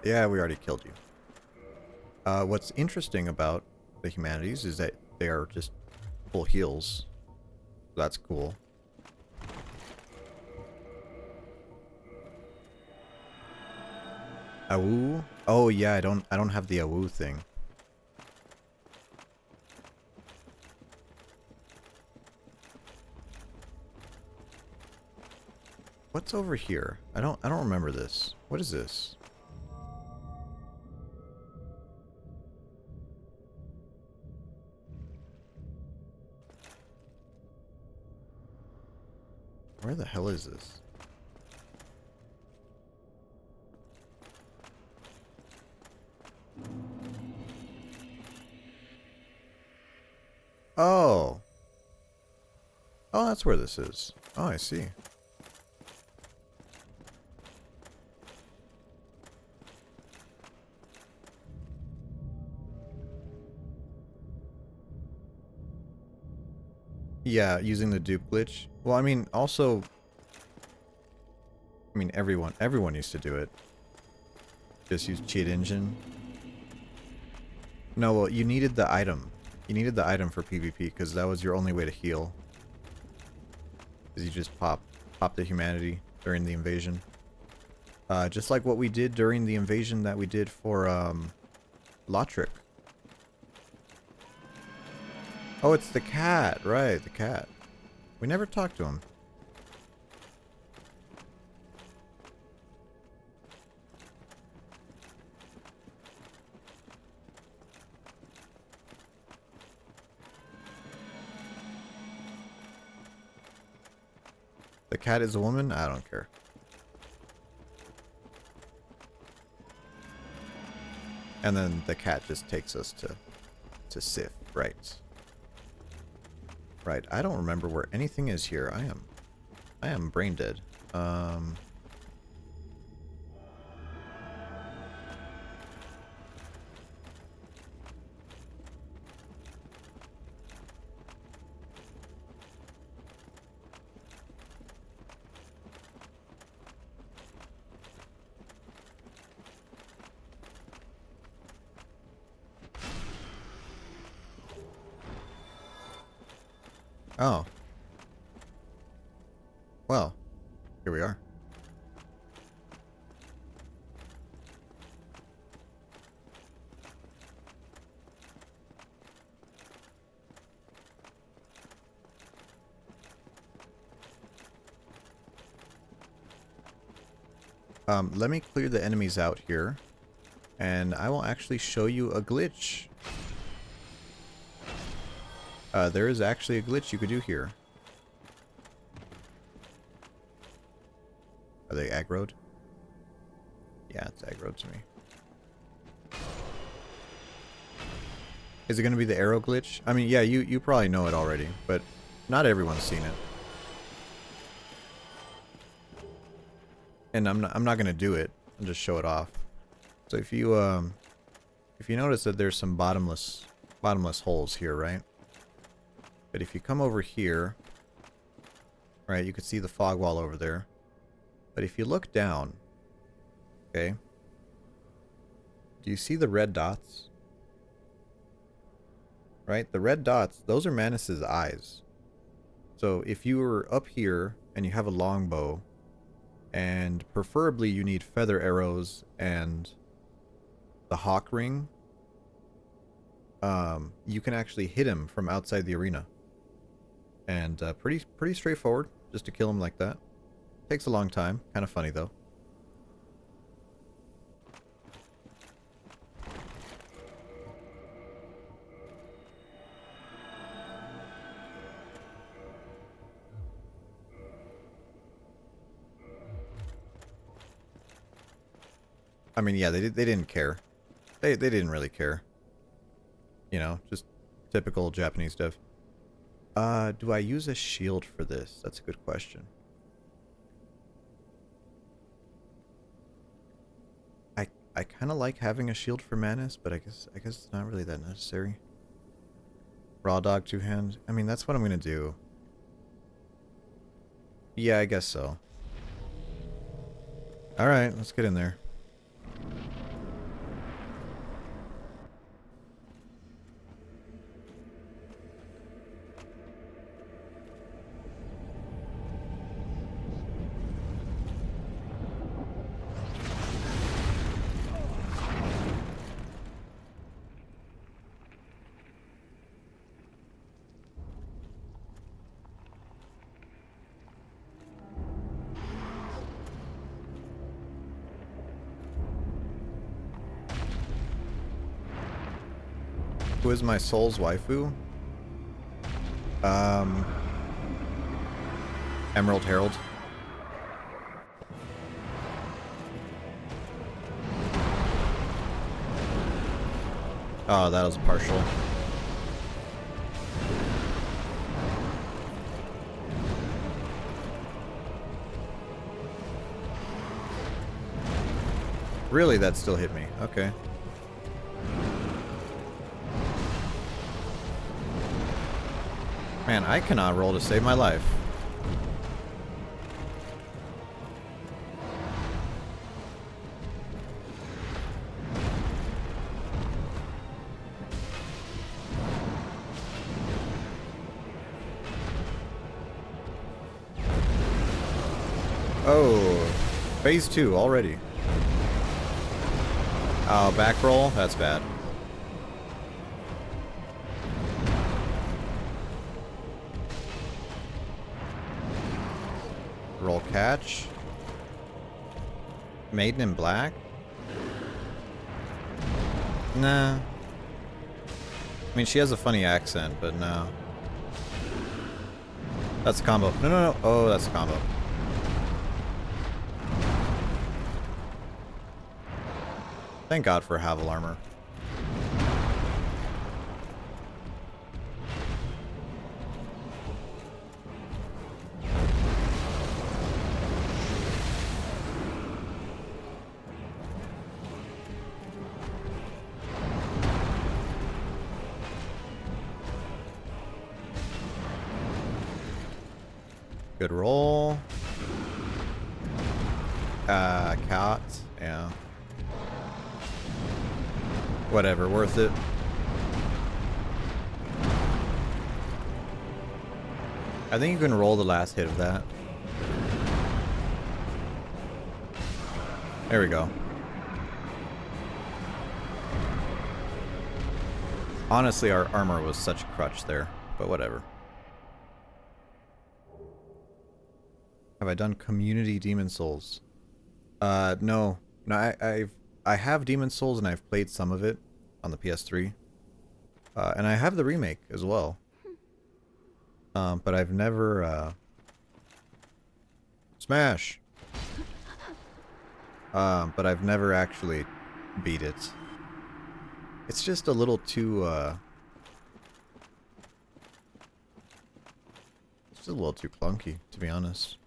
Yeah, we already killed you. What's interesting about the humanities is that they are just full heals. That's cool. Awoo? Oh yeah, I don't have the awoo thing. What's over here? I don't remember this. What is this? Where the hell is this? Oh. Oh, that's where this is. Oh, I see. Yeah, using the dupe glitch. Well, I mean, also... I mean, everyone used to do it. Just use cheat engine. No, well, you needed the item. You needed the item for PvP, because that was your only way to heal. Because you just pop the humanity during the invasion. Just like what we did during the invasion that we did for, Lotric. Oh, it's the cat, right, the cat. We never talked to him. The cat is a woman? I don't care. And then the cat just takes us to Sif, right? Right, I don't remember where anything is here. I am brain dead. Oh. Well, here we are. Let me clear the enemies out here, and I will actually show you a glitch. There is actually a glitch you could do here. Are they aggroed? Yeah, it's aggroed to me. Is it going to be the arrow glitch? I mean, yeah, you probably know it already, but not everyone's seen it. And I'm not going to do it. I'll just show it off. So if you notice that there's some bottomless holes here, right? But if you come over here, right, you can see the fog wall over there. But if you look down, okay, do you see the red dots? Right, the red dots, those are Manus's eyes. So if you were up here and you have a longbow, and preferably you need feather arrows and the hawk ring, you can actually hit him from outside the arena. And pretty straightforward, just to kill him like that. Takes a long time. Kind of funny, though. I mean, yeah, they didn't care. They didn't really care. You know, just typical Japanese dev. Do I use a shield for this? That's a good question. I kind of like having a shield for Manus, but I guess it's not really that necessary. Raw dog, two hand. I mean, that's what I'm gonna do. Yeah, I guess so. All right, let's get in there. Who is my soul's waifu? Emerald Herald. Oh, that was partial. Really, that still hit me. Okay. Man, I cannot roll to save my life. Oh, phase 2 already. Oh, back roll? That's bad. Roll catch. Maiden in black? Nah. I mean, she has a funny accent, but no. That's a combo. No, no, no. Oh, that's a combo. Thank God for Havel armor. Good roll. Cat. Yeah. Whatever, worth it. I think you can roll the last hit of that. There we go. Honestly, our armor was such a crutch there, but whatever. Have I done community Demon Souls? No. No, I have Demon Souls and I've played some of it on the PS3. And I have the remake as well. But I've never, Smash! But I've never actually beat it. It's just a little too, it's just a little too clunky, to be honest.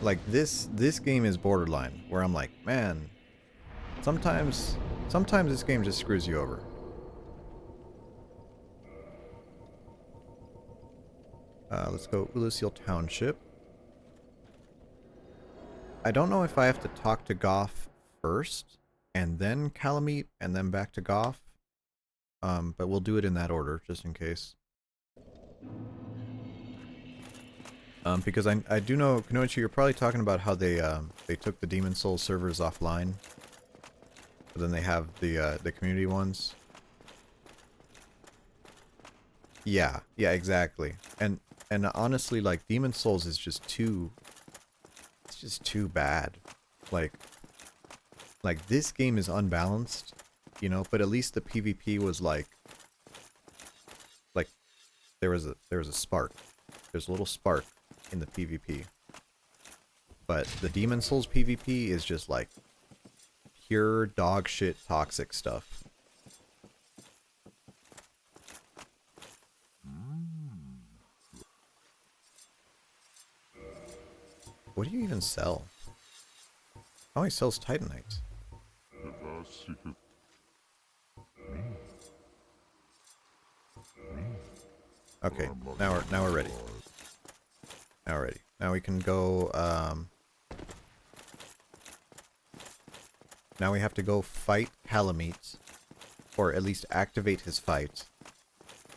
Like, this game is borderline, where I'm like, man, sometimes this game just screws you over. Let's go Ulusil Township. I don't know if I have to talk to Goff first, and then Calamite, and then back to Goff. But we'll do it in that order, just in case. Because I do know, Kunoichi, you're probably talking about how they took the Demon Souls servers offline. But then they have the community ones. Yeah, exactly. And honestly, like, Demon Souls is just too... It's just too bad. Like, this game is unbalanced, you know, but at least the PvP was like there was a spark. There's a little spark in the PvP. But the Demon Souls PvP is just like pure dog shit toxic stuff. What do you even sell? Oh, he sells Titanite. Okay, now we're ready. Now we're ready. Now we can go, now we have to go fight Calamite, or at least activate his fight,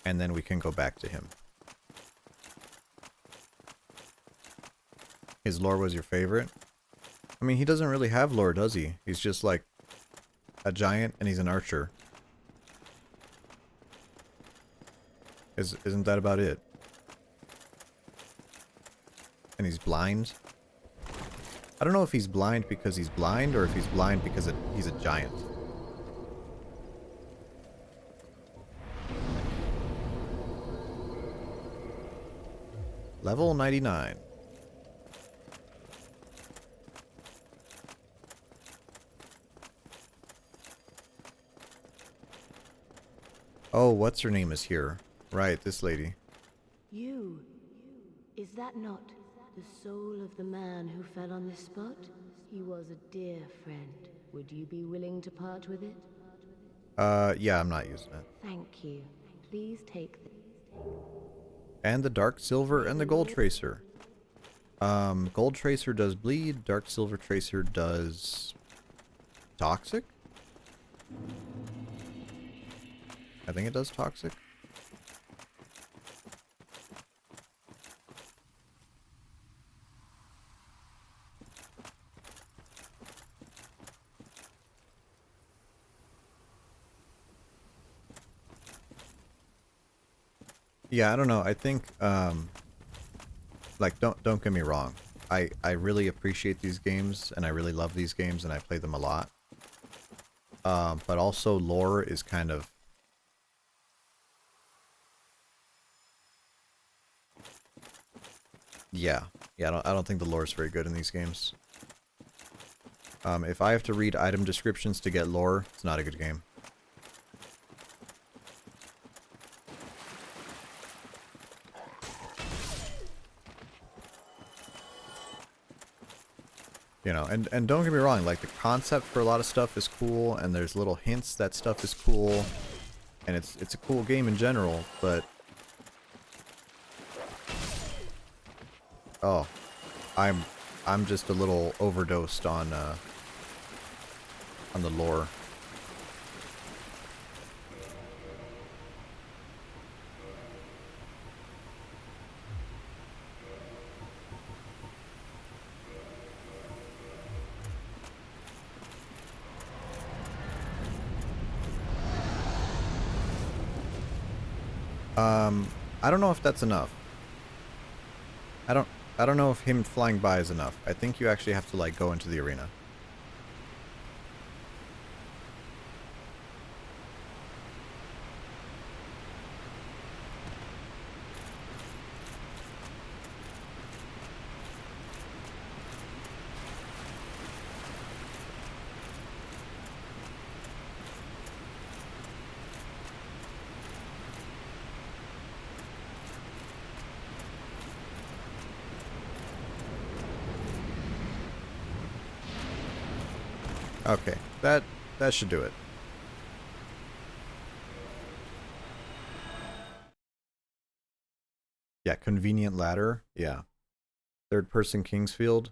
and then we can go back to him. His lore was your favorite? I mean, he doesn't really have lore, does he? He's just like a giant and he's an archer. Isn't that about it? And he's blind? I don't know if he's blind because he's blind or if he's blind because he's a giant. Level 99. Oh, what's her name is here. Right, this lady. You. Is that not the soul of the man who fell on this spot? He was a dear friend. Would you be willing to part with it? Yeah, I'm not using it. Thank you. Please take the... And the Dark Silver and the Gold Tracer. Gold Tracer does bleed, Dark Silver Tracer does... Toxic? I think it does Toxic. Yeah, I don't know. I think, like, don't get me wrong. I really appreciate these games, and I really love these games, and I play them a lot. But also lore is kind of... Yeah. Yeah, I don't think the lore is very good in these games. If I have to read item descriptions to get lore, it's not a good game. You know, and don't get me wrong, like, the concept for a lot of stuff is cool, and there's little hints that stuff is cool, and it's a cool game in general, but... Oh, I'm just a little overdosed on the lore. I don't know if that's enough. I don't know if him flying by is enough. I think you actually have to, like, go into the arena. Okay, that should do it. Yeah, convenient ladder. Yeah. Third person Kingsfield.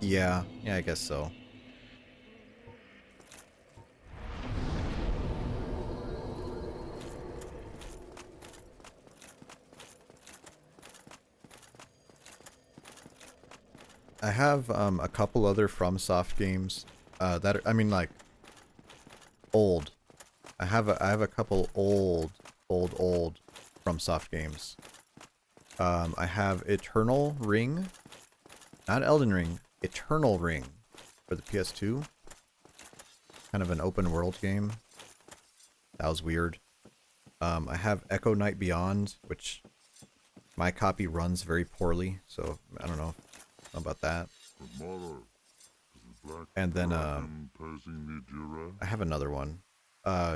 Yeah, I guess so. I have a couple other FromSoft games that are, I mean, like, old. I have a couple old FromSoft games. I have Eternal Ring, not Elden Ring, Eternal Ring for the PS2. Kind of an open world game. That was weird. I have Echo Night Beyond, which my copy runs very poorly, so I don't know about that. And then I have another one.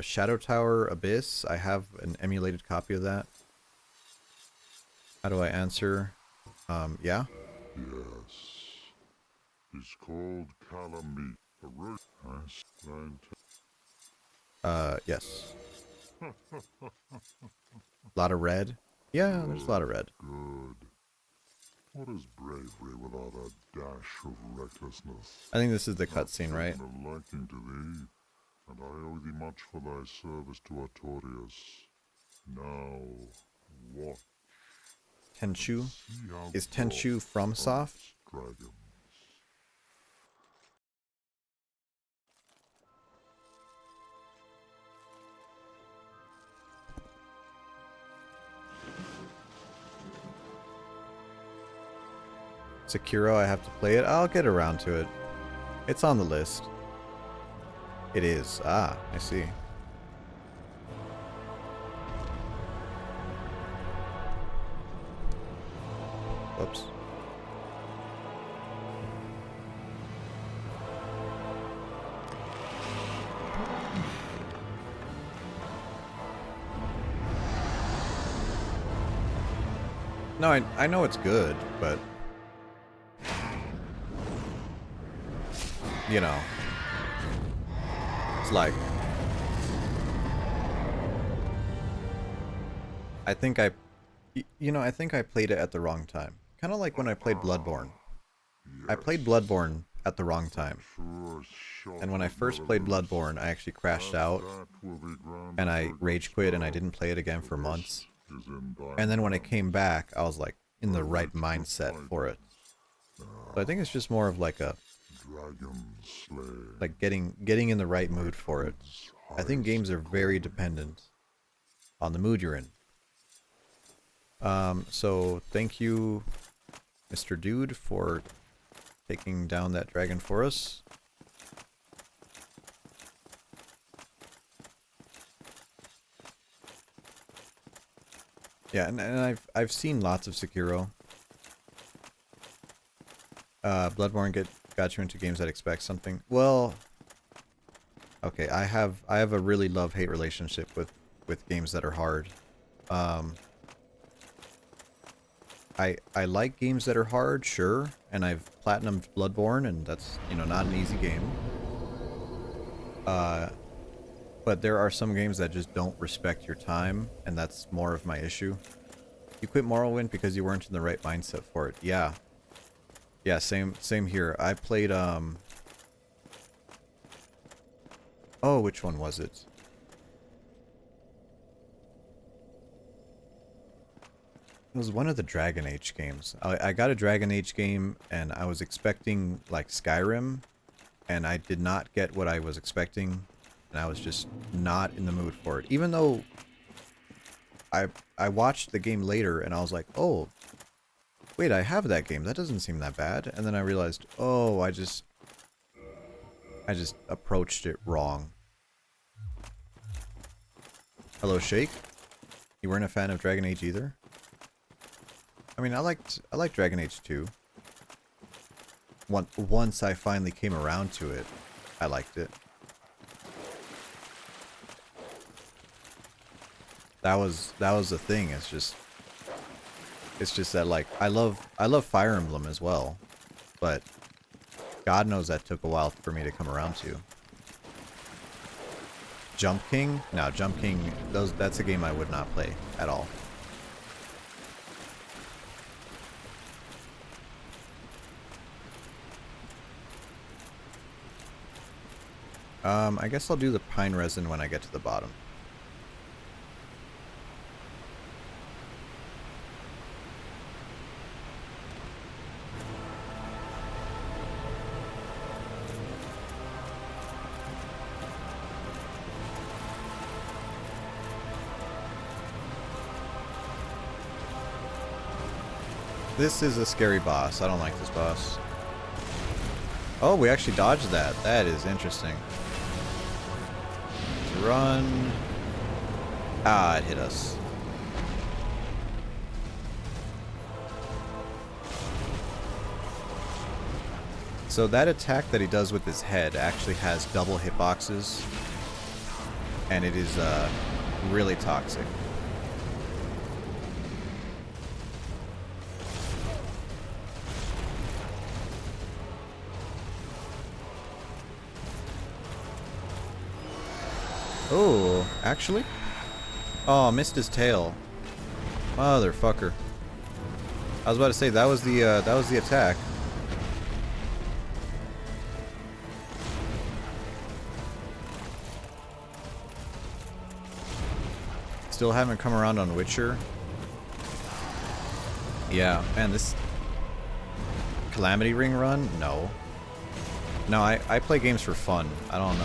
Shadow Tower Abyss. I have an emulated copy of that. How do I answer? Yeah? Yes. He's called Calamite. Yes. A lot of red. Yeah, there's a lot of red. Good. What is bravery without a dash of recklessness? I think this is the cutscene, right? A liking to thee, and I owe thee much for thy service to Artorias. Now, what? Tenchu? Is Tenchu FromSoft? Dragons. Sekiro, I have to play it. I'll get around to it. It's on the list. It is. Ah, I see. Whoops. No, I know it's good, but you know, it's like, I think I played it at the wrong time. Kind of like when I played Bloodborne. I played Bloodborne at the wrong time. And when I first played Bloodborne, I actually crashed out, and I rage quit, and I didn't play it again for months. And then when I came back, I was like in the right mindset for it. So I think it's just more of like a, like getting in the right mood for it. I think games are very dependent on the mood you're in. So thank you, Mr. Dude, for taking down that dragon for us. Yeah, and I've seen lots of Sekiro. Bloodborne got you into games that expect something. Well, okay, I have a really love-hate relationship with games that are hard. I like games that are hard, sure, and I've platinumed Bloodborne, and that's, you know, not an easy game. But there are some games that just don't respect your time, and that's more of my issue. You quit Morrowind because you weren't in the right mindset for it. Yeah. Yeah, same here. I played, oh, which one was it? It was one of the Dragon Age games. I got a Dragon Age game, and I was expecting, like, Skyrim, and I did not get what I was expecting, and I was just not in the mood for it. Even though I watched the game later, and I was like, oh, wait, I have that game. That doesn't seem that bad. And then I realized, oh, I just approached it wrong. Hello, Shake. You weren't a fan of Dragon Age either? I mean, I liked Dragon Age 2. Once I finally came around to it, I liked it. That was the thing. It's just that, like, I love Fire Emblem as well, but God knows that took a while for me to come around to. Jump King? No, Jump King, that's a game I would not play at all. I guess I'll do the pine resin when I get to the bottom. This is a scary boss. I don't like this boss. Oh, we actually dodged that. That is interesting. Let's run. Ah, it hit us. So that attack that he does with his head actually has double hitboxes. And it is really toxic. Oh, actually? Oh, missed his tail. Motherfucker. I was about to say that was the attack. Still haven't come around on Witcher. Yeah, man, this Calamity Ring run? No. No, I play games for fun. I don't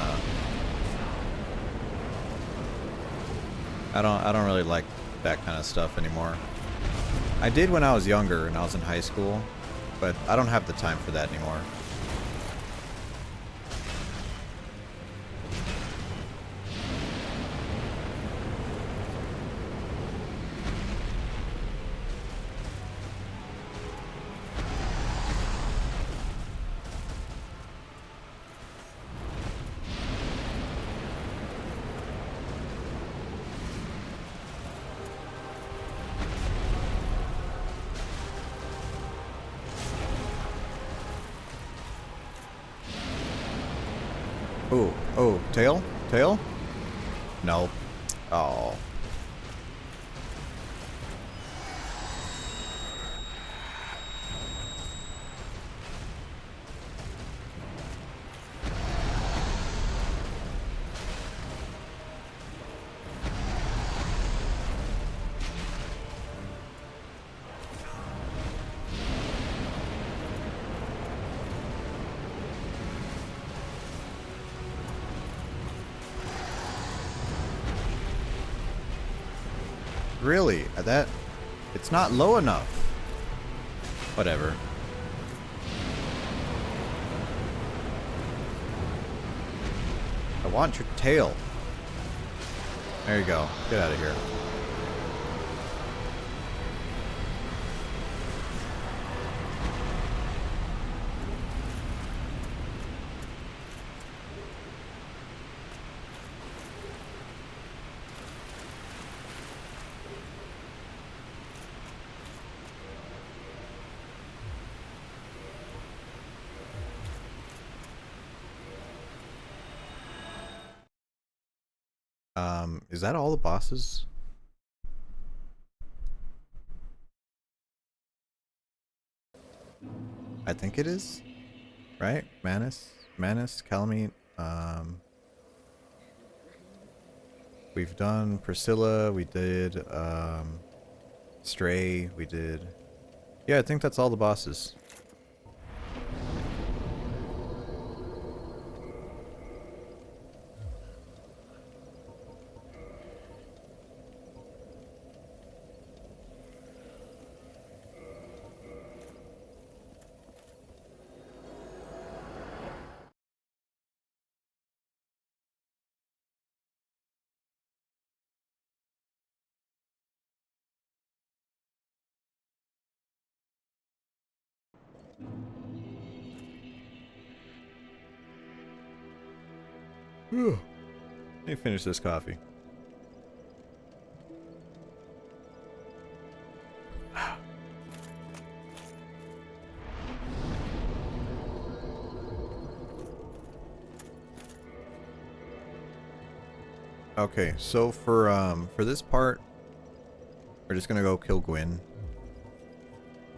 really like that kind of stuff anymore. I did when I was younger and I was in high school, but I don't have the time for that anymore. Oh, tail? Tail? No. Oh. Really? That... It's not low enough. Whatever. I want your tail. There you go. Get out of here. Is that all the bosses? I think it is. Right? Manus, Calamite, we've done Priscilla, we did, Stray, we did... Yeah, I think that's all the bosses. Let me finish this coffee. Okay, so for this part, we're just gonna go kill Gwyn.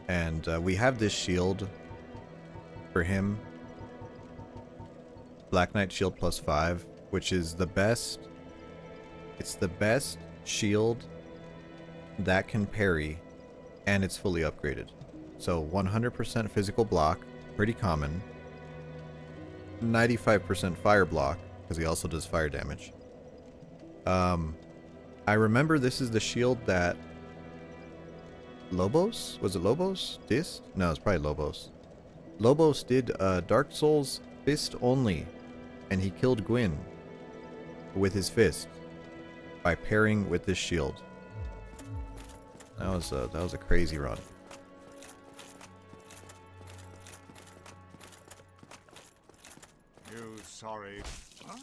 And we have this shield for him. Black Knight shield plus 5, which is the best. It's the best shield that can parry, and it's fully upgraded. So 100% physical block, pretty common. 95% fire block, because he also does fire damage. I remember this is the shield that Lobos? Was it Lobos? Dist? No, it's probably Lobos. Lobos did Dark Souls fist only, and he killed Gwyn with his fist by pairing with this shield. That was a crazy run. You sorry? Huh?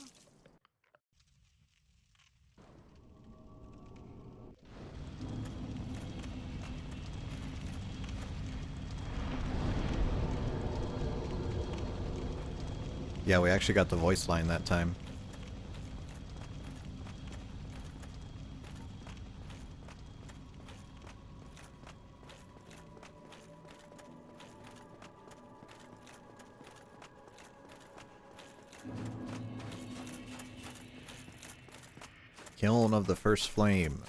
Yeah, we actually got the voice line that time. Kiln of the First Flame.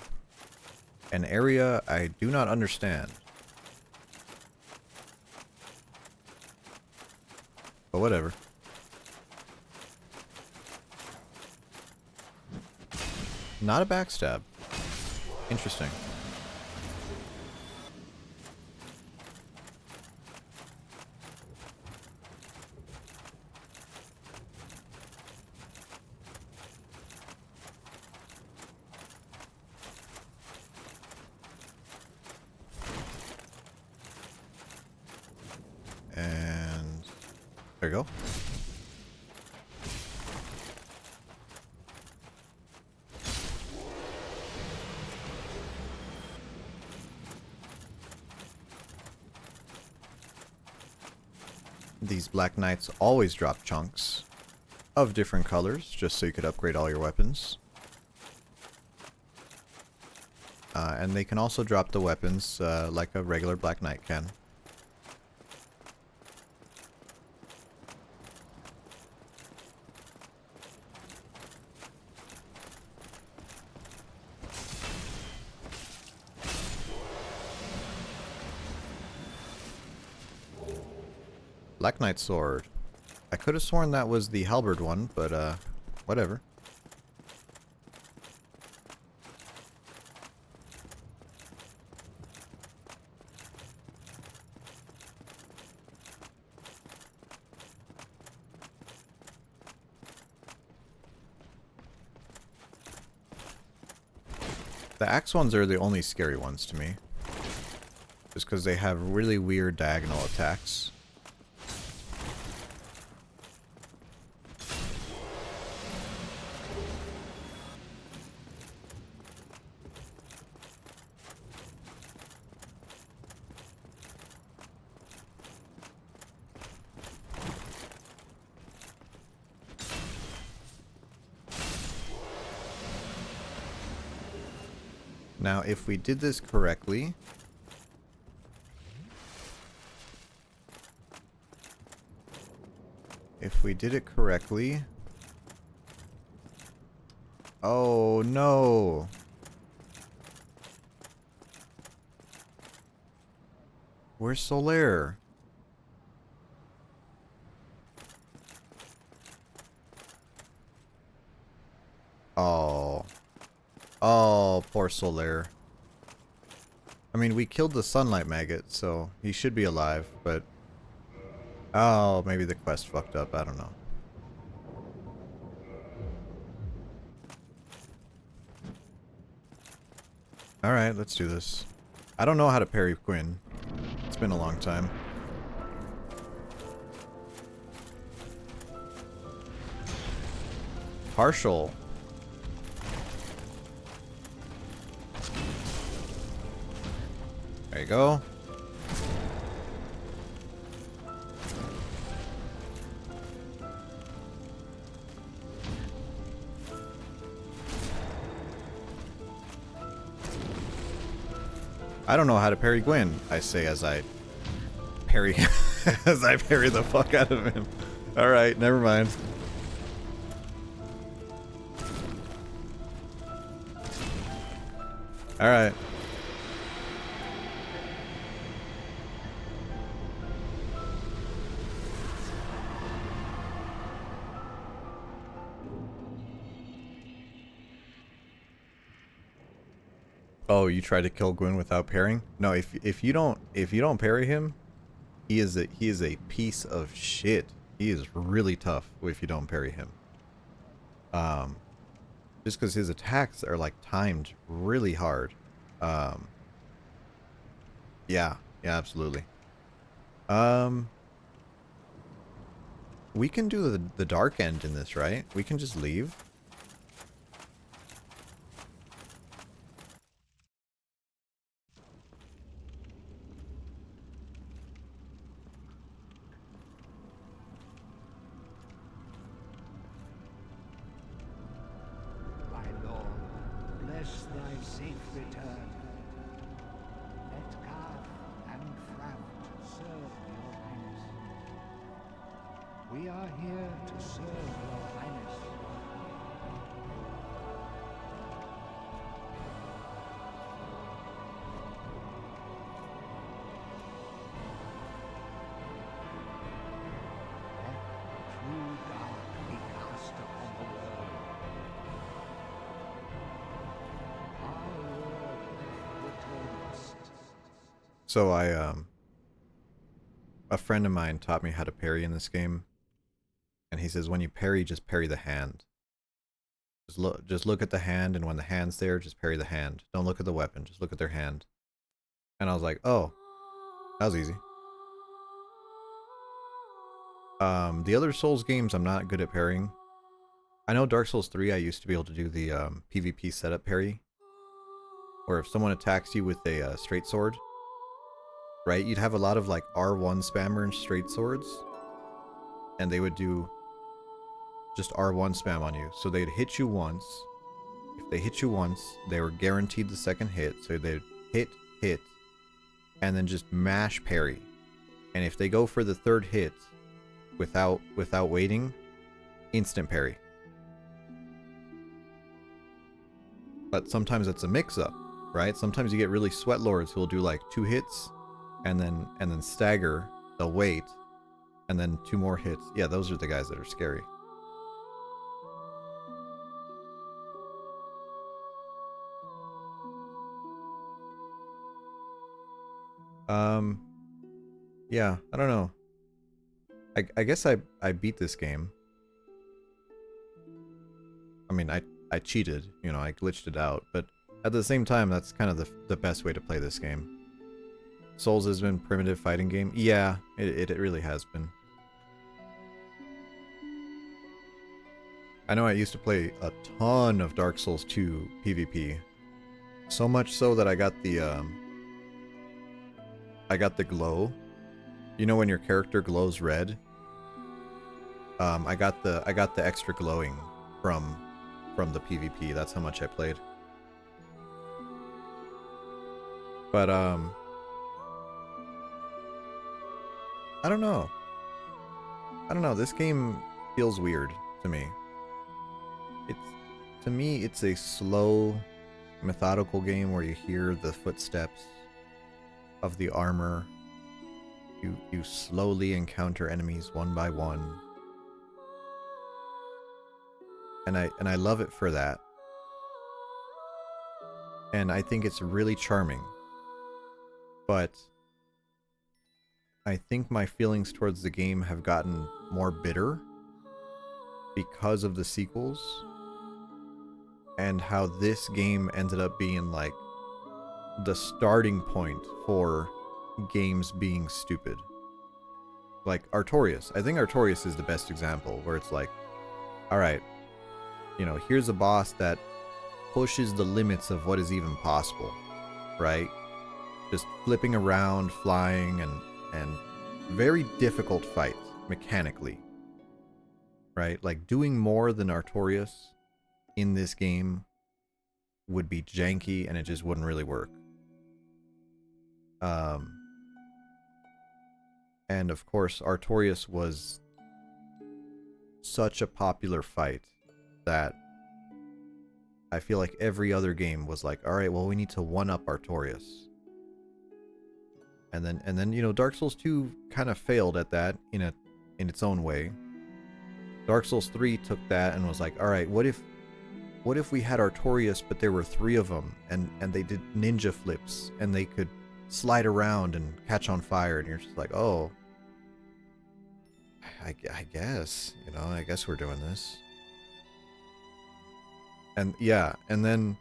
An area I do not understand. But whatever. Not a backstab. Interesting. And there you go. These Black Knights always drop chunks. of different colors, just so you could upgrade all your weapons. And they can also drop the weapons like a regular Black Knight can. Black Knight sword. I could have sworn that was the halberd one, but whatever. The axe ones are the only scary ones to me. Just because they have really weird diagonal attacks. Now, if we did this correctly... If we did it correctly... Oh, no! Where's Solaire? Oh... Oh, poor Solaire. I mean, we killed the sunlight maggot, so he should be alive, but... Oh, maybe the quest fucked up, I don't know. Alright, let's do this. I don't know how to parry Quinn. It's been a long time. Partial. There you go. I don't know how to parry Gwyn, I say as I parry as I parry the fuck out of him. Alright, never mind. Alright. Oh, you try to kill Gwyn without parrying? No, if you don't parry him, he is a piece of shit. He is really tough if you don't parry him. Just because his attacks are like timed really hard. Yeah, absolutely. We can do the dark end in this, right? We can just leave. Thy safe return. Let Garth and Framt serve your highness. We are here to serve your highness. Let true dark be cast upon the world. So a friend of mine taught me how to parry in this game, and he says when you parry, just parry the hand. Just look at the hand, and when the hand's there, just parry the hand. Don't look at the weapon, just look at their hand. And I was like, oh, that was easy. The other Souls games, I'm not good at parrying. I know Dark Souls 3, I used to be able to do the PvP setup parry, where if someone attacks you with a straight sword, right, you'd have a lot of like R1 spammer and straight swords, and they would do just R1 spam on you. So they'd hit you once. If they hit you once, they were guaranteed the second hit. So they'd hit, and then just mash parry. And if they go for the third hit without waiting, instant parry. But sometimes it's a mix-up, right? Sometimes you get really sweat lords who'll do like 2 hits and then stagger. They'll wait, and then 2 more hits. Yeah, those are the guys that are scary. Yeah, I don't know. I guess I beat this game. I mean, I cheated, you know, I glitched it out, but at the same time, that's kind of the best way to play this game. Souls has been primitive fighting game. Yeah, it really has been. I know I used to play a ton of Dark Souls 2 PvP. So much so that I got the glow. You know when your character glows red? I got the extra glowing from the PvP. That's how much I played. But I don't know. This game feels weird to me. To me, it's a slow, methodical game where you hear the footsteps of the armor. You slowly encounter enemies one by one. And I love it for that. And I think it's really charming. But I think my feelings towards the game have gotten more bitter because of the sequels and how this game ended up being like the starting point for games being stupid. Like Artorias. I think Artorias is the best example where it's like, alright, you know, here's a boss that pushes the limits of what is even possible, right? Just flipping around, flying, and very difficult fight mechanically, right? Like doing more than Artorias in this game would be janky and it just wouldn't really work. And of course, Artorias was such a popular fight that I feel like every other game was like, all right, well, we need to one-up Artorias. And then you know, Dark Souls 2 kind of failed at that in its own way. Dark Souls 3 took that and was like, all right, what if we had Artorias, but there were 3 of them, and they did ninja flips, and they could slide around and catch on fire, and you're just like, oh, I guess, you know, I guess we're doing this. And yeah, and then,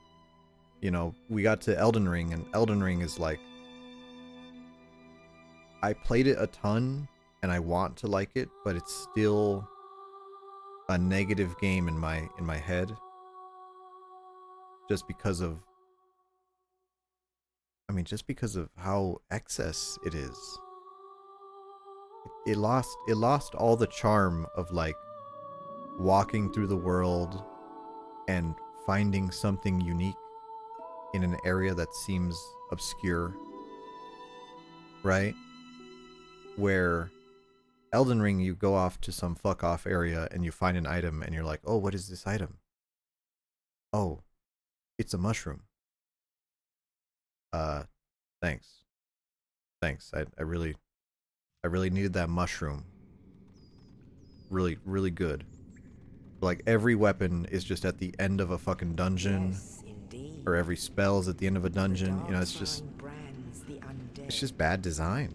you know, we got to Elden Ring, and Elden Ring is like, I played it a ton, and I want to like it, but it's still a negative game in my head. Just because of how excess it is. It lost all the charm of like walking through the world and finding something unique in an area that seems obscure, right? Where Elden Ring, you go off to some fuck off area and you find an item and you're like, oh, what is this item? Oh, it's a mushroom. Thanks. I really needed that mushroom. Really, really good. Like every weapon is just at the end of a fucking dungeon. Yes, indeed. Or every spell is at the end of a dungeon. The You know, dark it's just shrine brands the undead. it's just bad design.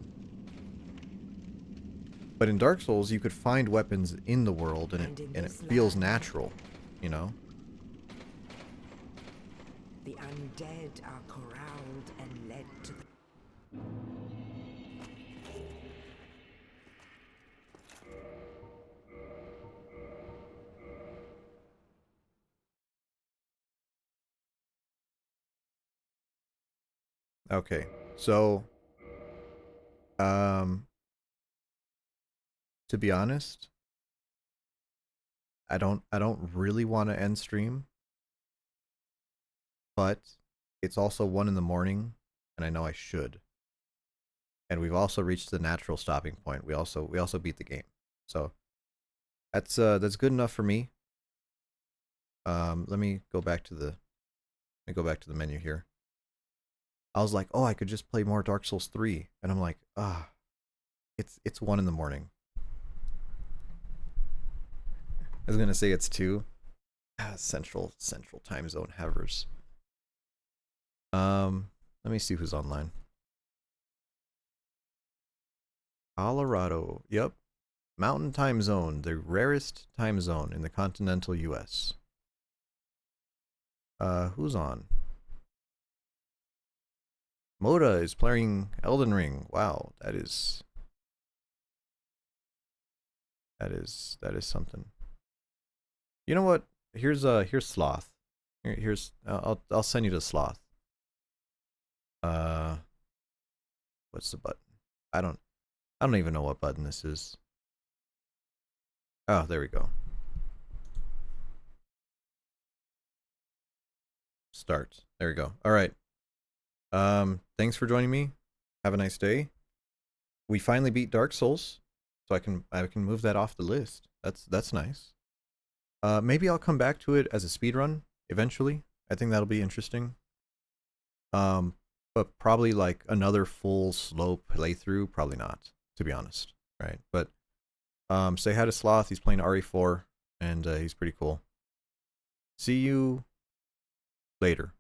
But in Dark Souls, you could find weapons in the world and it feels natural, you know? The undead are corralled and led to the... Okay, so to be honest, I don't really want to end stream, but it's also 1 in the morning, and I know I should. And we've also reached the natural stopping point. We also beat the game, so that's good enough for me. Let me go back to the menu here. I was like, oh, I could just play more Dark Souls 3, and I'm like, it's 1 in the morning. I was gonna say it's 2. Central time zone havers. Let me see who's online. Colorado. Yep. Mountain time zone, the rarest time zone in the continental US. Who's on? Moda is playing Elden Ring. Wow, that is something. You know what? Here's Sloth. Here's I'll send you to Sloth. What's the button? I don't even know what button this is. Oh, there we go. Start. There we go. All right. Thanks for joining me. Have a nice day. We finally beat Dark Souls, so I can move that off the list. That's nice. Maybe I'll come back to it as a speedrun eventually. I think that'll be interesting. But probably like another full slow playthrough, probably not, to be honest. Right? But say hi to Sloth. He's playing RE4, and he's pretty cool. See you later.